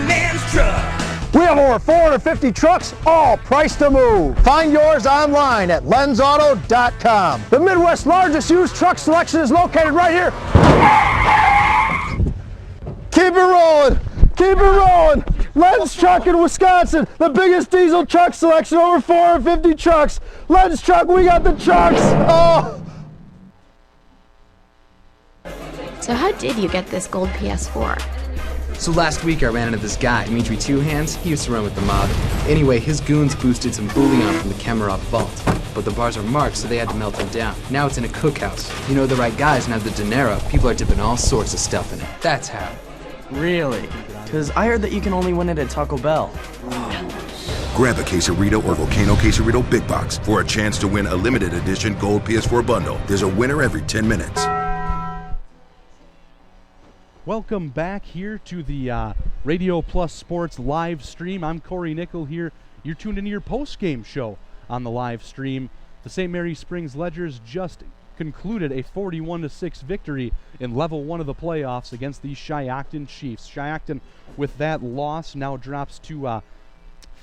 Lance Truck. We have over 450 trucks, all priced to move. Find yours online at lensauto.com. The Midwest's largest used truck selection is located right here. Keep it rolling. Keep it rolling. Lens Truck in Wisconsin, the biggest diesel truck selection, over 450 trucks. Lens Truck, we got the trucks. Oh. So how did you get this gold PS4? So last week I ran into this guy, Dimitri Two Hands. He used to run with the mob. Anyway, his goons boosted some bouillon from the Kemerov vault. But the bars are marked, so they had to melt them down. Now it's in a cookhouse. You know the right guys and have the dinero. People are dipping all sorts of stuff in it. That's how. Really? Because I heard that you can only win it at Taco Bell. Grab a Quesarito or Volcano Quesarito Big Box for a chance to win a limited edition gold PS4 bundle. There's a winner every 10 minutes. Welcome back here to the Radio Plus Sports live stream. I'm Corey Nickel here. You're tuned into your post-game show on the live stream. The St. Mary's Springs Ledgers just concluded a 41-6 victory in level 1 of the playoffs against the Shiocton Chiefs. Shiocton, with that loss, now drops to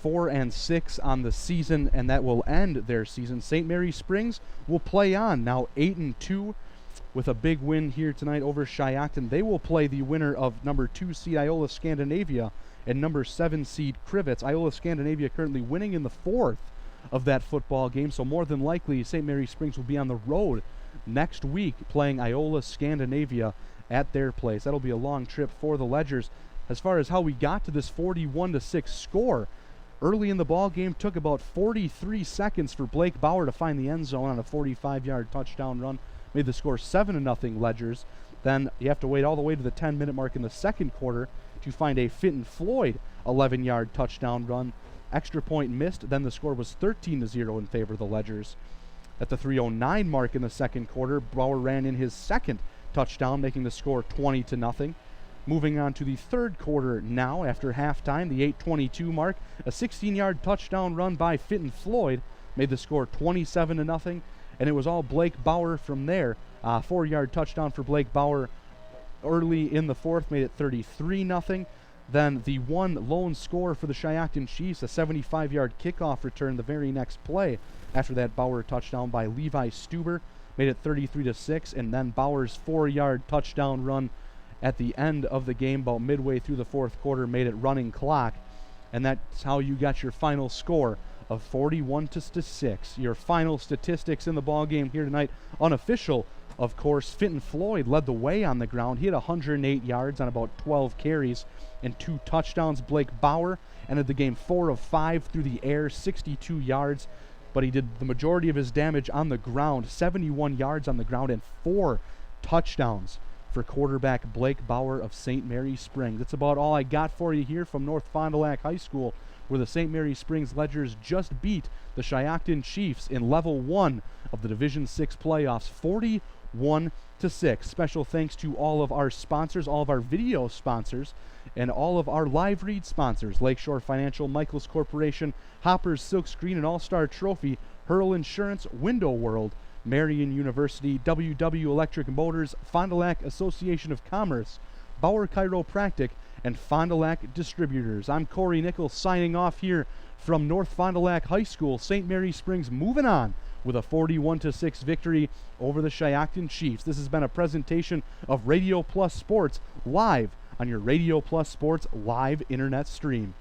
4-6 on the season, and that will end their season. St. Mary's Springs will play on, now 8-2. With a big win here tonight over Shiocton. They will play the winner of number 2 seed Iola Scandinavia and number 7 seed Krivitz. Iola Scandinavia currently winning in the 4th of that football game, so more than likely St. Mary's Springs will be on the road next week playing Iola Scandinavia at their place. That'll be a long trip for the Ledgers. As far as how we got to this 41-6 score, early in the ball game took about 43 seconds for Blake Bauer to find the end zone on a 45-yard touchdown run. Made the score 7-0 Ledgers. Then you have to wait all the way to the 10-minute mark in the second quarter to find a Fitton Floyd 11-yard touchdown run. Extra point missed. Then the score was 13-0 in favor of the Ledgers. At the 3:09 mark in the second quarter, Bauer ran in his second touchdown, making the score 20-0. Moving on to the third quarter now, after halftime, the 8:22 mark, a 16-yard touchdown run by Fitton Floyd made the score 27-0. And it was all Blake Bauer from there. 4-yard touchdown for Blake Bauer early in the fourth made it 33-0. Then the one lone score for the Shiocton Chiefs, a 75-yard kickoff return the very next play after that Bauer touchdown by Levi Stuber, made it 33-6. And then Bauer's 4-yard touchdown run at the end of the game, about midway through the fourth quarter, made it running clock. And that's how you got your final score of 41-6. Your final statistics in the ball game here tonight. Unofficial Of course, Fenton Floyd led the way on the ground. He had 108 yards on about 12 carries and 2 touchdowns. Blake Bauer ended the game 4 of 5 through the air, 62 yards, but he did the majority of his damage on the ground, 71 yards on the ground and 4 touchdowns for quarterback Blake Bauer of St. Mary Springs. That's about all I got for you here from North Fond du Lac High School, where the St. Mary Springs Ledgers just beat the Shiocton Chiefs in Level 1 of the Division 6 playoffs, 41-6. Special thanks to all of our sponsors, all of our video sponsors, and all of our live read sponsors: Lakeshore Financial, Michaels Corporation, Hoppers Silkscreen and All-Star Trophy, Hurl Insurance, Window World, Marion University, WW Electric Motors, Fond du Lac Association of Commerce, Bauer Chiropractic, and Fond du Lac Distributors. I'm Corey Nichols signing off here from North Fond du Lac High School. St. Mary Springs moving on with a 41-6 victory over the Shiocton Chiefs. This has been a presentation of Radio Plus Sports live on your Radio Plus Sports live internet stream.